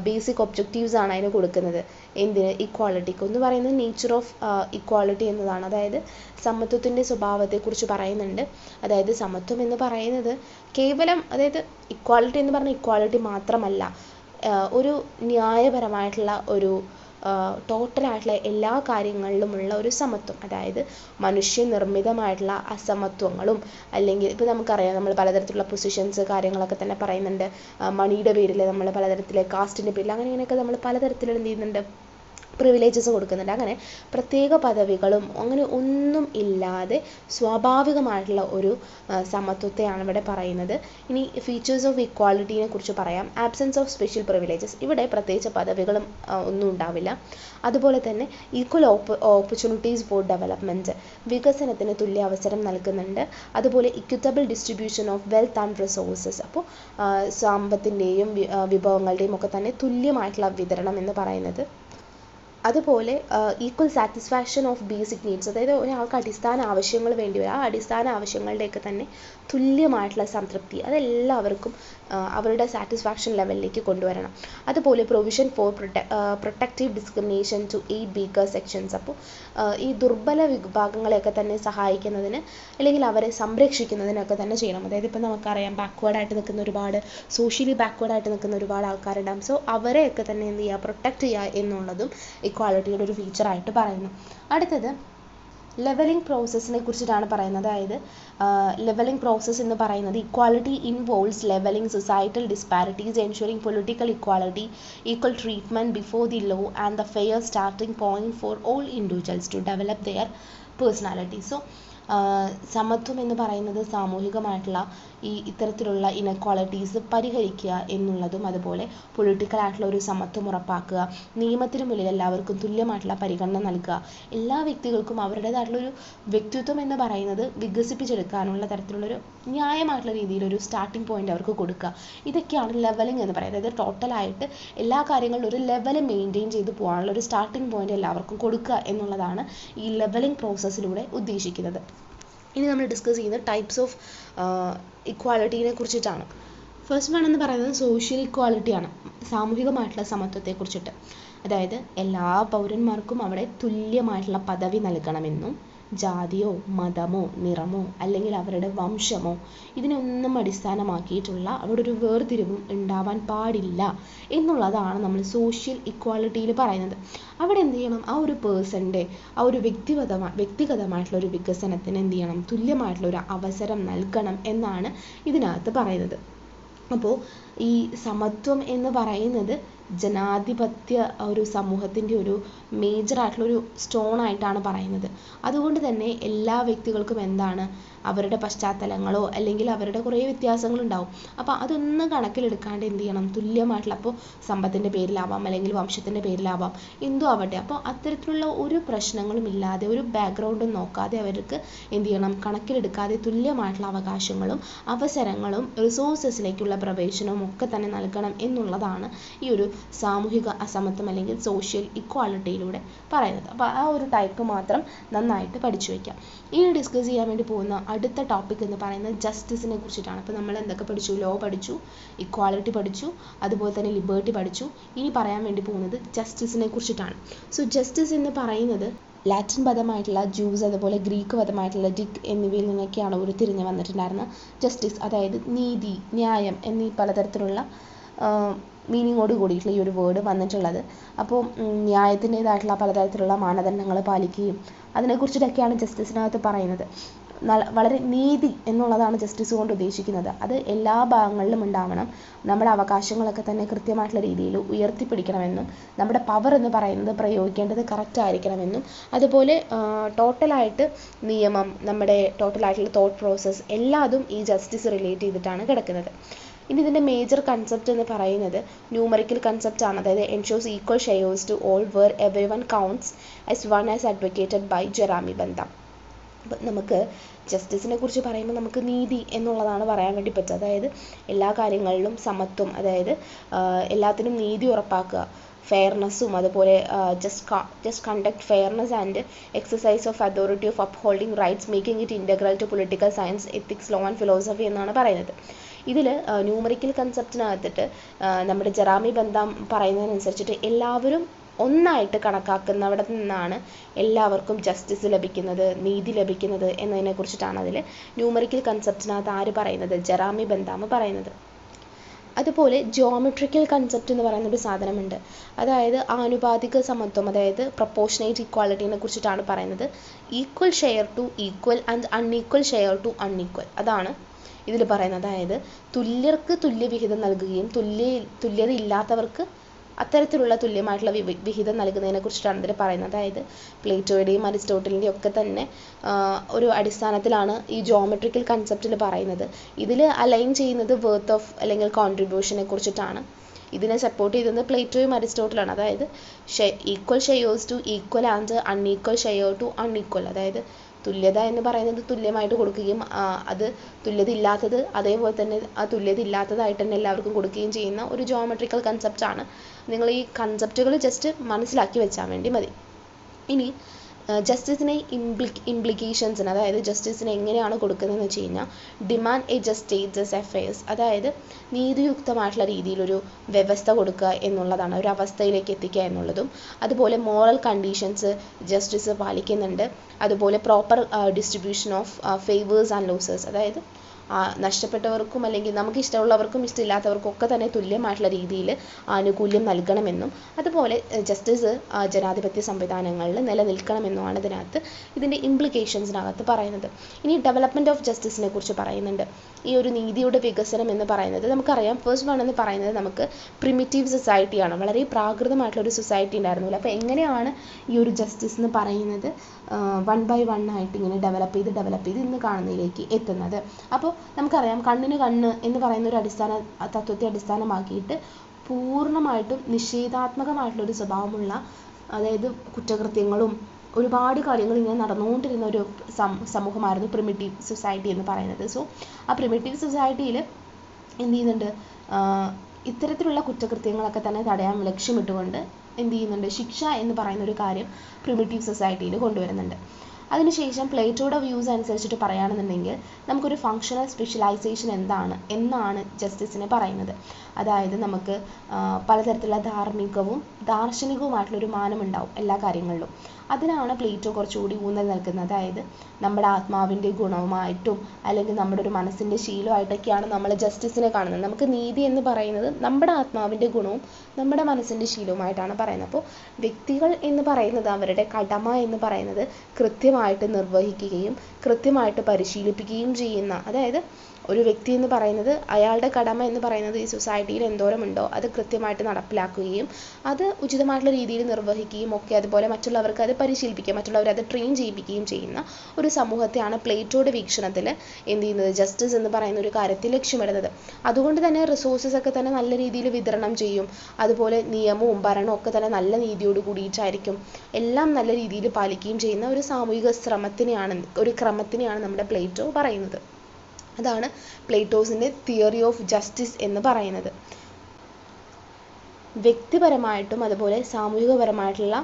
ബേസിക് ഒബ്ജക്റ്റീവ്സ് ആണ് അതിന് കൊടുക്കുന്നത്. എന്തിന്, ഇക്വാളിറ്റിക്ക്. ഒന്ന് പറയുന്നത് നേച്ചർ ഓഫ് ഇക്വാളിറ്റി എന്നതാണ്. അതായത് സമത്വത്തിൻ്റെ സ്വഭാവത്തെക്കുറിച്ച് പറയുന്നുണ്ട്. അതായത് സമത്വം എന്ന് പറയുന്നത് കേവലം, അതായത് ഇക്വാളിറ്റി എന്ന് പറഞ്ഞാൽ ഇക്വാളിറ്റി മാത്രമല്ല, ഒരു ന്യായപരമായിട്ടുള്ള ഒരു ടോട്ടലായിട്ടുള്ള എല്ലാ കാര്യങ്ങളിലുമുള്ള ഒരു സമത്വം, അതായത് മനുഷ്യനിർമ്മിതമായിട്ടുള്ള അസമത്വങ്ങളും അല്ലെങ്കിൽ ഇപ്പോൾ നമുക്കറിയാം നമ്മൾ പലതരത്തിലുള്ള പൊസിഷൻസ് കാര്യങ്ങളൊക്കെ തന്നെ പറയുന്നുണ്ട്, മണിയുടെ പേരിൽ നമ്മൾ പലതരത്തിലെ കാസ്റ്റിൻ്റെ പേരിൽ അങ്ങനെ ഇങ്ങനെയൊക്കെ നമ്മൾ പലതരത്തിലുള്ള എന്ത് ചെയ്യുന്നുണ്ട് പ്രിവിലേജസ് കൊടുക്കുന്നുണ്ട്. അങ്ങനെ പ്രത്യേക പദവികളും അങ്ങനെ ഒന്നും ഇല്ലാതെ സ്വാഭാവികമായിട്ടുള്ള ഒരു സമത്വത്തെയാണ് ഇവിടെ പറയുന്നത്. ഇനി ഫീച്ചേഴ്സ് ഓഫ് ഇക്വാളിറ്റിയെ കുറിച്ച് പറയാം. ആബ്സെൻസ് ഓഫ് സ്പെഷ്യൽ പ്രിവിലേജസ്, ഇവിടെ പ്രത്യേകിച്ച് പദവികളും ഒന്നും ഉണ്ടാവില്ല. അതുപോലെ തന്നെ ഈക്വൽ ഓപ്പർച്യൂണിറ്റീസ് ഫോർ ഡെവലപ്മെൻറ്റ്, വികസനത്തിന് തുല്യ അവസരം നൽകുന്നുണ്ട്. അതുപോലെ equitable distribution of wealth and resources, അപ്പോൾ സമ്പത്തിൻ്റെയും വിഭവങ്ങളുടെയും ഒക്കെ തന്നെ തുല്യമായിട്ടുള്ള വിതരണം എന്ന് പറയുന്നത്. അതുപോലെ equal satisfaction of basic needs, അതായത് ഒരാൾക്ക് അടിസ്ഥാന ആവശ്യങ്ങൾ വേണ്ടി വരും, ആ അടിസ്ഥാന ആവശ്യങ്ങളുടെയൊക്കെ തന്നെ തുല്യമായിട്ടുള്ള സംതൃപ്തി അതെല്ലാവർക്കും അവരുടെ സാറ്റിസ്ഫാക്ഷൻ ലെവലിലേക്ക് കൊണ്ടുവരണം. അതുപോലെ provision for protective discrimination to aid weaker sections, അപ്പോൾ ഈ ദുർബല വിഭാഗങ്ങളെയൊക്കെ തന്നെ സഹായിക്കുന്നതിന് അല്ലെങ്കിൽ അവരെ സംരക്ഷിക്കുന്നതിനൊക്കെ തന്നെ ചെയ്യണം. അതായത് ഇപ്പോൾ നമുക്കറിയാം ബാക്ക്വേർഡായിട്ട് നിൽക്കുന്ന ഒരുപാട് സോഷ്യലി ബാക്ക്വേർഡായിട്ട് നിൽക്കുന്ന ഒരുപാട് ആൾക്കാരുണ്ടാകും. സോ അവരെയൊക്കെ തന്നെ എന്ത് ചെയ്യുക, പ്രൊട്ടക്റ്റ് ചെയ്യുക എന്നുള്ളതും ഇക്വാളിറ്റിയുടെ ഒരു ഫീച്ചറായിട്ട് പറയുന്നു. അടുത്തത് ലെവലിംഗ് പ്രോസസ്സിനെ കുറിച്ചിട്ടാണ് പറയുന്നത്. അതായത് ലെവലിംഗ് പ്രോസസ്സ് എന്ന് പറയുന്നത് equality involves levelling societal disparities, ensuring political equality, equal treatment before the law and the fair starting point for all individuals to develop their personality. So സമത്വം എന്ന് പറയുന്നത് സാമൂഹികമായിട്ടുള്ള ഇത്തരത്തിലുള്ള ഇനക്വാളിറ്റീസ് പരിഹരിക്കുക എന്നുള്ളതും, അതുപോലെ പൊളിറ്റിക്കലായിട്ടുള്ള ഒരു സമത്വം ഉറപ്പാക്കുക, നിയമത്തിന് മുന്നിൽ എല്ലാവർക്കും തുല്യമായിട്ടുള്ള പരിഗണന നൽകുക, എല്ലാ വ്യക്തികൾക്കും അവരുടേതായിട്ടുള്ളൊരു വ്യക്തിത്വം എന്ന് പറയുന്നത് വികസിപ്പിച്ചെടുക്കാനുള്ള തരത്തിലുള്ളൊരു ന്യായമായിട്ടുള്ള രീതിയിലൊരു സ്റ്റാർട്ടിംഗ് പോയിന്റ് അവർക്ക് കൊടുക്കുക. ഇതൊക്കെയാണ് ലെവലിംഗ് എന്ന് പറയുന്നത്. അതായത് ടോട്ടലായിട്ട് എല്ലാ കാര്യങ്ങളിലും ഒരു ലെവൽ മെയിൻറ്റെയിൻ ചെയ്ത് പോകാനുള്ള ഒരു സ്റ്റാർട്ടിംഗ് പോയിന്റ് എല്ലാവർക്കും കൊടുക്കുക എന്നുള്ളതാണ് ഈ ലെവലിംഗ് പ്രോസസ്സിലൂടെ ഉദ്ദേശിക്കുന്നത്. ഇനി നമ്മൾ ഡിസ്കസ് ചെയ്യുന്നത് ടൈപ്സ് ഓഫ് ഇക്വാലിറ്റീനെ കുറിച്ചിട്ടാണ്. ഫസ്റ്റ് വൺ എന്ന് പറയുന്നത് സോഷ്യൽ ഇക്വാലിറ്റിയാണ്, സാമൂഹികമായിട്ടുള്ള സമത്വത്തെക്കുറിച്ചിട്ട്. അതായത് എല്ലാ പൗരന്മാർക്കും അവിടെ തുല്യമായിട്ടുള്ള പദവി നൽകണമെന്നും ജാതിയോ മതമോ നിറമോ അല്ലെങ്കിൽ അവരുടെ വംശമോ ഇതിനൊന്നും അടിസ്ഥാനമാക്കിയിട്ടുള്ള അവിടെ ഒരു വേർതിരിവും ഉണ്ടാവാൻ പാടില്ല എന്നുള്ളതാണ് നമ്മൾ സോഷ്യൽ ഇക്വാലിറ്റിയിൽ പറയുന്നത്. അവിടെ എന്ത് ചെയ്യണം, ആ ഒരു പേഴ്സൻ്റെ ആ ഒരു വ്യക്തിഗതമായിട്ടുള്ള ഒരു വികസനത്തിന് എന്ത് ചെയ്യണം, തുല്യമായിട്ടുള്ള ഒരു അവസരം നൽകണം എന്നാണ് ഇതിനകത്ത് പറയുന്നത്. അപ്പോൾ ഈ സമത്വം എന്ന് പറയുന്നത് ജനാധിപത്യ ഒരു സമൂഹത്തിൻ്റെ ഒരു മേജറായിട്ടുള്ളൊരു സ്റ്റോണായിട്ടാണ് പറയുന്നത്. അതുകൊണ്ട് തന്നെ എല്ലാ വ്യക്തികൾക്കും എന്താണ് അവരുടെ പശ്ചാത്തലങ്ങളോ അല്ലെങ്കിൽ അവരുടെ കുറേ വ്യത്യാസങ്ങളുണ്ടാവും. അപ്പോൾ അതൊന്നും കണക്കിലെടുക്കാണ്ട് എന്ത് ചെയ്യണം, തുല്യമായിട്ടുള്ള, അപ്പോൾ സമ്പത്തിൻ്റെ പേരിലാവാം അല്ലെങ്കിൽ വംശത്തിൻ്റെ പേരിലാവാം, എന്തോ ആവട്ടെ, അപ്പോൾ അത്തരത്തിലുള്ള ഒരു പ്രശ്നങ്ങളും ഇല്ലാതെ ഒരു ബാക്ക്ഗ്രൗണ്ടും നോക്കാതെ അവർക്ക് എന്ത് ചെയ്യണം, കണക്കിലെടുക്കാതെ തുല്യമായിട്ടുള്ള അവകാശങ്ങളും അവസരങ്ങളും റിസോഴ്സസിലേക്കുള്ള പ്രവേശനവും ഒക്കെ തന്നെ നൽകണം എന്നുള്ളതാണ് ഈ ഒരു സാമൂഹിക അസമത്വം അല്ലെങ്കിൽ സോഷ്യൽ ഇക്വാളിറ്റിയിലൂടെ പറയുന്നത്. അപ്പോൾ ആ ഒരു ടൈപ്പ് മാത്രം നന്നായിട്ട് പഠിച്ചു വയ്ക്കാം. ഇനി ഡിസ്കസ് ചെയ്യാൻ വേണ്ടി പോകുന്ന അടുത്ത ടോപ്പിക് എന്ന് പറയുന്നത് ജസ്റ്റിസിനെ കുറിച്ചിട്ടാണ്. അപ്പോൾ നമ്മൾ എന്തൊക്കെ പഠിച്ചു, ലോ പഠിച്ചു, ഇക്വാളിറ്റി പഠിച്ചു, അതുപോലെ തന്നെ ലിബർട്ടി പഠിച്ചു. ഇനി പറയാൻ വേണ്ടി പോകുന്നത് ജസ്റ്റിസിനെ കുറിച്ചിട്ടാണ്. സോ ജസ്റ്റിസ് എന്ന് പറയുന്നത് ലാറ്റിൻ പദമായിട്ടുള്ള ജൂസ് അതുപോലെ ഗ്രീക്ക് പദമായിട്ടുള്ള ഡിക് എന്നിവയിൽ നിന്നൊക്കെയാണ് ഉരുത്തിരിഞ്ഞ് വന്നിട്ടുണ്ടായിരുന്നത്. ജസ്റ്റിസ് അതായത് നീതി, ന്യായം എന്നീ പലതരത്തിലുള്ള മീനിങ്ങോട് കൂടിയിട്ടുള്ള ഈ ഒരു വേർഡ് വന്നിട്ടുള്ളത്. അപ്പോൾ ന്യായത്തിൻ്റേതായിട്ടുള്ള പലതരത്തിലുള്ള മാനദണ്ഡങ്ങൾ പാലിക്കുകയും അതിനെക്കുറിച്ചിട്ടൊക്കെയാണ് ജസ്റ്റിസിനകത്ത് പറയുന്നത്. വളരെ നീതി എന്നുള്ളതാണ് ജസ്റ്റിസ് കൊണ്ട് ഉദ്ദേശിക്കുന്നത്. അത് എല്ലാ ഭാഗങ്ങളിലും ഉണ്ടാവണം. നമ്മുടെ അവകാശങ്ങളൊക്കെ തന്നെ കൃത്യമായിട്ടുള്ള രീതിയിൽ ഉയർത്തിപ്പിടിക്കണമെന്നും നമ്മുടെ പവർ എന്ന് പറയുന്നത് പ്രയോഗിക്കേണ്ടത് കറക്റ്റ് ആയിരിക്കണമെന്നും അതുപോലെ ടോട്ടലായിട്ട് നിയമം, നമ്മുടെ ടോട്ടലായിട്ടുള്ള തോട്ട് പ്രോസസ്സ് എല്ലാതും ഈ ജസ്റ്റിസ് റിലേറ്റ് ചെയ്തിട്ടാണ് കിടക്കുന്നത്. ഇനി ഇതിൻ്റെ മേജർ കൺസെപ്റ്റ് എന്ന് പറയുന്നത് ന്യൂമറിക്കൽ കൺസെപ്റ്റ് ആണ്. അതായത് ensures equal shares to all where every one counts as one as advocated by Jeremy Bentham. അപ്പം നമുക്ക് ജസ്റ്റിസിനെ കുറിച്ച് പറയുമ്പോൾ നമുക്ക് നീതി എന്നുള്ളതാണ് പറയാൻ വേണ്ടി പറ്റുക. അതായത് എല്ലാ കാര്യങ്ങളിലും സമത്വം, അതായത് എല്ലാത്തിനും നീതി ഉറപ്പാക്കുക, ഫെയർനെസ്സും അതുപോലെ just conduct fairness and exercise of authority of അപ്ഹോൾഡിംഗ് rights making it integral to political science, ethics, law and philosophy എന്നാണ് പറയുന്നത്. ഇതിൽ ന്യൂമറിക്കൽ കൺസെപ്റ്റിനകത്തിട്ട് നമ്മുടെ ജെറാമി ബന്താം പറയുന്നതിനനുസരിച്ചിട്ട് എല്ലാവരും ഒന്നായിട്ട് കണക്കാക്കുന്നവിടെ നിന്നാണ് എല്ലാവർക്കും ജസ്റ്റിസ് ലഭിക്കുന്നത്, നീതി ലഭിക്കുന്നത് എന്നതിനെ കുറിച്ചിട്ടാണ് അതിൽ ന്യൂമറിക്കൽ കൺസെപ്റ്റിനകത്ത് ആര് പറയുന്നത്, ജെറാമി ബന്താം പറയുന്നത്. അതുപോലെ ജോമെട്രിക്കൽ കൺസെപ്റ്റ് എന്ന് പറയുന്ന ഒരു സാധനമുണ്ട്. അതായത് ആനുപാതിക സമത്വം, അതായത് പ്രൊപ്പോർഷനേറ്റ് ഇക്വാലിറ്റിനെ കുറിച്ചിട്ടാണ് പറയുന്നത്. Equal share to equal and unequal share to unequal, അതാണ് ഇതിൽ പറയുന്നത്. അതായത് തുല്യർക്ക് തുല്യ വിഹിതം നൽകുകയും തുല്യത ഇല്ലാത്തവർക്ക് അത്തരത്തിലുള്ള തുല്യമായിട്ടുള്ള വിഹിതം നൽകുന്നതിനെ കുറിച്ചിട്ടാണ് ഇതിൽ പറയുന്നത്. അതായത് പ്ലേറ്റോയുടെയും അരിസ്റ്റോട്ടലിൻ്റെയും ഒക്കെ തന്നെ ഒരു അടിസ്ഥാനത്തിലാണ് ഈ ജോമെട്രിക്കൽ കൺസെപ്റ്റിൽ പറയുന്നത്. ഇതിൽ അലൈൻ ചെയ്യുന്നത് വർത്ത് ഓഫ് അല്ലെങ്കിൽ കോൺട്രിബ്യൂഷനെ കുറിച്ചിട്ടാണ്. ഇതിനെ സപ്പോർട്ട് ചെയ്തത് പ്ലേറ്റോയും അരിസ്റ്റോട്ടലാണ്. അതായത് equal shares to equal and unequal share to unequal, അതായത് തുല്യത എന്ന് പറയുന്നത് തുല്യമായിട്ട് കൊടുക്കുകയും അത് തുല്യത ഇല്ലാത്തത് അതേപോലെ തന്നെ ആ തുല്യത ഇല്ലാത്തതായിട്ട് തന്നെ എല്ലാവർക്കും കൊടുക്കുകയും ചെയ്യുന്ന ഒരു ജോമെട്രിക്കൽ കൺസെപ്റ്റാണ്. നിങ്ങൾ ഈ കൺസെപ്റ്റുകൾ ജസ്റ്റ് മനസ്സിലാക്കി വെച്ചാൽ വേണ്ടി മതി. ഇനി ജസ്റ്റിസിനെ ഇംപ്ലിക്കേഷൻസിന്, അതായത് ജസ്റ്റിസിന് എങ്ങനെയാണ് കൊടുക്കുന്നതെന്ന് വെച്ച് കഴിഞ്ഞാൽ demand A just States affairs, അതായത് നീതിയുക്തമായിട്ടുള്ള രീതിയിലൊരു വ്യവസ്ഥ കൊടുക്കുക എന്നുള്ളതാണ്, ഒരു അവസ്ഥയിലേക്ക് എത്തിക്കുക എന്നുള്ളതും. അതുപോലെ മോറൽ കണ്ടീഷൻസ് ജസ്റ്റിസ് പാലിക്കുന്നുണ്ട്. അതുപോലെ proper distribution of favours and losses, അതായത് നഷ്ടപ്പെട്ടവർക്കും അല്ലെങ്കിൽ നമുക്ക് ഇഷ്ടമുള്ളവർക്കും ഇഷ്ടമില്ലാത്തവർക്കും ഒക്കെ തന്നെ തുല്യമായിട്ടുള്ള രീതിയിൽ ആനുകൂല്യം നൽകണമെന്നും അതുപോലെ ജസ്റ്റിസ് ജനാധിപത്യ സംവിധാനങ്ങളിൽ നിലനിൽക്കണമെന്നുമാണ് ഇതിൻ്റെ ഇംപ്ലിക്കേഷൻസിനകത്ത് പറയുന്നത്. ഇനി ഡെവലപ്മെൻറ്റ് ഓഫ് ജസ്റ്റിസിനെ കുറിച്ച് പറയുന്നുണ്ട്. ഈ ഒരു നീതിയുടെ വികസനം എന്ന് പറയുന്നത് നമുക്കറിയാം, ഫസ്റ്റ് വൺ എന്ന് പറയുന്നത് നമുക്ക് പ്രിമിറ്റീവ് സൊസൈറ്റിയാണ്, വളരെ പ്രാകൃതമായിട്ടുള്ള ഒരു സൊസൈറ്റി ഉണ്ടായിരുന്നില്ല. അപ്പോൾ എങ്ങനെയാണ് ഈ ഒരു ജസ്റ്റിസ് എന്ന് പറയുന്നത് വൺ ബൈ വൺ ആയിട്ട് ഇങ്ങനെ ഡെവലപ്പ് ചെയ്ത് ഇന്ന് കാണുന്നതിലേക്ക് എത്തുന്നത്. അപ്പോൾ നമുക്കറിയാം കണ്ണിന് കണ്ണ് എന്ന് പറയുന്ന ഒരു തത്വത്തെ അടിസ്ഥാനമാക്കിയിട്ട് പൂർണ്ണമായിട്ടും നിഷേധാത്മകമായിട്ടുള്ളൊരു സ്വഭാവമുള്ള, അതായത് കുറ്റകൃത്യങ്ങളും ഒരുപാട് കാര്യങ്ങൾ ഇങ്ങനെ നടന്നുകൊണ്ടിരുന്ന ഒരു സമൂഹമായിരുന്നു പ്രിമിറ്റീവ് സൊസൈറ്റി എന്ന് പറയുന്നത്. സോ ആ പ്രിമിറ്റീവ് സൊസൈറ്റിയിൽ എന്ത് ചെയ്യുന്നുണ്ട്, ഇത്തരത്തിലുള്ള കുറ്റകൃത്യങ്ങളൊക്കെ തന്നെ തടയാൻ ലക്ഷ്യമിട്ടുകൊണ്ട് എന്ത് ചെയ്യുന്നുണ്ട്, ശിക്ഷ എന്ന് പറയുന്ന ഒരു കാര്യം പ്രിമിറ്റീവ് സൊസൈറ്റിയിൽ കൊണ്ടുവരുന്നുണ്ട്. അതിനുശേഷം പ്ലേറ്റോയുടെ വ്യൂസ് അനുസരിച്ചിട്ട് പറയുകയാണെന്നുണ്ടെങ്കിൽ നമുക്കൊരു ഫങ്ഷണൽ സ്പെഷ്യലൈസേഷൻ എന്നാണ് ജസ്റ്റിസിനെ പറയുന്നത്. അതായത് നമുക്ക് പലതരത്തിലുള്ള ധാർമ്മികവും ദാർശനികവുമായിട്ടുള്ളൊരു മാനമുണ്ടാവും എല്ലാ കാര്യങ്ങളിലും. അതിനാണ് പ്ലേറ്റോ കുറച്ചുകൂടി ഊന്നൽ നൽകുന്നത്. അതായത് നമ്മുടെ ആത്മാവിൻ്റെ ഗുണവുമായിട്ടും അല്ലെങ്കിൽ നമ്മുടെ ഒരു മനസ്സിൻ്റെ ശീലമായിട്ടൊക്കെയാണ് നമ്മൾ ജസ്റ്റിസിനെ കാണുന്നത്. നമുക്ക് നീതി എന്ന് പറയുന്നത് നമ്മുടെ ആത്മാവിൻ്റെ ഗുണവും നമ്മുടെ മനസ്സിൻ്റെ ശീലവുമായിട്ടാണ് പറയുന്നത്. അപ്പോൾ വ്യക്തികൾ എന്ന് പറയുന്നത് അവരുടെ കടമ എന്ന് പറയുന്നത് കൃത്യമായിട്ട് നിർവഹിക്കുകയും കൃത്യമായിട്ട് പരിശീലിപ്പിക്കുകയും ചെയ്യുന്ന, അതായത് ഒരു വ്യക്തി എന്ന് പറയുന്നത് അയാളുടെ കടമ എന്ന് പറയുന്നത് ഈ സൊസൈറ്റിയിൽ എന്തോരമുണ്ടോ അത് കൃത്യമായിട്ട് നടപ്പിലാക്കുകയും അത് ഉചിതമായിട്ടുള്ള രീതിയിൽ നിർവഹിക്കുകയും ഒക്കെ അതുപോലെ മറ്റുള്ളവർക്ക് അത് പരിശീലിപ്പിക്കുക, മറ്റുള്ളവരെ അത് ട്രെയിൻ ചെയ്യിപ്പിക്കുകയും ചെയ്യുന്ന ഒരു സമൂഹത്തെയാണ് പ്ലേറ്റോയുടെ വീക്ഷണത്തിൽ എന്ത് ചെയ്യുന്നത്, ജസ്റ്റിസ് എന്ന് പറയുന്ന ഒരു കാര്യത്തിൽ ലക്ഷ്യമിടുന്നത്. അതുകൊണ്ട് തന്നെ റിസോഴ്സസ് ഒക്കെ തന്നെ നല്ല രീതിയിൽ വിതരണം ചെയ്യും. അതുപോലെ നിയമവും ഭരണവും ഒക്കെ തന്നെ നല്ല നീതിയോട് കൂടിയിട്ടായിരിക്കും, എല്ലാം നല്ല രീതിയിൽ പാലിക്കുകയും ചെയ്യുന്ന ഒരു സാമൂഹിക ക്രമത്തിനെയാണ് നമ്മുടെ പ്ലേറ്റോ പറയുന്നത്. അതാണ് പ്ലേറ്റോസിൻ്റെ തിയറി ഓഫ് ജസ്റ്റിസ് എന്ന് പറയുന്നത്. വ്യക്തിപരമായിട്ടും അതുപോലെ സാമൂഹികപരമായിട്ടുള്ള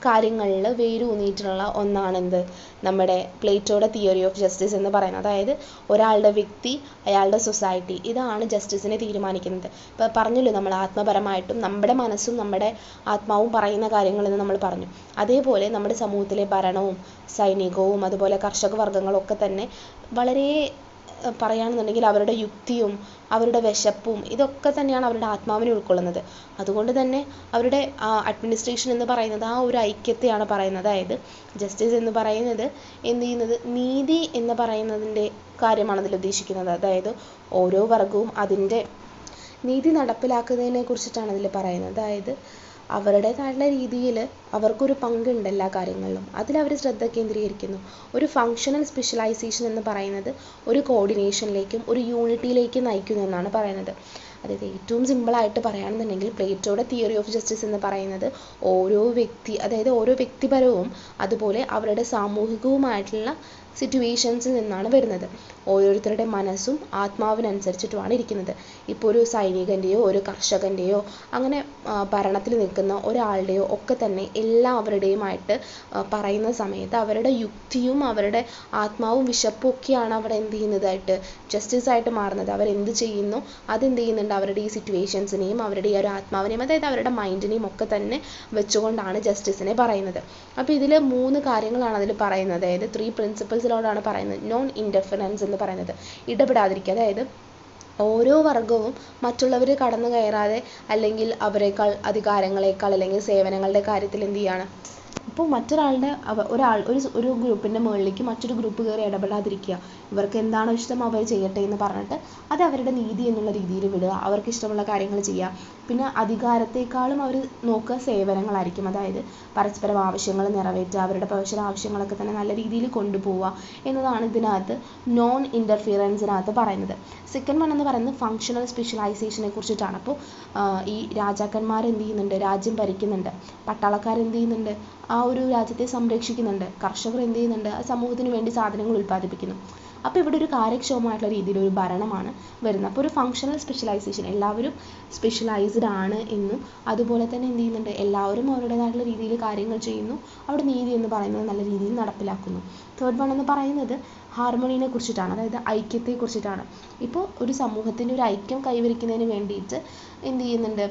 കാര്യങ്ങളിൽ വേരൂന്നിയിട്ടുള്ള ഒന്നാണ് നമ്മുടെ പ്ലേറ്റോയുടെ തിയറി ഓഫ് ജസ്റ്റിസ് എന്ന് പറയുന്നത്. അതായത് ഒരാളുടെ വ്യക്തി, അയാളുടെ സൊസൈറ്റി, ഇതാണ് ജസ്റ്റിസിനെ തീരുമാനിക്കുന്നത്. ഇപ്പോൾ പറഞ്ഞല്ലോ നമ്മൾ ആത്മപരമായിട്ടും നമ്മുടെ മനസ്സും നമ്മുടെ ആത്മാവും പറയുന്ന കാര്യങ്ങളെന്ന് നമ്മൾ പറഞ്ഞു. അതേപോലെ നമ്മുടെ സമൂഹത്തിലെ ഭരണവും സൈനികവും അതുപോലെ കർഷക വർഗ്ഗങ്ങളും ഒക്കെ തന്നെ വളരെ പറയുകയാണെന്നുണ്ടെങ്കിൽ അവരുടെ യുക്തിയും അവരുടെ വിശപ്പും ഇതൊക്കെ തന്നെയാണ് അവരുടെ ആത്മാവിനെ ഉൾക്കൊള്ളുന്നത്. അതുകൊണ്ട് തന്നെ അവരുടെ അഡ്മിനിസ്ട്രേഷൻ എന്ന് പറയുന്നത് ആ ഒരു ഐക്യത്തെയാണ് പറയുന്നത്. അതായത് ജസ്റ്റിസ് എന്ന് പറയുന്നത് എന്ത് ചെയ്യുന്നത്, നീതി എന്ന് പറയുന്നതിൻ്റെ കാര്യമാണ് അതിൽ ഉദ്ദേശിക്കുന്നത്. അതായത് ഓരോ വർഗവും അതിൻ്റെ നീതി നടപ്പിലാക്കുന്നതിനെ കുറിച്ചിട്ടാണ് അതിൽ പറയുന്നത്. അതായത് അവരുടേതായിട്ടുള്ള രീതിയിൽ അവർക്കൊരു പങ്കുണ്ട് എല്ലാ കാര്യങ്ങളിലും, അതിലവർ ശ്രദ്ധ കേന്ദ്രീകരിക്കുന്നു. ഒരു ഫങ്ഷണൽ സ്പെഷ്യലൈസേഷൻ എന്ന് പറയുന്നത് ഒരു കോർഡിനേഷനിലേക്കും ഒരു യൂണിറ്റിയിലേക്കും നയിക്കുന്നു എന്നാണ് പറയുന്നത്. അതായത് ഏറ്റവും സിമ്പിളായിട്ട് പറയുകയാണെന്നുണ്ടെങ്കിൽ പ്ലേറ്റോയുടെ തിയറി ഓഫ് ജസ്റ്റിസ് എന്ന് പറയുന്നത് ഓരോ വ്യക്തിപരവും അതുപോലെ അവരുടെ സാമൂഹികവുമായിട്ടുള്ള സിറ്റുവേഷൻസിൽ നിന്നാണ് വരുന്നത്. ഓരോരുത്തരുടെ മനസ്സും ആത്മാവിനനുസരിച്ചിട്ടുമാണ് ഇരിക്കുന്നത്. ഇപ്പോൾ ഒരു സൈനികൻ്റെയോ ഒരു കർഷകൻ്റെയോ അങ്ങനെ ഭരണത്തിൽ നിൽക്കുന്ന ഒരാളുടെയോ ഒക്കെ തന്നെ എല്ലാവരുടെയുമായിട്ട് പറയുന്ന സമയത്ത് അവരുടെ യുക്തിയും അവരുടെ ആത്മാവും വിശപ്പും ഒക്കെയാണ് അവിടെ എന്ത് ചെയ്യുന്നതായിട്ട് ജസ്റ്റിസ് ആയിട്ട് മാറുന്നത്. അവരെന്ത് ചെയ്യുന്നു അതെന്ത് ചെയ്യുന്നുണ്ട്, അവരുടെ ഈ സിറ്റുവേഷൻസിനെയും അവരുടെ ഈ ഒരു ആത്മാവിനെയും അതായത് അവരുടെ മൈൻഡിനെയും ഒക്കെ തന്നെ വെച്ചുകൊണ്ടാണ് ജസ്റ്റിസിനെ പറയുന്നത്. അപ്പോൾ ഇതിൽ 3 കാര്യങ്ങളാണ് അതിൽ പറയുന്നത്. അതായത് 3 പ്രിൻസിപ്പിൾസിലോടാണ് പറയുന്നത്. നോൺ ഇൻ്റർഫിറൻസ് എന്ന് പറയുന്നത് ഇടപെടാതിരിക്കുക. അതായത് ഓരോ വർഗവും മറ്റുള്ളവർ കടന്നു കയറാതെ, അല്ലെങ്കിൽ അവരെക്കാൾ അധികാരങ്ങളെക്കാൾ അല്ലെങ്കിൽ സേവനങ്ങളുടെ കാര്യത്തിൽ എന്ത് ചെയ്യാണ്, ഇപ്പോൾ മറ്റൊരാളുടെ ഒരു ഗ്രൂപ്പിൻ്റെ മുകളിലേക്ക് മറ്റൊരു ഗ്രൂപ്പ് കയറി ഇടപെടാതിരിക്കുക. ഇവർക്ക് എന്താണോ ഇഷ്ടം അവർ ചെയ്യട്ടെ എന്ന് പറഞ്ഞിട്ട് അത് അവരുടെ നീതി എന്നുള്ള രീതിയിൽ വിടുക, അവർക്ക് ഇഷ്ടമുള്ള കാര്യങ്ങൾ ചെയ്യുക. പിന്നെ അധികാരത്തെക്കാളും അവർ നോക്കുക സേവനങ്ങളായിരിക്കും. അതായത് പരസ്പരം ആവശ്യങ്ങൾ നിറവേറ്റുക, അവരുടെ പ്രൊഫഷണൽ ആവശ്യങ്ങളൊക്കെ തന്നെ നല്ല രീതിയിൽ കൊണ്ടുപോവുക എന്നതാണ് ഇതിനകത്ത് നോൺ ഇൻ്റർഫിയറൻസിനകത്ത് പറയുന്നത്. സെക്കൻഡ് വൺ എന്ന് പറയുന്നത് ഫങ്ഷണൽ സ്പെഷ്യലൈസേഷനെ കുറിച്ചിട്ടാണ്. അപ്പോൾ ഈ രാജാക്കന്മാർ എന്ത് ചെയ്യുന്നുണ്ട്, രാജ്യം ഭരിക്കുന്നുണ്ട്, പട്ടാളക്കാർ എന്ത് ചെയ്യുന്നുണ്ട്, ആ ഒരു രാജ്യത്തെ സംരക്ഷിക്കുന്നുണ്ട്, കർഷകർ എന്ത് ചെയ്യുന്നുണ്ട്, ആ സമൂഹത്തിന് വേണ്ടി സാധനങ്ങൾ ഉൽപ്പാദിപ്പിക്കുന്നു. അപ്പോൾ ഇവിടെ ഒരു കാര്യക്ഷമമായിട്ടുള്ള രീതിയിൽ ഒരു ഭരണമാണ് വരുന്നത്. അപ്പോൾ ഒരു ഫങ്ഷണൽ സ്പെഷ്യലൈസേഷൻ, എല്ലാവരും സ്പെഷ്യലൈസ്ഡ് ആണ് എന്നും അതുപോലെ തന്നെ എന്ത് ചെയ്യുന്നുണ്ട്, എല്ലാവരും അവരുടേതായിട്ടുള്ള രീതിയിൽ കാര്യങ്ങൾ ചെയ്യുന്നു, അവിടെ നീതി എന്ന് പറയുന്നത് നല്ല രീതിയിൽ നടപ്പിലാക്കുന്നു. തേർഡ് വൺ എന്ന് പറയുന്നത് ഹാർമോണിയെ കുറിച്ചിട്ടാണ്, അതായത് ഐക്യത്തെ കുറിച്ചിട്ടാണ്. ഇപ്പോൾ ഒരു സമൂഹത്തിൻ്റെ ഒരു ഐക്യം കൈവരിക്കുന്നതിന് വേണ്ടിയിട്ട് എന്ത് ചെയ്യുന്നുണ്ട്,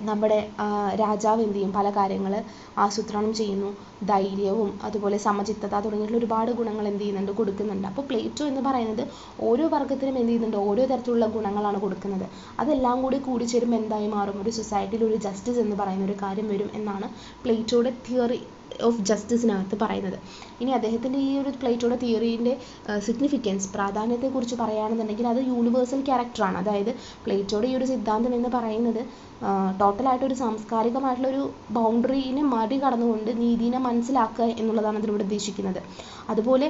നമ്മുടെ രാജാവ് എന്ത് ചെയ്യും, പല കാര്യങ്ങൾ ആസൂത്രണം ചെയ്യുന്നു, ധൈര്യവും അതുപോലെ സമചിത്തത തുടങ്ങിയിട്ടുള്ള ഒരുപാട് ഗുണങ്ങൾ എന്ത് ചെയ്യുന്നുണ്ട്, കൊടുക്കുന്നുണ്ട്. അപ്പോൾ പ്ലേറ്റോ എന്ന് പറയുന്നത് ഓരോ വർഗ്ഗത്തിനും എന്ത് ചെയ്യുന്നുണ്ട്, ഓരോ തരത്തിലുള്ള ഗുണങ്ങളാണ് കൊടുക്കുന്നത്. അതെല്ലാം കൂടി ചേരുമ്പോൾ എന്തായി മാറും, ഒരു സൊസൈറ്റിയിൽ ഒരു ജസ്റ്റിസ് എന്ന് പറയുന്ന ഒരു കാര്യം വരും എന്നാണ് പ്ലേറ്റോയുടെ തിയറി ഓഫ് ജസ്റ്റിസിനകത്ത് പറയുന്നത്. ഇനി അദ്ദേഹത്തിൻ്റെ ഈ ഒരു പ്ലേറ്റോയുടെ തിയറീൻ്റെ സിഗ്നിഫിക്കൻസ്, പ്രാധാന്യത്തെക്കുറിച്ച് പറയുകയാണെന്നുണ്ടെങ്കിൽ അത് യൂണിവേഴ്സൽ ക്യാരക്ടറാണ്. അതായത് പ്ലേറ്റോയുടെ ഈ ഒരു സിദ്ധാന്തം എന്ന് പറയുന്നത് ടോട്ടലായിട്ടൊരു സാംസ്കാരികമായിട്ടുള്ളൊരു ബൗണ്ടറീനെ മറികടന്നുകൊണ്ട് നീതിനെ മനസ്സിലാക്കുക എന്നുള്ളതാണ് അതിലൂടെ ഉദ്ദേശിക്കുന്നത്. അതുപോലെ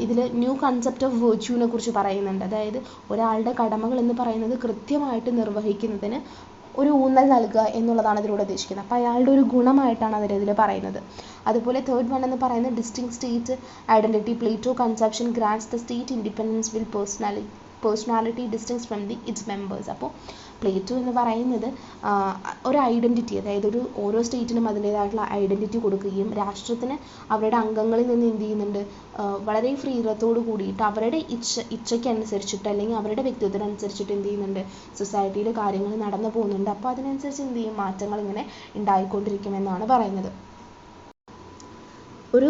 ഇതിൽ ന്യൂ കൺസെപ്റ്റ് ഓഫ് വെർച്യൂവിനെ കുറിച്ച് പറയുന്നുണ്ട്. അതായത് ഒരാളുടെ കടമകൾ എന്ന് പറയുന്നത് കൃത്യമായിട്ട് നിർവഹിക്കുന്നതിന് ഒരു ഊന്നൽ നൽകുക എന്നുള്ളതാണ് ഇതിലൂടെ ഉദ്ദേശിക്കുന്നത്. അപ്പോൾ അയാളുടെ ഒരു ഗുണമായിട്ടാണ് അതിൽ പറയുന്നത്. അതുപോലെ തേർഡ് വൺ എന്ന് പറയുന്നത് distinct state identity. Plato conception grants the state independence will personality distinct from the its members. അപ്പോൾ പ്ലേറ്റോ എന്ന് പറയുന്നത് ഒരു ഐഡൻറ്റിറ്റി, അതായത് ഓരോ സ്റ്റേറ്റിനും അതിൻ്റേതായിട്ടുള്ള ഐഡൻറ്റിറ്റി കൊടുക്കുകയും രാഷ്ട്രത്തിന് അവരുടെ അംഗങ്ങളിൽ നിന്ന് എന്ത് ചെയ്യുന്നുണ്ട്, വളരെ ഫ്രീഡത്തോട് കൂടിയിട്ട് അവരുടെ ഇച്ഛയ്ക്കനുസരിച്ചിട്ട് അല്ലെങ്കിൽ അവരുടെ വ്യക്തിത്വത്തിനനുസരിച്ചിട്ട് എന്ത് ചെയ്യുന്നുണ്ട്, സൊസൈറ്റിയിൽ കാര്യങ്ങൾ നടന്നു പോകുന്നുണ്ട്. അപ്പോൾ അതിനനുസരിച്ച് എന്ത് ചെയ്യും, മാറ്റങ്ങൾ ഇങ്ങനെ ഉണ്ടായിക്കൊണ്ടിരിക്കുമെന്നാണ് പറയുന്നത്. ഒരു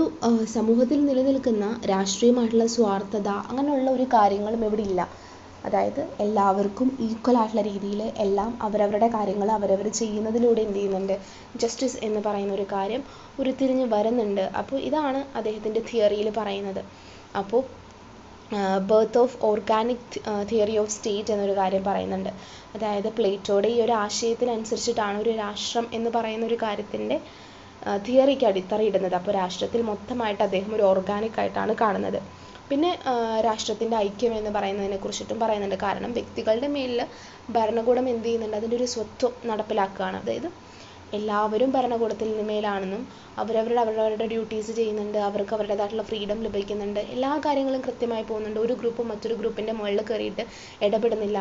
സമൂഹത്തിൽ നിലനിൽക്കുന്ന രാഷ്ട്രീയമായിട്ടുള്ള സ്വാർത്ഥത അങ്ങനെയുള്ള ഒരു കാര്യങ്ങളും ഇവിടെ ഇല്ല. അതായത് എല്ലാവർക്കും ഈക്വൽ ആയിട്ടുള്ള രീതിയിൽ എല്ലാം അവരവരുടെ കാര്യങ്ങൾ അവരവർ ചെയ്യുന്നതിലൂടെ എന്ത് ചെയ്യുന്നുണ്ട്, ജസ്റ്റിസ് എന്ന് പറയുന്ന ഒരു കാര്യം ഉരുത്തിരിഞ്ഞ് വരുന്നുണ്ട്. അപ്പോൾ ഇതാണ് അദ്ദേഹത്തിൻ്റെ തിയറിയിൽ പറയുന്നത്. അപ്പോൾ birth of organic theory of state എന്നൊരു കാര്യം പറയുന്നുണ്ട്. അതായത് പ്ലേറ്റോയുടെ ഈ ഒരു ആശയത്തിനനുസരിച്ചിട്ടാണ് ഒരു രാഷ്ട്രം എന്ന് പറയുന്ന ഒരു കാര്യത്തിൻ്റെ തിയറിക്ക് അടിത്തറയിടുന്നത്. അപ്പോൾ രാഷ്ട്രത്തിൽ മൊത്തമായിട്ട് അദ്ദേഹം ഒരു ഓർഗാനിക് ആയിട്ടാണ് കാണുന്നത്. പിന്നെ രാഷ്ട്രത്തിൻ്റെ ഐക്യം എന്ന് പറയുന്നതിനെ കുറിച്ചിട്ടും പറയുന്നുണ്ട്. കാരണം വ്യക്തികളുടെ മേലിൽ ഭരണകൂടം എന്ത് ചെയ്യുന്നുണ്ട്, അതിൻ്റെ ഒരു സ്വത്വം നടപ്പിലാക്കുകയാണ്. അതായത് എല്ലാവരും ഭരണകൂടത്തിന് മേലാണെന്നും അവരവരുടെ ഡ്യൂട്ടീസ് ചെയ്യുന്നുണ്ട്, അവർക്ക് അവരുടേതായിട്ടുള്ള ഫ്രീഡം ലഭിക്കുന്നുണ്ട്, എല്ലാ കാര്യങ്ങളും കൃത്യമായി പോകുന്നുണ്ട്. ഒരു ഗ്രൂപ്പ് മറ്റൊരു ഗ്രൂപ്പിൻ്റെ മുകളിൽ കയറിയിട്ട് ഇടപെടുന്നില്ല,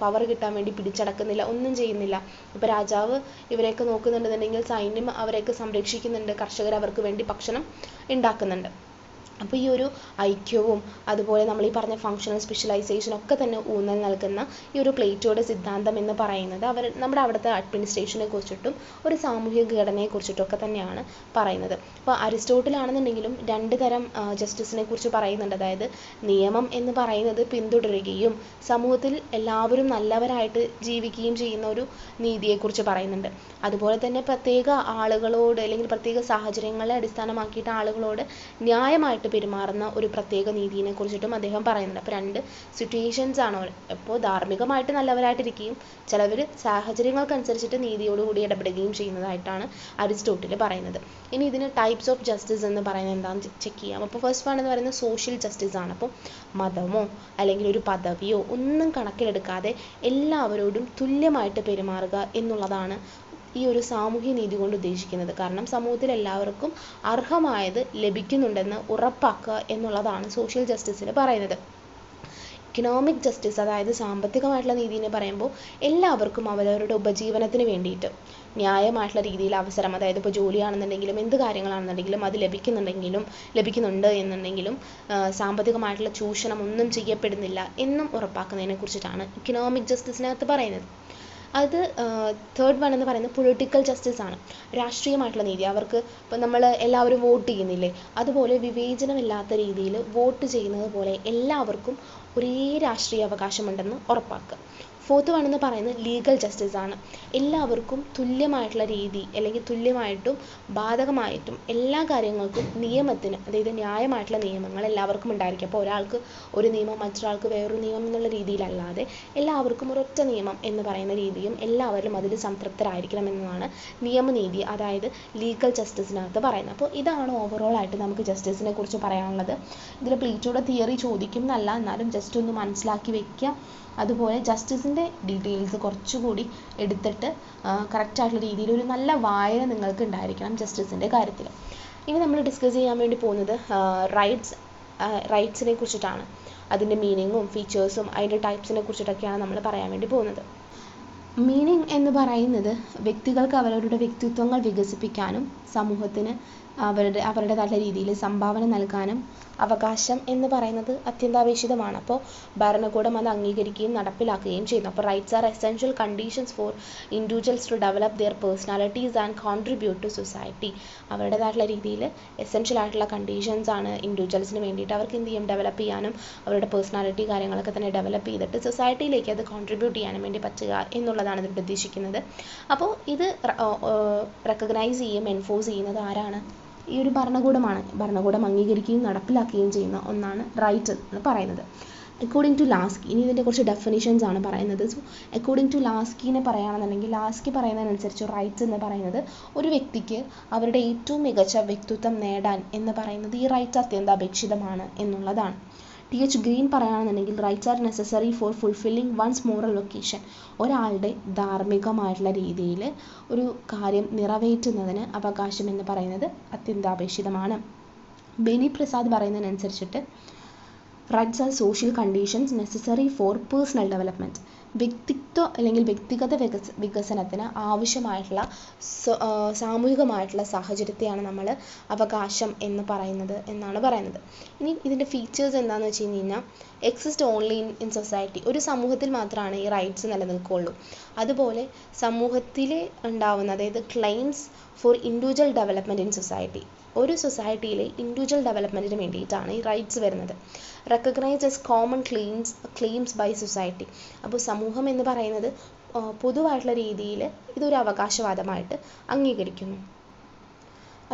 പവർ കിട്ടാൻ വേണ്ടി പിടിച്ചടക്കുന്നില്ല, ഒന്നും ചെയ്യുന്നില്ല. ഇപ്പോൾ രാജാവ് ഇവരെയൊക്കെ നോക്കുന്നുണ്ടെന്നുണ്ടെങ്കിൽ സൈന്യം അവരെയൊക്കെ സംരക്ഷിക്കുന്നുണ്ട്, കർഷകർ അവർക്ക് വേണ്ടി ഭക്ഷണം ഉണ്ടാക്കുന്നുണ്ട്. അപ്പോൾ ഈ ഒരു ഐക്യവും അതുപോലെ നമ്മൾ ഈ പറഞ്ഞ ഫങ്ഷണൽ സ്പെഷ്യലൈസേഷൻ ഒക്കെ തന്നെ ഊന്നൽ നൽകുന്ന ഈ ഒരു പ്ലേറ്റോയുടെ സിദ്ധാന്തം എന്ന് പറയുന്നത് നമ്മുടെ അവിടുത്തെ അഡ്മിനിസ്ട്രേഷനെ കുറിച്ചിട്ടും ഒരു സാമൂഹിക ഘടനയെ കുറിച്ചിട്ടും ഒക്കെ തന്നെയാണ് പറയുന്നത്. അപ്പോൾ അരിസ്റ്റോട്ടിലാണെന്നുണ്ടെങ്കിലും രണ്ട് തരം ജസ്റ്റിസിനെ കുറിച്ച് പറയുന്നുണ്ട്. അതായത് നിയമം എന്ന് പറയുന്നത് പിന്തുടരുകയും സമൂഹത്തിൽ എല്ലാവരും നല്ലവരായിട്ട് ജീവിക്കുകയും ചെയ്യുന്ന ഒരു നീതിയെക്കുറിച്ച് പറയുന്നുണ്ട്. അതുപോലെ തന്നെ പ്രത്യേക ആളുകളോട് അല്ലെങ്കിൽ പ്രത്യേക സാഹചര്യങ്ങളെ അടിസ്ഥാനമാക്കിയിട്ട് ആളുകളോട് ന്യായമായിട്ട് പെരുമാറുന്ന ഒരു പ്രത്യേക നീതിയെ കുറിച്ചിട്ടും അദ്ദേഹം പറയുന്നുണ്ട്. അപ്പോൾ രണ്ട് സിറ്റുവേഷൻസ് ആണ്. ഇപ്പോൾ ധാർമ്മികമായിട്ട് നല്ലവരായിട്ടിരിക്കുകയും ചിലവർ സാഹചര്യങ്ങൾക്കനുസരിച്ചിട്ട് നീതിയോടുകൂടി ഇടപെടുകയും ചെയ്യുന്നതായിട്ടാണ് അരിസ്റ്റോട്ടിൽ പറയുന്നത്. ഇനി ഇതിന് ടൈപ്സ് ഓഫ് ജസ്റ്റിസ് എന്ന് പറയുന്നത് എന്താണെന്ന് ചെക്ക് ചെയ്യാം. അപ്പോൾ ഫസ്റ്റ് വൺ എന്ന് പറയുന്നത് സോഷ്യൽ ജസ്റ്റിസ് ആണ്. അപ്പോൾ മതമോ അല്ലെങ്കിൽ ഒരു പദവിയോ ഒന്നും കണക്കിലെടുക്കാതെ എല്ലാവരോടും തുല്യമായിട്ട് പെരുമാറുക എന്നുള്ളതാണ് ഈ ഒരു സാമൂഹ്യ നീതി കൊണ്ട് ഉദ്ദേശിക്കുന്നത്. കാരണം സമൂഹത്തിൽ എല്ലാവർക്കും അർഹമായത് ലഭിക്കുന്നുണ്ടെന്ന് ഉറപ്പാക്കുക എന്നുള്ളതാണ് സോഷ്യൽ ജസ്റ്റിസിൽ പറയുന്നത്. ഇക്കണോമിക് ജസ്റ്റിസ്, അതായത് സാമ്പത്തികമായിട്ടുള്ള നീതി എന്ന് പറയുമ്പോൾ എല്ലാവർക്കും അവരവരുടെ ഉപജീവനത്തിന് വേണ്ടിയിട്ട് ന്യായമായിട്ടുള്ള രീതിയിൽ അവസരം, അതായത് ഇപ്പോൾ ജോലിയാണെന്നുണ്ടെങ്കിലും എന്ത് കാര്യങ്ങളാണെന്നുണ്ടെങ്കിലും അത് ലഭിക്കുന്നുണ്ട് എന്നുണ്ടെങ്കിലും സാമ്പത്തികമായിട്ടുള്ള ചൂഷണം ഒന്നും ചെയ്യപ്പെടുന്നില്ല എന്നും ഉറപ്പാക്കുന്നതിനെ കുറിച്ചിട്ടാണ് ഇക്കണോമിക് ജസ്റ്റിസിനകത്ത് പറയുന്നത്. അത് തേർഡ് വൺ എന്ന് പറയുന്നത് പൊളിറ്റിക്കൽ ജസ്റ്റിസ് ആണ്. രാഷ്ട്രീയമായിട്ടുള്ള നീതി, അവർക്ക് ഇപ്പം നമ്മൾ എല്ലാവരും വോട്ട് ചെയ്യുന്നില്ലേ, അതുപോലെ വിവേചനമില്ലാത്ത രീതിയിൽ വോട്ട് ചെയ്യുന്നത് പോലെ എല്ലാവർക്കും ഒരേ രാഷ്ട്രീയ അവകാശമുണ്ടെന്ന് ഉറപ്പാക്കുക. ഫോർത്ത് വൺ എന്ന് പറയുന്നത് ലീഗൽ ജസ്റ്റിസ് ആണ്. എല്ലാവർക്കും തുല്യമായിട്ടുള്ള രീതി അല്ലെങ്കിൽ തുല്യമായിട്ടും ബാധകമായിട്ടും എല്ലാ കാര്യങ്ങൾക്കും നിയമത്തിന്, അതായത് ന്യായമായിട്ടുള്ള നിയമങ്ങൾ എല്ലാവർക്കും ഉണ്ടായിരിക്കും. അപ്പോൾ ഒരാൾക്ക് ഒരു നിയമം മറ്റൊരാൾക്ക് വേറൊരു നിയമം എന്നുള്ള രീതിയിലല്ലാതെ എല്ലാവർക്കും ഒരൊറ്റ നിയമം എന്ന് പറയുന്ന രീതിയും എല്ലാവരും അതിൽ സംതൃപ്തരായിരിക്കണം എന്നതാണ് നിയമനീതി, അതായത് ലീഗൽ ജസ്റ്റിസിനകത്ത് പറയുന്നത്. അപ്പോൾ ഇതാണ് ഓവറോൾ ആയിട്ട് നമുക്ക് ജസ്റ്റിസിനെ കുറിച്ച് പറയാനുള്ളത്. ഇതിൽ പ്ലീറ്റോയുടെ തിയറി ചോദിക്കും എന്നല്ല, എന്നാലും ജസ്റ്റ് ഒന്ന് മനസ്സിലാക്കി വെക്കുക. അതുപോലെ ജസ്റ്റിസിൻ്റെ ഡീറ്റെയിൽസ് കുറച്ചുകൂടി എടുത്തിട്ട് കറക്റ്റായിട്ടുള്ള രീതിയിൽ ഒരു നല്ല വായന നിങ്ങൾക്ക് ഉണ്ടായിരിക്കണം ജസ്റ്റിസിൻ്റെ കാര്യത്തിൽ. ഇനി നമ്മൾ ഡിസ്കസ് ചെയ്യാൻ വേണ്ടി പോകുന്നത് റൈറ്റ്സിനെ കുറിച്ചിട്ടാണ്. അതിൻ്റെ മീനിങ്ങും ഫീച്ചേഴ്സും അതിൻ്റെ ടൈപ്സിനെ കുറിച്ചിട്ടൊക്കെയാണ് നമ്മൾ പറയാൻ വേണ്ടി പോകുന്നത്. മീനിങ് എന്ന് പറയുന്നത് വ്യക്തികൾക്ക് അവരവരുടെ വ്യക്തിത്വങ്ങൾ വികസിപ്പിക്കാനും സമൂഹത്തിന് അവരുടേതായിട്ടുള്ള രീതിയിൽ സംഭാവന നൽകാനും അവകാശം എന്ന് പറയുന്നത് അത്യന്താപേക്ഷിതമാണ്. അപ്പോൾ ഭരണകൂടം അത് അംഗീകരിക്കുകയും നടപ്പിലാക്കുകയും ചെയ്യുന്നു. അപ്പോൾ rights are essential conditions for individuals to develop their personalities and contribute to society. അവരുടേതായിട്ടുള്ള രീതിയിൽ എസെൻഷ്യൽ ആയിട്ടുള്ള കണ്ടീഷൻസ് ആണ് ഇൻഡിവിജ്വൽസിന് വേണ്ടിയിട്ട്. അവർക്ക് എന്ത് ചെയ്യും, ഡെവലപ്പ് ചെയ്യാനും അവരുടെ പേഴ്സണാലിറ്റി കാര്യങ്ങളൊക്കെ തന്നെ ഡെവലപ്പ് ചെയ്തിട്ട് സൊസൈറ്റിയിലേക്ക് അത് കോൺട്രിബ്യൂട്ട് ചെയ്യാനും വേണ്ടി പറ്റുക എന്നുള്ളതാണ് ഇതിൽ ഉദ്ദേശിക്കുന്നത്. അപ്പോൾ ഇത് റെക്കഗ്നൈസ് ചെയ്യും, എൻഫോഴ്സ് ചെയ്യുന്നത് ആരാണ്? ഈ ഒരു ഭരണകൂടമാണ്. ഭരണകൂടം അംഗീകരിക്കുകയും നടപ്പിലാക്കുകയും ചെയ്യുന്ന ഒന്നാണ് റൈറ്റ് എന്ന് പറയുന്നത്. അക്കോർഡിംഗ് ടു ലാസ്കി, ഇനി ഇതിൻ്റെ കുറച്ച് ഡെഫിനിഷൻസ് ആണ് പറയുന്നത്. സോ അക്കോർഡിംഗ് ടു ലാസ്കിനെ പറയുകയാണെന്നുണ്ടെങ്കിൽ ലാസ്കി പറയുന്നതിനനുസരിച്ച് റൈറ്റ്സ് എന്ന് പറയുന്നത് ഒരു വ്യക്തിക്ക് അവരുടെ ഏറ്റവും മികച്ച വ്യക്തിത്വം നേടാൻ എന്ന് പറയുന്നത് ഈ റൈറ്റ് അത്യന്താപേക്ഷിതമാണ് എന്നുള്ളതാണ്. TH ഗ്രീൻ പറയുകയാണെന്നുണ്ടെങ്കിൽ rights are necessary for fulfilling one's moral vocation. ഒരാളുടെ ധാർമ്മികമായിട്ടുള്ള രീതിയിൽ ഒരു കാര്യം നിറവേറ്റുന്നതിന് അവകാശം എന്ന് പറയുന്നത് അത്യന്താപേക്ഷിതമാണ്. ബെനി പ്രസാദ് പറയുന്നതിനനുസരിച്ചിട്ട് rights are social conditions necessary for personal development. വ്യക്തിത്വ അല്ലെങ്കിൽ വ്യക്തിഗത വികസനത്തിന് ആവശ്യമായിട്ടുള്ള സാമൂഹികമായിട്ടുള്ള സാഹചര്യത്തെയാണ് നമ്മൾ അവകാശം എന്ന് പറയുന്നത് എന്നാണ് പറയുന്നത്. ഇനി ഇതിൻ്റെ ഫീച്ചേഴ്സ് എന്താണെന്ന് വെച്ച് കഴിഞ്ഞാൽ എക്സിസ്റ്റ് ഓൺലി ഇൻ സൊസൈറ്റി. ഒരു സമൂഹത്തിൽ മാത്രമാണ് ഈ റൈറ്റ്സ് നിലനിൽക്കുകയുള്ളൂ. അതുപോലെ സമൂഹത്തിൽ ഉണ്ടാവുന്ന, അതായത് claims for individual development in society. ഒരു സൊസൈറ്റിയിലെ ഇൻഡിവിജ്വൽ ഡെവലപ്മെൻറ്റിന് വേണ്ടിയിട്ടാണ് ഈ റൈറ്റ്സ് വരുന്നത്. Recognised as common claims by society. അപ്പോൾ സമൂഹം എന്ന് പറയുന്നത് പൊതുവായിട്ടുള്ള രീതിയിൽ ഇതൊരു അവകാശവാദമായിട്ട് അംഗീകരിക്കുന്നു.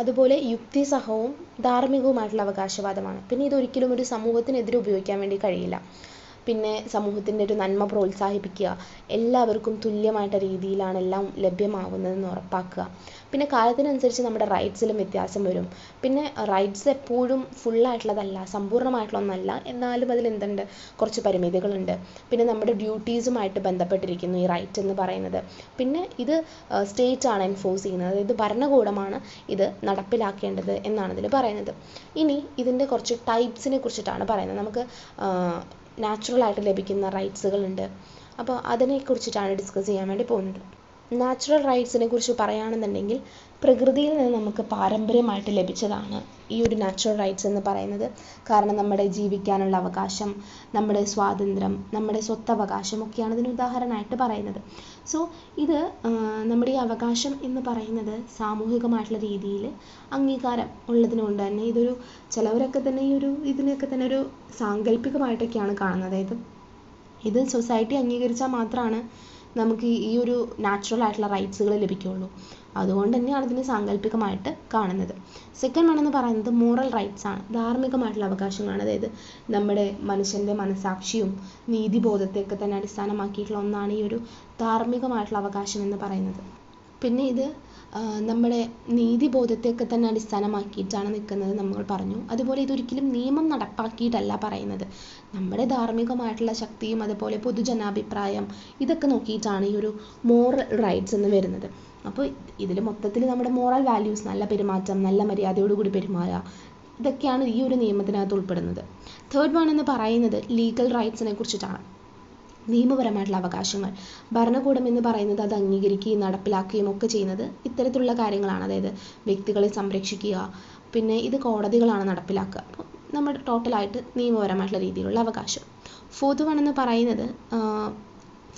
അതുപോലെ യുക്തിസഹവും ധാർമ്മികവുമായിട്ടുള്ള അവകാശവാദമാണ്. പിന്നെ ഇതൊരിക്കലും ഒരു സമൂഹത്തിനെതിരെ ഉപയോഗിക്കാൻ വേണ്ടി കഴിയില്ല. പിന്നെ സമൂഹത്തിൻ്റെ ഒരു നന്മ പ്രോത്സാഹിപ്പിക്കുക, എല്ലാവർക്കും തുല്യമായിട്ട് രീതിയിലാണ് എല്ലാം ലഭ്യമാവുന്നതെന്ന് ഉറപ്പാക്കുക. പിന്നെ കാലത്തിനനുസരിച്ച് നമ്മുടെ റൈറ്റ്സിലും വ്യത്യാസം വരും. പിന്നെ റൈറ്റ്സ് എപ്പോഴും ഫുള്ളായിട്ടുള്ളതല്ല, സമ്പൂർണ്ണമായിട്ടുള്ള ഒന്നല്ല, എന്നാലും അതിൽ എന്തുണ്ട്, കുറച്ച് പരിമിതികളുണ്ട്. പിന്നെ നമ്മുടെ ഡ്യൂട്ടീസുമായിട്ട് ബന്ധപ്പെട്ടിരിക്കുന്നു ഈ റൈറ്റ് എന്ന് പറയുന്നത്. പിന്നെ ഇത് സ്റ്റേറ്റ് ആണ് എൻഫോഴ്സ് ചെയ്യുന്നത്, അതായത് ഭരണകൂടമാണ് ഇത് നടപ്പിലാക്കേണ്ടത് എന്നാണ് ഇതിൽ പറയുന്നത്. ഇനി ഇതിൻ്റെ കുറച്ച് ടൈപ്സിനെ കുറിച്ചിട്ടാണ് പറയുന്നത്. നമുക്ക് നാച്ചുറലായിട്ട് ലഭിക്കുന്ന റൈറ്റ്സുകളുണ്ട്. അപ്പോൾ അതിനെക്കുറിച്ചിട്ടാണ് ഡിസ്കസ് ചെയ്യാൻ വേണ്ടി പോകുന്നത്. നാച്ചുറൽ റൈറ്റ്സിനെ കുറിച്ച് പറയുകയാണെന്നുണ്ടെങ്കിൽ പ്രകൃതിയിൽ നിന്ന് നമുക്ക് പാരമ്പര്യമായിട്ട് ലഭിച്ചതാണ് ഈ ഒരു നാച്ചുറൽ റൈറ്റ്സ് എന്ന് പറയുന്നത്. കാരണം നമ്മുടെ ജീവിക്കാനുള്ള അവകാശം, നമ്മുടെ സ്വാതന്ത്ര്യം, നമ്മുടെ സ്വത്തവകാശം ഒക്കെയാണ് ഇതിന് ഉദാഹരണമായിട്ട് പറയുന്നത്. സോ ഇത് നമ്മുടെ ഈ അവകാശം എന്ന് പറയുന്നത് സാമൂഹികമായിട്ടുള്ള രീതിയിൽ അംഗീകാരം ഉള്ളതിനുകൊണ്ട് തന്നെ ഇതൊരു ചിലവരൊക്കെ തന്നെ ഈ ഒരു ഇതിനൊക്കെ തന്നെ ഒരു സാങ്കല്പികമായിട്ടൊക്കെയാണ് കാണുന്നത്. അതായത് ഇത് സൊസൈറ്റി അംഗീകരിച്ചാൽ മാത്രമാണ് നമുക്ക് ഈ ഒരു നാച്ചുറൽ ആയിട്ടുള്ള റൈറ്റ്സുകൾ ലഭിക്കുകയുള്ളൂ. അതുകൊണ്ട് തന്നെയാണ് ഇതിനെ സാങ്കല്പികമായിട്ട് കാണുന്നത്. സെക്കൻഡ് വൺ എന്ന് പറയുന്നത് മോറൽ റൈറ്റ്സ് ആണ്, ധാർമ്മികമായിട്ടുള്ള അവകാശങ്ങളാണ്. അതായത് നമ്മുടെ മനുഷ്യൻ്റെ മനസാക്ഷിയും നീതിബോധത്തെയൊക്കെ തന്നെ അടിസ്ഥാനമാക്കിയിട്ടുള്ള ഒന്നാണ് ഈ ഒരു ധാർമ്മികമായിട്ടുള്ള അവകാശം എന്ന് പറയുന്നത്. പിന്നെ ഇത് നമ്മുടെ നീതിബോധത്തെയൊക്കെ തന്നെ അടിസ്ഥാനമാക്കിയിട്ടാണ് നിൽക്കുന്നത് നമ്മൾ പറഞ്ഞു. അതുപോലെ ഇതൊരിക്കലും നിയമം നടപ്പാക്കിയിട്ടല്ല പറയുന്നത്. നമ്മുടെ ധാർമ്മികമായിട്ടുള്ള ശക്തിയും അതുപോലെ പൊതുജനാഭിപ്രായം ഇതൊക്കെ നോക്കിയിട്ടാണ് ഈ ഒരു മോറൽ റൈറ്റ്സ് എന്ന് വരുന്നത്. അപ്പോൾ ഇതിൽ മൊത്തത്തിൽ നമ്മുടെ മോറൽ വാല്യൂസ്, നല്ല പെരുമാറ്റം, നല്ല മര്യാദയോടുകൂടി പെരുമാറുക, ഇതൊക്കെയാണ് ഈ ഒരു നിയമത്തിനകത്ത് ഉൾപ്പെടുന്നത്. തേർഡ് വൺ എന്ന് പറയുന്നത് ലീഗൽ റൈറ്റ്സിനെ കുറിച്ചിട്ടാണ്. നിയമപരമായിട്ടുള്ള അവകാശങ്ങൾ. ഭരണകൂടം എന്ന് പറയുന്നത് അത് അംഗീകരിക്കുകയും നടപ്പിലാക്കുകയും ഒക്കെ ചെയ്യുന്നത് ഇത്തരത്തിലുള്ള കാര്യങ്ങളാണ്. അതായത് വ്യക്തികളെ സംരക്ഷിക്കുക, പിന്നെ ഇത് കോടതികളാണ് നടപ്പിലാക്കുക. അപ്പോൾ നമ്മുടെ ടോട്ടലായിട്ട് നിയമപരമായിട്ടുള്ള രീതിയിലുള്ള അവകാശം. ഫോർത്ത് വൺ എന്ന് പറയുന്നത്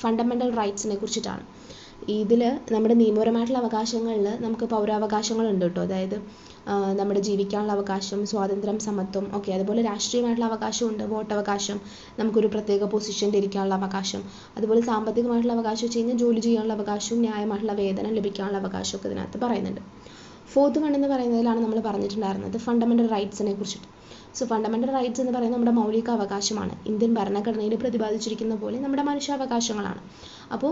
ഫണ്ടമെൻ്റൽ റൈറ്റ്സിനെ കുറിച്ചിട്ടാണ്. ഇതിൽ നമ്മുടെ നിയമപരമായിട്ടുള്ള അവകാശങ്ങളിൽ നമുക്ക് പൗരാവകാശങ്ങളുണ്ട് കേട്ടോ. അതായത് നമ്മുടെ ജീവിക്കാനുള്ള അവകാശം, സ്വാതന്ത്ര്യം, സമത്വം, ഓക്കെ. അതുപോലെ രാഷ്ട്രീയമായിട്ടുള്ള അവകാശമുണ്ട്, വോട്ടവകാശം, നമുക്കൊരു പ്രത്യേക പൊസിഷനിൽ ഇരിക്കാനുള്ള അവകാശം. അതുപോലെ സാമ്പത്തികമായിട്ടുള്ള അവകാശം വെച്ച് കഴിഞ്ഞാൽ ജോലി ചെയ്യാനുള്ള അവകാശവും ന്യായമായിട്ടുള്ള വേതനം ലഭിക്കാനുള്ള അവകാശമൊക്കെ ഇതിനകത്ത് പറയുന്നുണ്ട്. 4th വൺ എന്ന് പറയുന്നതിലാണ് നമ്മൾ പറഞ്ഞിട്ടുണ്ടായിരുന്നത് ഫണ്ടമെൻ്റൽ റൈറ്റ്സിനെ കുറിച്ചിട്ട്. സോ ഫണ്ടമെൻ്റൽ റൈറ്റ്സ് എന്ന് പറയുന്നത് നമ്മുടെ മൗലിക അവകാശമാണ്. ഇന്ത്യൻ ഭരണഘടനയിൽ പ്രതിപാദിച്ചിരിക്കുന്ന പോലെ നമ്മുടെ മനുഷ്യാവകാശങ്ങളാണ്. അപ്പോൾ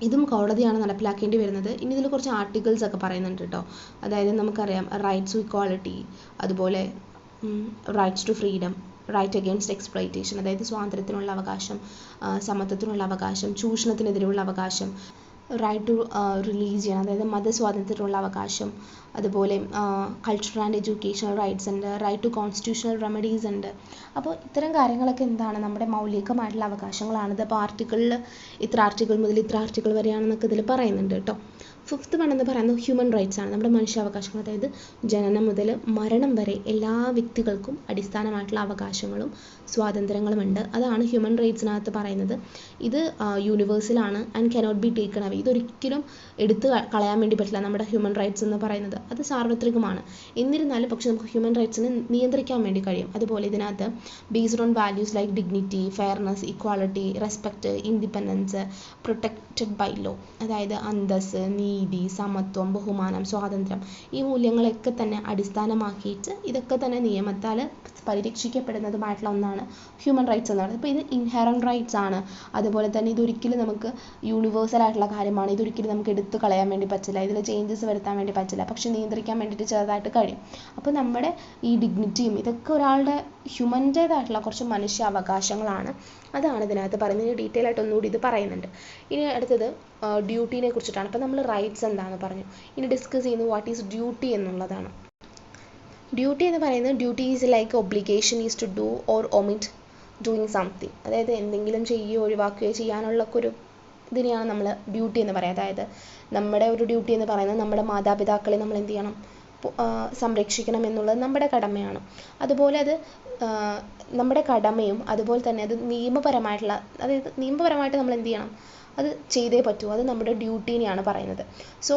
ഇതും കോടതിയാണ് നടപ്പിലാക്കേണ്ടി വരുന്നത്. ഇനി ഇതിൽ കുറച്ച് ആർട്ടിക്കിൾസ് ഒക്കെ പറയുന്നുണ്ട് കേട്ടോ. അതായത് നമുക്കറിയാം റൈറ്റ്സ് ടു ഇക്വാളിറ്റി, അതുപോലെ rights to freedom, right against exploitation, അതായത് സ്വാതന്ത്ര്യത്തിനുള്ള അവകാശം, സമത്വത്തിനുള്ള അവകാശം, ചൂഷണത്തിനെതിരെയുള്ള അവകാശം, റൈറ്റ് ടു റിലീജിയൻ, അതായത് മതസ്വാതന്ത്ര്യത്തിനുള്ള അവകാശം, അതുപോലെ കൾച്ചറൽ ആൻഡ് എഡ്യൂക്കേഷണൽ റൈറ്റ്സ് ഉണ്ട്, റൈറ്റ് ടു കോൺസ്റ്റിറ്റ്യൂഷണൽ റെമഡീസ് ഉണ്ട്. അപ്പോൾ ഇത്തരം കാര്യങ്ങളൊക്കെ എന്താണ്, നമ്മുടെ മൗലികമായിട്ടുള്ള അവകാശങ്ങളാണിത്. അപ്പോൾ ആർട്ടിക്കിളിൽ ഇത്ര ആർട്ടിക്കിൾ മുതൽ ഇത്ര ആർട്ടിക്കിൾ വരെയാണെന്നൊക്കെ ഇതിൽ പറയുന്നുണ്ട് കേട്ടോ. 5th വൺ എന്ന് പറയുന്നത് ഹ്യൂമൻ റൈറ്റ്സ് ആണ്, നമ്മുടെ മനുഷ്യാവകാശങ്ങൾ. അതായത് ജനനം മുതൽ മരണം വരെ എല്ലാ വ്യക്തികൾക്കും അടിസ്ഥാനമായിട്ടുള്ള അവകാശങ്ങളും സ്വാതന്ത്ര്യങ്ങളും ഉണ്ട്. അതാണ് ഹ്യൂമൻ റൈറ്റ്സിനകത്ത് പറയുന്നത്. ഇത് യൂണിവേഴ്സലാണ് and cannot be taken away. ഇതൊരിക്കലും എടുത്ത് കളയാൻ വേണ്ടി പറ്റില്ല. നമ്മുടെ ഹ്യൂമൻ റൈറ്റ്സ് എന്ന് പറയുന്നത് അത് സാർവത്രികമാണ്. എന്നിരുന്നാലും പക്ഷെ നമുക്ക് ഹ്യൂമൻ റൈറ്റ്സിനെ നിയന്ത്രിക്കാൻ വേണ്ടി കഴിയും. അതുപോലെ ഇതിനകത്ത് based on values like dignity, fairness, equality, respect, independence, protected by law, അതായത് അന്തസ്സ്, നീതി, സമത്വം, ബഹുമാനം, സ്വാതന്ത്ര്യം, ഈ മൂല്യങ്ങളൊക്കെ തന്നെ അടിസ്ഥാനമാക്കിയിട്ട് ഇതൊക്കെ തന്നെ നിയമത്താൽ പരിരക്ഷിക്കപ്പെടുന്നതുമായിട്ടുള്ള ഒന്നാണ് ഹ്യൂമൻ റൈറ്റ്സ് എന്ന് പറയുന്നത്. അപ്പോൾ ഇത് ഇൻഹെറൻറ്റ് റൈറ്റ്സ് ആണ്. അതുപോലെ തന്നെ ഇതൊരിക്കലും നമുക്ക് യൂണിവേഴ്സൽ ആയിട്ടുള്ള കാര്യമാണ്. ഇതൊരിക്കലും നമുക്ക് എടുത്തു കളയാൻ വേണ്ടി പറ്റില്ല, ഇതിൽ ചേഞ്ചസ് വരുത്താൻ വേണ്ടി പറ്റില്ല, പക്ഷെ നിയന്ത്രിക്കാൻ വേണ്ടിയിട്ട് ചെറുതായിട്ട് കഴിയും. അപ്പോൾ നമ്മുടെ ഈ ഡിഗ്നിറ്റിയും ഇതൊക്കെ ഒരാളുടെ ഹ്യൂമൻ്റേതായിട്ടുള്ള കുറച്ച് മനുഷ്യ അവകാശങ്ങളാണ്. അതാണ് ഇതിനകത്ത് പറയുന്നത്. ഇനി ഡീറ്റെയിൽ ആയിട്ട് ഒന്നുകൂടി ഇത് പറയുന്നുണ്ട്. ഇനി അടുത്തത് ഡ്യൂട്ടീനെ കുറിച്ചിട്ടാണ്. അപ്പോൾ നമ്മൾ റൈറ്റ്സ് എന്താണെന്ന് പറഞ്ഞു. ഇനി ഡിസ്കസ് ചെയ്യുന്നത് വാട്ട് ഈസ് ഡ്യൂട്ടി എന്നുള്ളതാണ്. ഡ്യൂട്ടി എന്ന് പറയുന്നത് duty is like obligation is to do or omit doing something. അതായത് എന്തെങ്കിലും ചെയ്യുകയോ ഒഴിവാക്കുകയോ ചെയ്യാനുള്ള ഒരു ഇതിനെയാണ് നമ്മൾ ഡ്യൂട്ടി എന്ന് പറയുക. അതായത് നമ്മുടെ ഒരു ഡ്യൂട്ടി എന്ന് പറയുന്നത് നമ്മുടെ മാതാപിതാക്കളെ നമ്മൾ എന്ത് ചെയ്യണം, സംരക്ഷിക്കണം എന്നുള്ളത് നമ്മുടെ കടമയാണ്. അതുപോലെ അത് നമ്മുടെ കടമയും അതുപോലെ തന്നെ അത് നിയമപരമായിട്ടുള്ള, അതായത് നിയമപരമായിട്ട് നമ്മൾ എന്ത് ചെയ്യണം, അത് ചെയ്തേ പറ്റൂ. അത് നമ്മുടെ ഡ്യൂട്ടീനെയാണ് പറയുന്നത്. സോ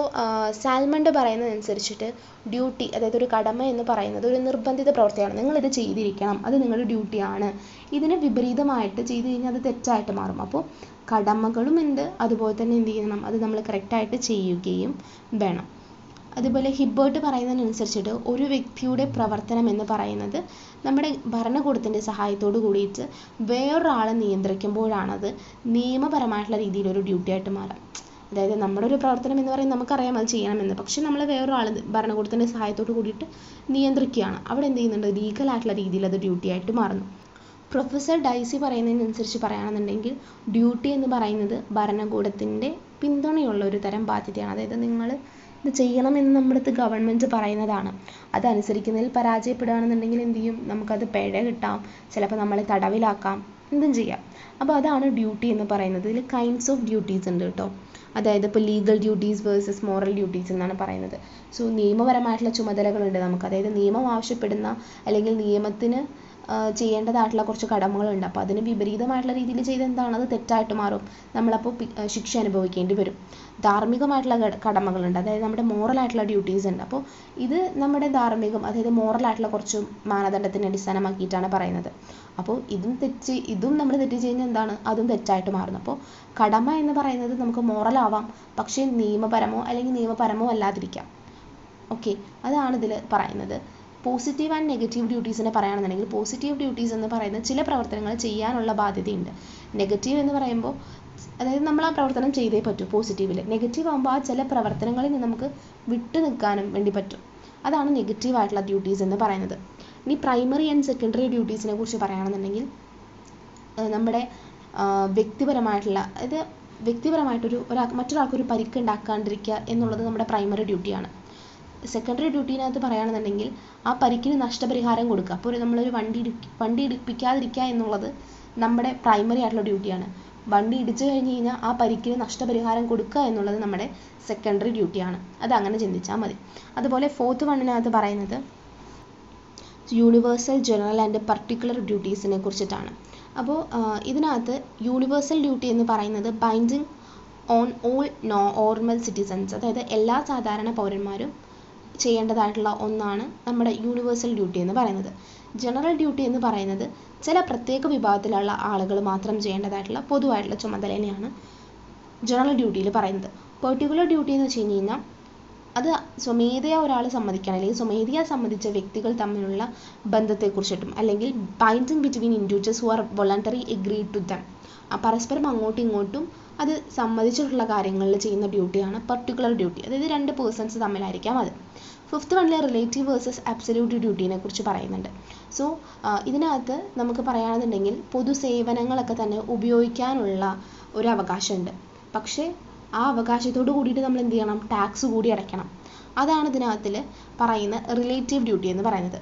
സാൽമണ്ട് പറയുന്നതനുസരിച്ചിട്ട് ഡ്യൂട്ടി, അതായത് ഒരു കടമ എന്ന് പറയുന്നത് ഒരു നിർബന്ധിത പ്രവൃത്തിയാണ്. നിങ്ങളിത് ചെയ്തിരിക്കണം, അത് നിങ്ങളുടെ ഡ്യൂട്ടിയാണ്. ഇതിന് വിപരീതമായിട്ട് ചെയ്തു കഴിഞ്ഞാൽ അത് തെറ്റായിട്ട് മാറും. അപ്പോൾ കടമകളും ഉണ്ട്, അതുപോലെ തന്നെ എന്ത് ചെയ്യണം, അത് നമ്മൾ കറക്റ്റായിട്ട് ചെയ്യുകയും വേണം. അതുപോലെ ഹിബേർട്ട് പറയുന്നതിനനുസരിച്ചിട്ട് ഒരു വ്യക്തിയുടെ പ്രവർത്തനം എന്ന് പറയുന്നത് നമ്മുടെ ഭരണകൂടത്തിൻ്റെ സഹായത്തോട് കൂടിയിട്ട് വേറൊരാളെ നിയന്ത്രിക്കുമ്പോഴാണത് നിയമപരമായിട്ടുള്ള രീതിയിലൊരു ഡ്യൂട്ടി ആയിട്ട് മാറാം. അതായത് നമ്മുടെ ഒരു പ്രവർത്തനം എന്ന് പറയുന്നത് നമുക്കറിയാം അത് ചെയ്യണമെന്ന്, പക്ഷെ നമ്മൾ വേറൊരാൾ ഭരണകൂടത്തിൻ്റെ സഹായത്തോട് കൂടിയിട്ട് നിയന്ത്രിക്കുകയാണ്. അവിടെ എന്ത് ചെയ്യുന്നുണ്ട്, ലീഗലായിട്ടുള്ള രീതിയിൽ അത് ഡ്യൂട്ടി ആയിട്ട് മാറുന്നു. പ്രൊഫസർ ഡൈസി പറയുന്നതിനനുസരിച്ച് പറയുകയാണെന്നുണ്ടെങ്കിൽ ഡ്യൂട്ടി എന്ന് പറയുന്നത് ഭരണകൂടത്തിൻ്റെ പിന്തുണയുള്ള ഒരു തരം ബാധ്യതയാണ്. അതായത് നിങ്ങൾ ഇത് ചെയ്യണമെന്ന് നമ്മുടെ അടുത്ത് ഗവൺമെൻറ് പറയുന്നതാണ്. അതനുസരിക്കുന്നതിൽ പരാജയപ്പെടുകയാണെന്നുണ്ടെങ്കിൽ എന്ത് ചെയ്യും, നമുക്കത് പിഴ കിട്ടാം, ചിലപ്പോൾ നമ്മളെ തടവിലാക്കാം, എന്തും ചെയ്യാം. അപ്പോൾ അതാണ് ഡ്യൂട്ടി എന്ന് പറയുന്നത്. ഇതിൽ കൈൻഡ്സ് ഓഫ് ഡ്യൂട്ടീസ് ഉണ്ട് കേട്ടോ. അതായത് ഇപ്പോൾ legal duties versus moral duties എന്നാണ് പറയുന്നത്. സോ നിയമപരമായിട്ടുള്ള ചുമതലകളുണ്ട് നമുക്ക്, അതായത് നിയമം ആവശ്യപ്പെടുന്ന അല്ലെങ്കിൽ നിയമത്തിന് ചെയ്യേണ്ടതായിട്ടുള്ള കുറച്ച് കടമകളുണ്ട്. അപ്പോൾ അതിന് വിപരീതമായിട്ടുള്ള രീതിയിൽ ചെയ്ത് എന്താണ്, അത് തെറ്റായിട്ട് മാറും, നമ്മളപ്പോൾ ശിക്ഷ അനുഭവിക്കേണ്ടി വരും. ധാർമ്മികമായിട്ടുള്ള കടമകളുണ്ട്, അതായത് നമ്മുടെ മോറലായിട്ടുള്ള ഡ്യൂട്ടീസ് ഉണ്ട്. അപ്പോൾ ഇത് നമ്മുടെ ധാർമ്മികം, അതായത് മോറലായിട്ടുള്ള കുറച്ച് മാനദണ്ഡത്തിനെ അടിസ്ഥാനമാക്കിയിട്ടാണ് പറയുന്നത്. അപ്പോൾ ഇതും നമ്മൾ തെറ്റ് ചെയ്യുന്നത് എന്താണ്, അതും തെറ്റായിട്ട് മാറുന്നു. അപ്പോൾ കടമ എന്ന് പറയുന്നത് നമുക്ക് മോറലാവാം, പക്ഷേ നിയമപരമോ അല്ലെങ്കിൽ നിയമപരമോ അല്ലാതിരിക്കാം. ഓക്കെ, അതാണ് ഇതിൽ പറയുന്നത്. പോസിറ്റീവ് ആൻഡ് നെഗറ്റീവ് ഡ്യൂട്ടീസിനെ പറയുകയാണെന്നുണ്ടെങ്കിൽ പോസിറ്റീവ് ഡ്യൂട്ടീസ് എന്ന് പറയുന്നത് ചില പ്രവർത്തനങ്ങൾ ചെയ്യാനുള്ള ബാധ്യതയുണ്ട്. നെഗറ്റീവ് എന്ന് പറയുമ്പോൾ അതായത് നമ്മൾ ആ പ്രവർത്തനം ചെയ്തേ പറ്റൂ പോസിറ്റീവിൽ. നെഗറ്റീവ് ആകുമ്പോൾ ആ ചില പ്രവർത്തനങ്ങളിൽ നിന്ന് നമുക്ക് വിട്ടു നിൽക്കാനും വേണ്ടി പറ്റും. അതാണ് നെഗറ്റീവ് ആയിട്ടുള്ള ഡ്യൂട്ടീസ് എന്ന് പറയുന്നത്. ഇനി പ്രൈമറി ആൻഡ് സെക്കൻഡറി ഡ്യൂട്ടീസിനെ കുറിച്ച് പറയുകയാണെന്നുണ്ടെങ്കിൽ നമ്മുടെ വ്യക്തിപരമായിട്ടുള്ള, അതായത് മറ്റൊരാൾക്കൊരു പരിക്ക് ഉണ്ടാക്കാണ്ടിരിക്കുക എന്നുള്ളത് നമ്മുടെ പ്രൈമറി ഡ്യൂട്ടിയാണ്. സെക്കൻഡറി ഡ്യൂട്ടീനകത്ത് പറയുകയാണെന്നുണ്ടെങ്കിൽ ആ പരിക്കിന് നഷ്ടപരിഹാരം കൊടുക്കുക. അപ്പോൾ നമ്മളൊരു വണ്ടി ഇടിപ്പിക്കാതിരിക്കുക എന്നുള്ളത് നമ്മുടെ പ്രൈമറി ആയിട്ടുള്ള ഡ്യൂട്ടിയാണ്. വണ്ടി ഇടിച്ചു കഴിഞ്ഞ് കഴിഞ്ഞാൽ ആ പരിക്കിന് നഷ്ടപരിഹാരം കൊടുക്കുക എന്നുള്ളത് നമ്മുടെ സെക്കൻഡറി ഡ്യൂട്ടിയാണ്. അതങ്ങനെ ചിന്തിച്ചാൽ മതി. അതുപോലെ 4th വണ്ണിനകത്ത് പറയുന്നത് യൂണിവേഴ്സൽ, ജനറൽ ആൻഡ് പർട്ടിക്കുലർ ഡ്യൂട്ടീസിനെ കുറിച്ചിട്ടാണ്. അപ്പോൾ ഇതിനകത്ത് യൂണിവേഴ്സൽ ഡ്യൂട്ടി എന്ന് പറയുന്നത് binding on all normal citizens, അതായത് എല്ലാ സാധാരണ പൗരന്മാരും ചെയ്യേണ്ടതായിട്ടുള്ള ഒന്നാണ് നമ്മുടെ യൂണിവേഴ്സൽ ഡ്യൂട്ടി എന്ന് പറയുന്നത്. ജനറൽ ഡ്യൂട്ടി എന്ന് പറയുന്നത് ചില പ്രത്യേക വിഭാഗത്തിലുള്ള ആളുകൾ മാത്രം ചെയ്യേണ്ടതായിട്ടുള്ള പൊതുവായിട്ടുള്ള ചുമതലയാണ് ജനറൽ ഡ്യൂട്ടിയിൽ പറയുന്നത്. പെർട്ടിക്കുലർ ഡ്യൂട്ടി എന്ന് വെച്ച് കഴിഞ്ഞാൽ അത് സ്വമേധയാ ഒരാൾ സമ്മതിക്കണം, അല്ലെങ്കിൽ സ്വമേധയാ സംബന്ധിച്ച വ്യക്തികൾ തമ്മിലുള്ള ബന്ധത്തെക്കുറിച്ചിട്ടും, അല്ലെങ്കിൽ binding between individuals who are voluntary agreed to them, പരസ്പരം അങ്ങോട്ടും ഇങ്ങോട്ടും അത് സമ്മതിച്ചിട്ടുള്ള കാര്യങ്ങളിൽ ചെയ്യുന്ന ഡ്യൂട്ടിയാണ് പെർട്ടിക്കുലർ ഡ്യൂട്ടി. അതായത് രണ്ട് പേഴ്സൺസ് തമ്മിലായിരിക്കാം അത്. ഫിഫ്ത്ത് വണ്ണിൽ റിലേറ്റീവ് വേഴ്സസ് അബ്സല്യൂട്ട് ഡ്യൂട്ടീനെ കുറിച്ച് പറയുന്നുണ്ട്. സോ ഇതിനകത്ത് നമുക്ക് പറയുകയാണെന്നുണ്ടെങ്കിൽ പൊതുസേവനങ്ങളൊക്കെ തന്നെ ഉപയോഗിക്കാനുള്ള ഒരു അവകാശമുണ്ട്. പക്ഷേ ആ അവകാശത്തോട് കൂടിയിട്ട് നമ്മൾ എന്ത് ചെയ്യണം? ടാക്സ് കൂടി അടയ്ക്കണം. അതാണ് ഇതിനകത്തിൽ പറയുന്ന റിലേറ്റീവ് ഡ്യൂട്ടി എന്ന് പറയുന്നത്.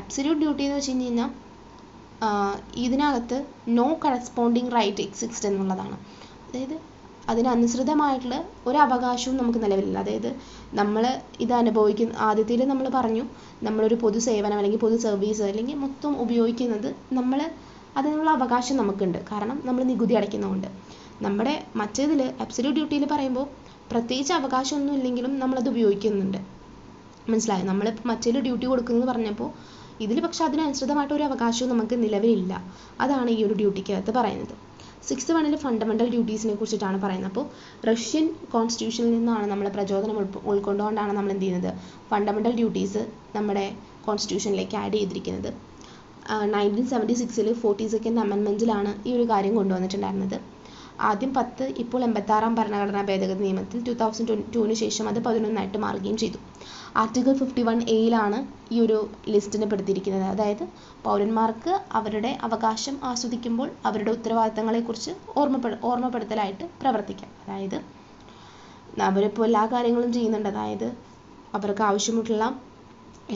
അബ്സല്യൂട്ട് ഡ്യൂട്ടി എന്ന് വെച്ച് കഴിഞ്ഞാൽ ഇതിനകത്ത് നോ കറസ്പോണ്ടിങ് റൈറ്റ് എക്സിസ്റ്റ് എന്നുള്ളതാണ്. അതായത് അതിനനുസൃതമായിട്ടുള്ള ഒരു അവകാശവും നമുക്ക് നിലവിലില്ല. അതായത് നമ്മൾ ഇത് അനുഭവിക്കുന്ന ആദ്യത്തിൽ നമ്മൾ പറഞ്ഞു, നമ്മളൊരു പൊതു സേവനം അല്ലെങ്കിൽ പൊതു സർവീസ് അല്ലെങ്കിൽ മൊത്തം ഉപയോഗിക്കുന്നത് നമ്മൾ അതിനുള്ള അവകാശം നമുക്കുണ്ട്, കാരണം നമ്മൾ നികുതി അടയ്ക്കുന്നതുകൊണ്ട്. നമ്മുടെ മറ്റേതിൽ അബ്സല്യൂട്ട് ഡ്യൂട്ടിയിൽ പറയുമ്പോൾ പ്രത്യേകിച്ച് അവകാശമൊന്നും ഇല്ലെങ്കിലും നമ്മളത് ഉപയോഗിക്കുന്നുണ്ട്. മനസ്സിലായോ? നമ്മളിപ്പോൾ മറ്റേതിൽ ഡ്യൂട്ടി കൊടുക്കുന്നത് പറഞ്ഞപ്പോൾ ഇതിൽ പക്ഷെ അതിനനുസൃതമായിട്ട് ഒരു അവകാശവും നമുക്ക് നിലവിലില്ല. അതാണ് ഈ ഒരു ഡ്യൂട്ടിക്കകത്ത് പറയുന്നത്. സിക്സ്ത് വണ്ണിൽ ഫണ്ടമെൻ്റൽ ഡ്യൂട്ടീസിനെ കുറിച്ചിട്ടാണ് പറയുന്നത്. അപ്പോൾ റഷ്യൻ കോൺസ്റ്റിറ്റ്യൂഷനിൽ നിന്നാണ് നമ്മൾ പ്രചോദനം ഉൾക്കൊണ്ടുകൊണ്ടാണ് നമ്മൾ എന്ത് ചെയ്യുന്നത്? ഫണ്ടമെൻ്റൽ ഡ്യൂട്ടീസ് നമ്മുടെ കോൺസ്റ്റിറ്റ്യൂഷനിലേക്ക് ആഡ് ചെയ്തിരിക്കുന്നത്. 1976 42nd അമെൻമെൻറ്റിലാണ് ഈ ഒരു കാര്യം കൊണ്ടുവന്നിട്ടുണ്ടായിരുന്നത്. ആദ്യം 10, ഇപ്പോൾ 86 ഭരണഘടനാ ഭേദഗതി നിയമത്തിൽ 2002 ശേഷം അത് 11 മാറുകയും ചെയ്തു. ആർട്ടിക്കിൾ 51A ഈ ഒരു ലിസ്റ്റിനെ പെടുത്തിയിരിക്കുന്നത്. അതായത് പൗരന്മാർക്ക് അവരുടെ അവകാശം ആസ്വദിക്കുമ്പോൾ അവരുടെ ഉത്തരവാദിത്തങ്ങളെക്കുറിച്ച് ഓർമ്മപ്പെടുത്തലായിട്ട് പ്രവർത്തിക്കാം. അതായത് അവരിപ്പോൾ എല്ലാ കാര്യങ്ങളും ചെയ്യുന്നുണ്ട്. അതായത് അവർക്ക് ആവശ്യമുള്ള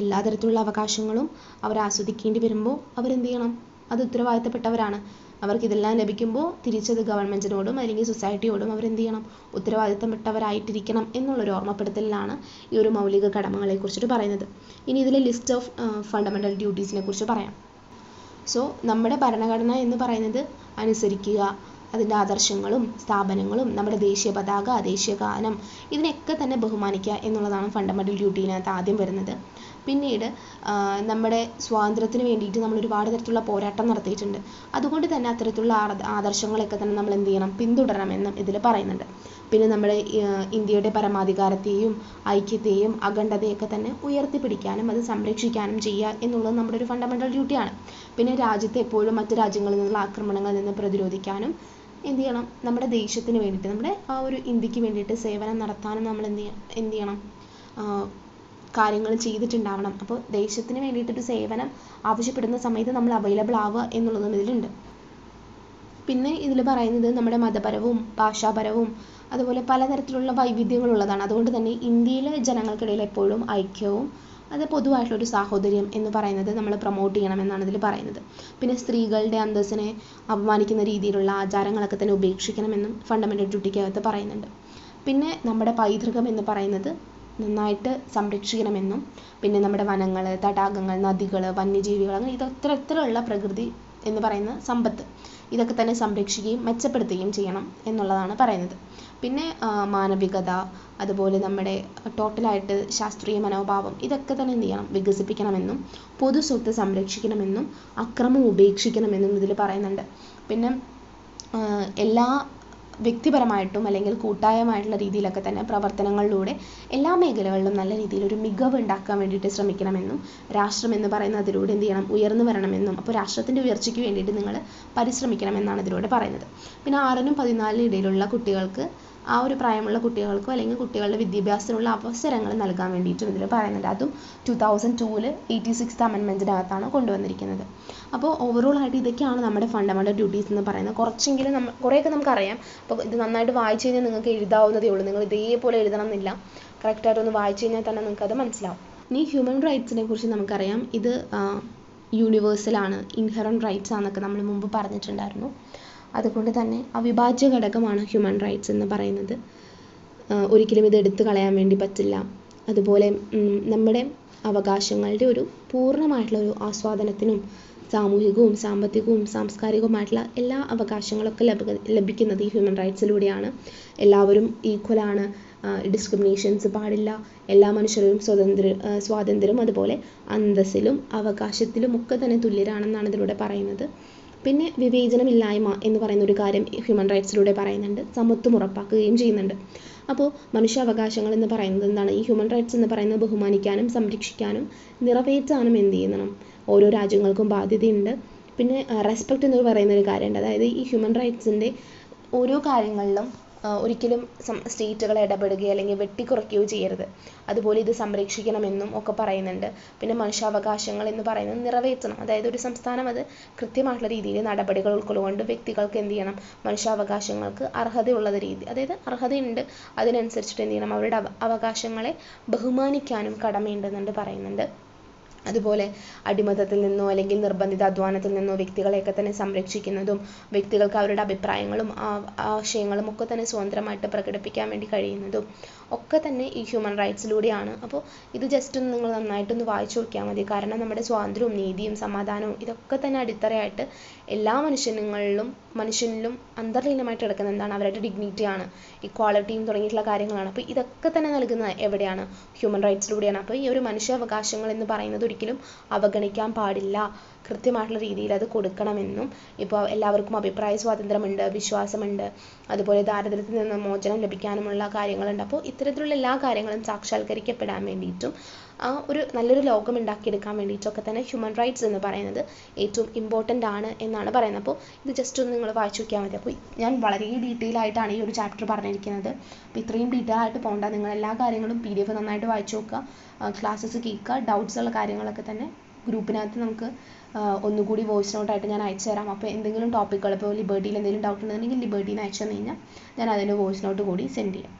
എല്ലാ തരത്തിലുള്ള അവകാശങ്ങളും അവർ ആസ്വദിക്കേണ്ടി വരുമ്പോൾ അവരെന്ത് ചെയ്യണം? അത് ഉത്തരവാദിത്തപ്പെട്ടവരാണ്. അവർക്കിതെല്ലാം ലഭിക്കുമ്പോൾ തിരിച്ചത് ഗവൺമെൻറ്റിനോടും അല്ലെങ്കിൽ സൊസൈറ്റിയോടും അവരെന്ത് ചെയ്യണം? ഉത്തരവാദിത്തപ്പെട്ടവരായിട്ടിരിക്കണം എന്നുള്ളൊരു ഓർമ്മപ്പെടുത്തലിലാണ് ഈ ഒരു മൗലിക കടമകളെ കുറിച്ചിട്ട് പറയുന്നത്. ഇനി ഇതിലെ ലിസ്റ്റ് ഓഫ് ഫണ്ടമെൻ്റൽ ഡ്യൂട്ടീസിനെ കുറിച്ച് പറയാം. സോ നമ്മുടെ ഭരണഘടന എന്ന് പറയുന്നത് അനുസരിക്കുക, അതിൻ്റെ ആദർശങ്ങളും സ്ഥാപനങ്ങളും നമ്മുടെ ദേശീയ പതാക, ദേശീയ ഗാനം ഇതിനെയൊക്കെ തന്നെ ബഹുമാനിക്കുക എന്നുള്ളതാണ് ഫണ്ടമെൻ്റൽ ഡ്യൂട്ടിയിനകത്ത് ആദ്യം വരുന്നത്. പിന്നീട് നമ്മുടെ സ്വാതന്ത്ര്യത്തിന് വേണ്ടിയിട്ട് നമ്മൾ ഒരുപാട് തരത്തിലുള്ള പോരാട്ടം നടത്തിയിട്ടുണ്ട്. അതുകൊണ്ട് തന്നെ അത്തരത്തിലുള്ള ആദർശങ്ങളൊക്കെ തന്നെ നമ്മൾ എന്ത് ചെയ്യണം? പിന്തുടരണമെന്നും ഇതിൽ പറയുന്നുണ്ട്. പിന്നെ നമ്മുടെ ഇന്ത്യയുടെ പരമാധികാരത്തെയും ഐക്യത്തെയും അഖണ്ഡതയൊക്കെ തന്നെ ഉയർത്തിപ്പിടിക്കാനും അത് സംരക്ഷിക്കാനും ചെയ്യുക എന്നുള്ളത് നമ്മുടെ ഒരു ഫണ്ടമെൻ്റൽ ഡ്യൂട്ടിയാണ്. പിന്നെ രാജ്യത്തെ എപ്പോഴും മറ്റു രാജ്യങ്ങളിൽ നിന്നുള്ള ആക്രമണങ്ങളിൽ നിന്ന് പ്രതിരോധിക്കാനും എന്ത് ചെയ്യണം? നമ്മുടെ ദേശത്തിന് വേണ്ടിയിട്ട്, നമ്മുടെ ആ ഒരു ഇന്ത്യക്ക് വേണ്ടിയിട്ട് സേവനം നടത്താനും നമ്മൾ എന്ത് ചെയ്യണം? കാര്യങ്ങൾ ചെയ്തിട്ടുണ്ടാവണം. അപ്പോൾ ദേശത്തിന് വേണ്ടിയിട്ടൊരു സേവനം ആവശ്യപ്പെടുന്ന സമയത്ത് നമ്മൾ അവൈലബിൾ ആവുക എന്നുള്ളതും ഇതിലുണ്ട്. പിന്നെ ഇതിൽ പറയുന്നത് നമ്മുടെ മതപരവും ഭാഷാപരവും അതുപോലെ പലതരത്തിലുള്ള വൈവിധ്യങ്ങളുള്ളതാണ്. അതുകൊണ്ട് തന്നെ ഇന്ത്യയിലെ ജനങ്ങൾക്കിടയിൽ എപ്പോഴും ഐക്യവും അത് പൊതുവായിട്ടുള്ളൊരു സാഹോദര്യം എന്ന് പറയുന്നത് നമ്മൾ പ്രൊമോട്ട് ചെയ്യണമെന്നാണ് ഇതിൽ പറയുന്നത്. പിന്നെ സ്ത്രീകളുടെ അന്തസ്സിനെ അപമാനിക്കുന്ന രീതിയിലുള്ള ആചാരങ്ങളൊക്കെ തന്നെ ഉപേക്ഷിക്കണമെന്നും ഫണ്ടമെൻ്റൽ ഡ്യൂട്ടിക്കകത്ത് പറയുന്നുണ്ട്. പിന്നെ നമ്മുടെ പൈതൃകം എന്ന് പറയുന്നത് നന്നായിട്ട് സംരക്ഷിക്കണമെന്നും, പിന്നെ നമ്മുടെ വനങ്ങൾ, തടാകങ്ങൾ, നദികൾ, വന്യജീവികൾ, അങ്ങനെ ഇത്തരത്തിലുള്ള പ്രകൃതി എന്ന് പറയുന്ന സമ്പത്ത് ഇതൊക്കെ തന്നെ സംരക്ഷിക്കുകയും മെച്ചപ്പെടുത്തുകയും ചെയ്യണം എന്നുള്ളതാണ് പറയുന്നത്. പിന്നെ മാനവികത, അതുപോലെ നമ്മുടെ ടോട്ടലായിട്ട് ശാസ്ത്രീയ മനോഭാവം ഇതൊക്കെ തന്നെ എന്ത് ചെയ്യണം? വികസിപ്പിക്കണമെന്നും പൊതു സ്വത്ത് സംരക്ഷിക്കണമെന്നും അക്രമം ഉപേക്ഷിക്കണമെന്നും ഇതിൽ പറയുന്നുണ്ട്. പിന്നെ എല്ലാ വ്യക്തിപരമായിട്ടും അല്ലെങ്കിൽ കൂട്ടായമായിട്ടുള്ള രീതിയിലൊക്കെ തന്നെ പ്രവർത്തനങ്ങളിലൂടെ എല്ലാ മേഖലകളിലും നല്ല രീതിയിൽ ഒരു മികവ് ഉണ്ടാക്കാൻ വേണ്ടിയിട്ട് ശ്രമിക്കണമെന്നും രാഷ്ട്രം എന്ന് പറയുന്ന അതിലൂടെ എന്ത് ചെയ്യണം? ഉയർന്നു വരണമെന്നും, അപ്പോൾ രാഷ്ട്രത്തിൻ്റെ ഉയർച്ചയ്ക്ക് വേണ്ടിയിട്ട് നിങ്ങൾ പരിശ്രമിക്കണമെന്നാണ് ഇതിലൂടെ പറയുന്നത്. പിന്നെ 6നും 14നും ഇടയിലുള്ള കുട്ടികൾക്ക്, ആ ഒരു പ്രായമുള്ള കുട്ടികൾക്കോ അല്ലെങ്കിൽ കുട്ടികളുടെ വിദ്യാഭ്യാസത്തിനുള്ള അവസരങ്ങൾ നൽകാൻ വേണ്ടിയിട്ടും ഇതിൽ പറയുന്നുണ്ട്. അതും 2002 86th അമെൻമെൻറ്റിനകത്താണ് കൊണ്ടുവന്നിരിക്കുന്നത്. അപ്പോൾ ഓവറോൾ ആയിട്ട് ഇതൊക്കെയാണ് നമ്മുടെ ഫണ്ടമെൻ്റൽ ഡ്യൂട്ടീസ് എന്ന് പറയുന്നത്. കുറച്ചെങ്കിലും കുറേയൊക്കെ നമുക്കറിയാം. അപ്പോൾ ഇത് നന്നായിട്ട് വായിച്ചു കഴിഞ്ഞാൽ നിങ്ങൾക്ക് എഴുതാവുന്നതേ ഉള്ളൂ. നിങ്ങൾ ഇതേപോലെ എഴുതണം എന്നില്ല. കറക്റ്റായിട്ടൊന്ന് വായിച്ചു കഴിഞ്ഞാൽ തന്നെ നിങ്ങൾക്കത് മനസ്സിലാവും. ഇനി ഹ്യൂമൻ റൈറ്റ്സിനെ കുറിച്ച് നമുക്കറിയാം. ഇത് യൂണിവേഴ്സലാണ്, ഇൻഹറൻറ്റ് റൈറ്റ്സ് ആണെന്നൊക്കെ നമ്മൾ മുമ്പ് പറഞ്ഞിട്ടുണ്ടായിരുന്നു. അതുകൊണ്ട് തന്നെ അവിഭാജ്യ ഘടകമാണ് ഹ്യൂമൻ റൈറ്റ്സ് എന്ന് പറയുന്നത്. ഒരിക്കലും ഇത് എടുത്തു കളയാൻ വേണ്ടി പറ്റില്ല. അതുപോലെ നമ്മുടെ അവകാശങ്ങളുടെ ഒരു പൂർണ്ണമായിട്ടുള്ള ഒരു ആസ്വാദനത്തിനും സാമൂഹികവും സാമ്പത്തികവും സാംസ്കാരികവുമായിട്ടുള്ള എല്ലാ അവകാശങ്ങളൊക്കെ ലഭിക്കുന്നത് ഈ ഹ്യൂമൻ റൈറ്റ്സിലൂടെയാണ്. എല്ലാവരും ഈക്വലാണ്, ഡിസ്ക്രിമിനേഷൻസ് പാടില്ല, എല്ലാ മനുഷ്യരും സ്വാതന്ത്ര്യവും അതുപോലെ അന്തസ്സിലും അവകാശത്തിലും ഒക്കെ തന്നെ തുല്യരാണെന്നാണ് ഇതിലൂടെ പറയുന്നത്. പിന്നെ വിവേചനമില്ലായ്മ എന്ന് പറയുന്ന ഒരു കാര്യം ഹ്യൂമൻ റൈറ്റ്സിലൂടെ പറയുന്നുണ്ട്, സമത്വം ഉറപ്പാക്കുകയും ചെയ്യുന്നുണ്ട്. അപ്പോൾ മനുഷ്യാവകാശങ്ങൾ എന്ന് പറയുന്നത് എന്താണ്? ഈ ഹ്യൂമൻ റൈറ്റ്സ് എന്ന് പറയുന്നത് ബഹുമാനിക്കാനും സംരക്ഷിക്കാനും നിറവേറ്റാനും എന്ത് ചെയ്യണം? ഓരോ രാജ്യങ്ങൾക്കും ബാധ്യതയുണ്ട്. പിന്നെ റെസ്പെക്റ്റ് എന്ന് പറയുന്ന ഒരു കാര്യമുണ്ട്. അതായത് ഈ ഹ്യൂമൻ റൈറ്റ്സിൻ്റെ ഓരോ കാര്യങ്ങളിലും ഒരിക്കലും സ്റ്റേറ്റുകൾ ഇടപെടുകയോ അല്ലെങ്കിൽ വെട്ടിക്കുറയ്ക്കുകയോ ചെയ്യരുത്. അതുപോലെ ഇത് സംരക്ഷിക്കണമെന്നും ഒക്കെ പറയുന്നുണ്ട്. പിന്നെ മനുഷ്യാവകാശങ്ങൾ എന്ന് പറയുന്നത് നിറവേറ്റണം. അതായത് ഒരു സംസ്ഥാനം അത് കൃത്യമായിട്ടുള്ള രീതിയിൽ നടപടികൾ ഉൾക്കൊള്ളുകൊണ്ട് വ്യക്തികൾക്ക് എന്ത് ചെയ്യണം? മനുഷ്യാവകാശങ്ങൾക്ക് അർഹതയുള്ള രീതി, അതായത് അർഹതയുണ്ട്, അതിനനുസരിച്ചിട്ട് എന്ത് ചെയ്യണം? അവരുടെ അവകാശങ്ങളെ ബഹുമാനിക്കാനും കടമയുണ്ടെന്നുണ്ട് പറയുന്നുണ്ട്. അതുപോലെ അടിമത്തത്തിൽ നിന്നോ അല്ലെങ്കിൽ നിർബന്ധിത അധ്വാനത്തിൽ നിന്നോ വ്യക്തികളെയൊക്കെ തന്നെ സംരക്ഷിക്കുന്നതും വ്യക്തികൾക്ക് അവരുടെ അഭിപ്രായങ്ങളും ആശയങ്ങളും ഒക്കെ തന്നെ സ്വതന്ത്രമായിട്ട് പ്രകടിപ്പിക്കാൻ വേണ്ടി കഴിയുന്നതും ഒക്കെ തന്നെ ഈ ഹ്യൂമൻ റൈറ്റ്സിലൂടെയാണ്. അപ്പോൾ ഇത് ജസ്റ്റ് ഒന്ന് നിങ്ങൾ നന്നായിട്ടൊന്ന് വായിച്ചു നോക്കിയാൽ മതി. കാരണം നമ്മുടെ സ്വാതന്ത്ര്യവും നീതിയും സമാധാനവും ഇതൊക്കെ തന്നെ അടിത്തറയായിട്ട് എല്ലാ മനുഷ്യനിലും അന്തർലീനമായിട്ട് കിടക്കുന്ന എന്താണ്? അവരുടെ ഡിഗ്നിറ്റിയാണ്, ഇക്വാളിറ്റിയും തുടങ്ങിയിട്ടുള്ള കാര്യങ്ങളാണ്. അപ്പോൾ ഇതൊക്കെ തന്നെ നൽകുന്നത് എവിടെയാണ്? ഹ്യൂമൻ റൈറ്റ്സിലൂടെയാണ്. അപ്പോൾ ഈ ഒരു മനുഷ്യാവകാശങ്ങൾ എന്ന് പറയുന്നത് ഒരിക്കലും അവഗണിക്കാൻ പാടില്ല, കൃത്യമായിട്ടുള്ള രീതിയിൽ അത് കൊടുക്കണമെന്നും. ഇപ്പോൾ എല്ലാവർക്കും അഭിപ്രായ സ്വാതന്ത്ര്യമുണ്ട്, വിശ്വാസമുണ്ട്, അതുപോലെ ദാരിദ്ര്യത്തിൽ നിന്ന് മോചനം ലഭിക്കാനുമുള്ള കാര്യങ്ങളുണ്ട്. അപ്പോൾ ഇത്തരത്തിലുള്ള എല്ലാ കാര്യങ്ങളും സാക്ഷാത്കരിക്കപ്പെടാൻ വേണ്ടിയിട്ടും ഒരു നല്ലൊരു ലോകം ഉണ്ടാക്കിയെടുക്കാൻ വേണ്ടിയിട്ടൊക്കെ തന്നെ ഹ്യൂമൻ റൈറ്റ്സ് എന്ന് പറയുന്നത് ഏറ്റവും ഇമ്പോർട്ടൻ്റ് ആണ് എന്നാണ് പറയുന്നത്. അപ്പോൾ ഇത് ജസ്റ്റ് ഒന്ന് നിങ്ങൾ വായിച്ചു നോക്കിയാൽ മതി. അപ്പോൾ ഞാൻ വളരെ ഡീറ്റെയിൽ ആയിട്ടാണ് ഈ ഒരു ചാപ്റ്റർ പറഞ്ഞിരിക്കുന്നത്. അപ്പോൾ ഇത്രയും ഡീറ്റെയിൽ ആയിട്ട് പോകണ്ട, നിങ്ങൾ എല്ലാ കാര്യങ്ങളും PDF നന്നായിട്ട് വായിച്ചു നോക്കുക, ക്ലാസ്സസ് കേൾക്കുക, ഡൗട്ട്സ് ഉള്ള കാര്യങ്ങളൊക്കെ തന്നെ ഗ്രൂപ്പിനകത്ത് നമുക്ക് ഒന്നുകൂടി വോയിസ് നോട്ടായിട്ട് ഞാൻ അയച്ചു തരാം. അപ്പോൾ എന്തെങ്കിലും ടോപ്പിക്കുകൾ, ഇപ്പോൾ ലിബർട്ടിയിൽ എന്തെങ്കിലും ഡൗട്ട് ഉണ്ടെന്നുണ്ടെങ്കിൽ ലിബർട്ടിയിൽ നിന്ന് അയച്ചു തന്നു കഴിഞ്ഞാൽ ഞാൻ അതിൻ്റെ വോയിസ് നോട്ട് കൂടി സെൻഡ് ചെയ്യാം.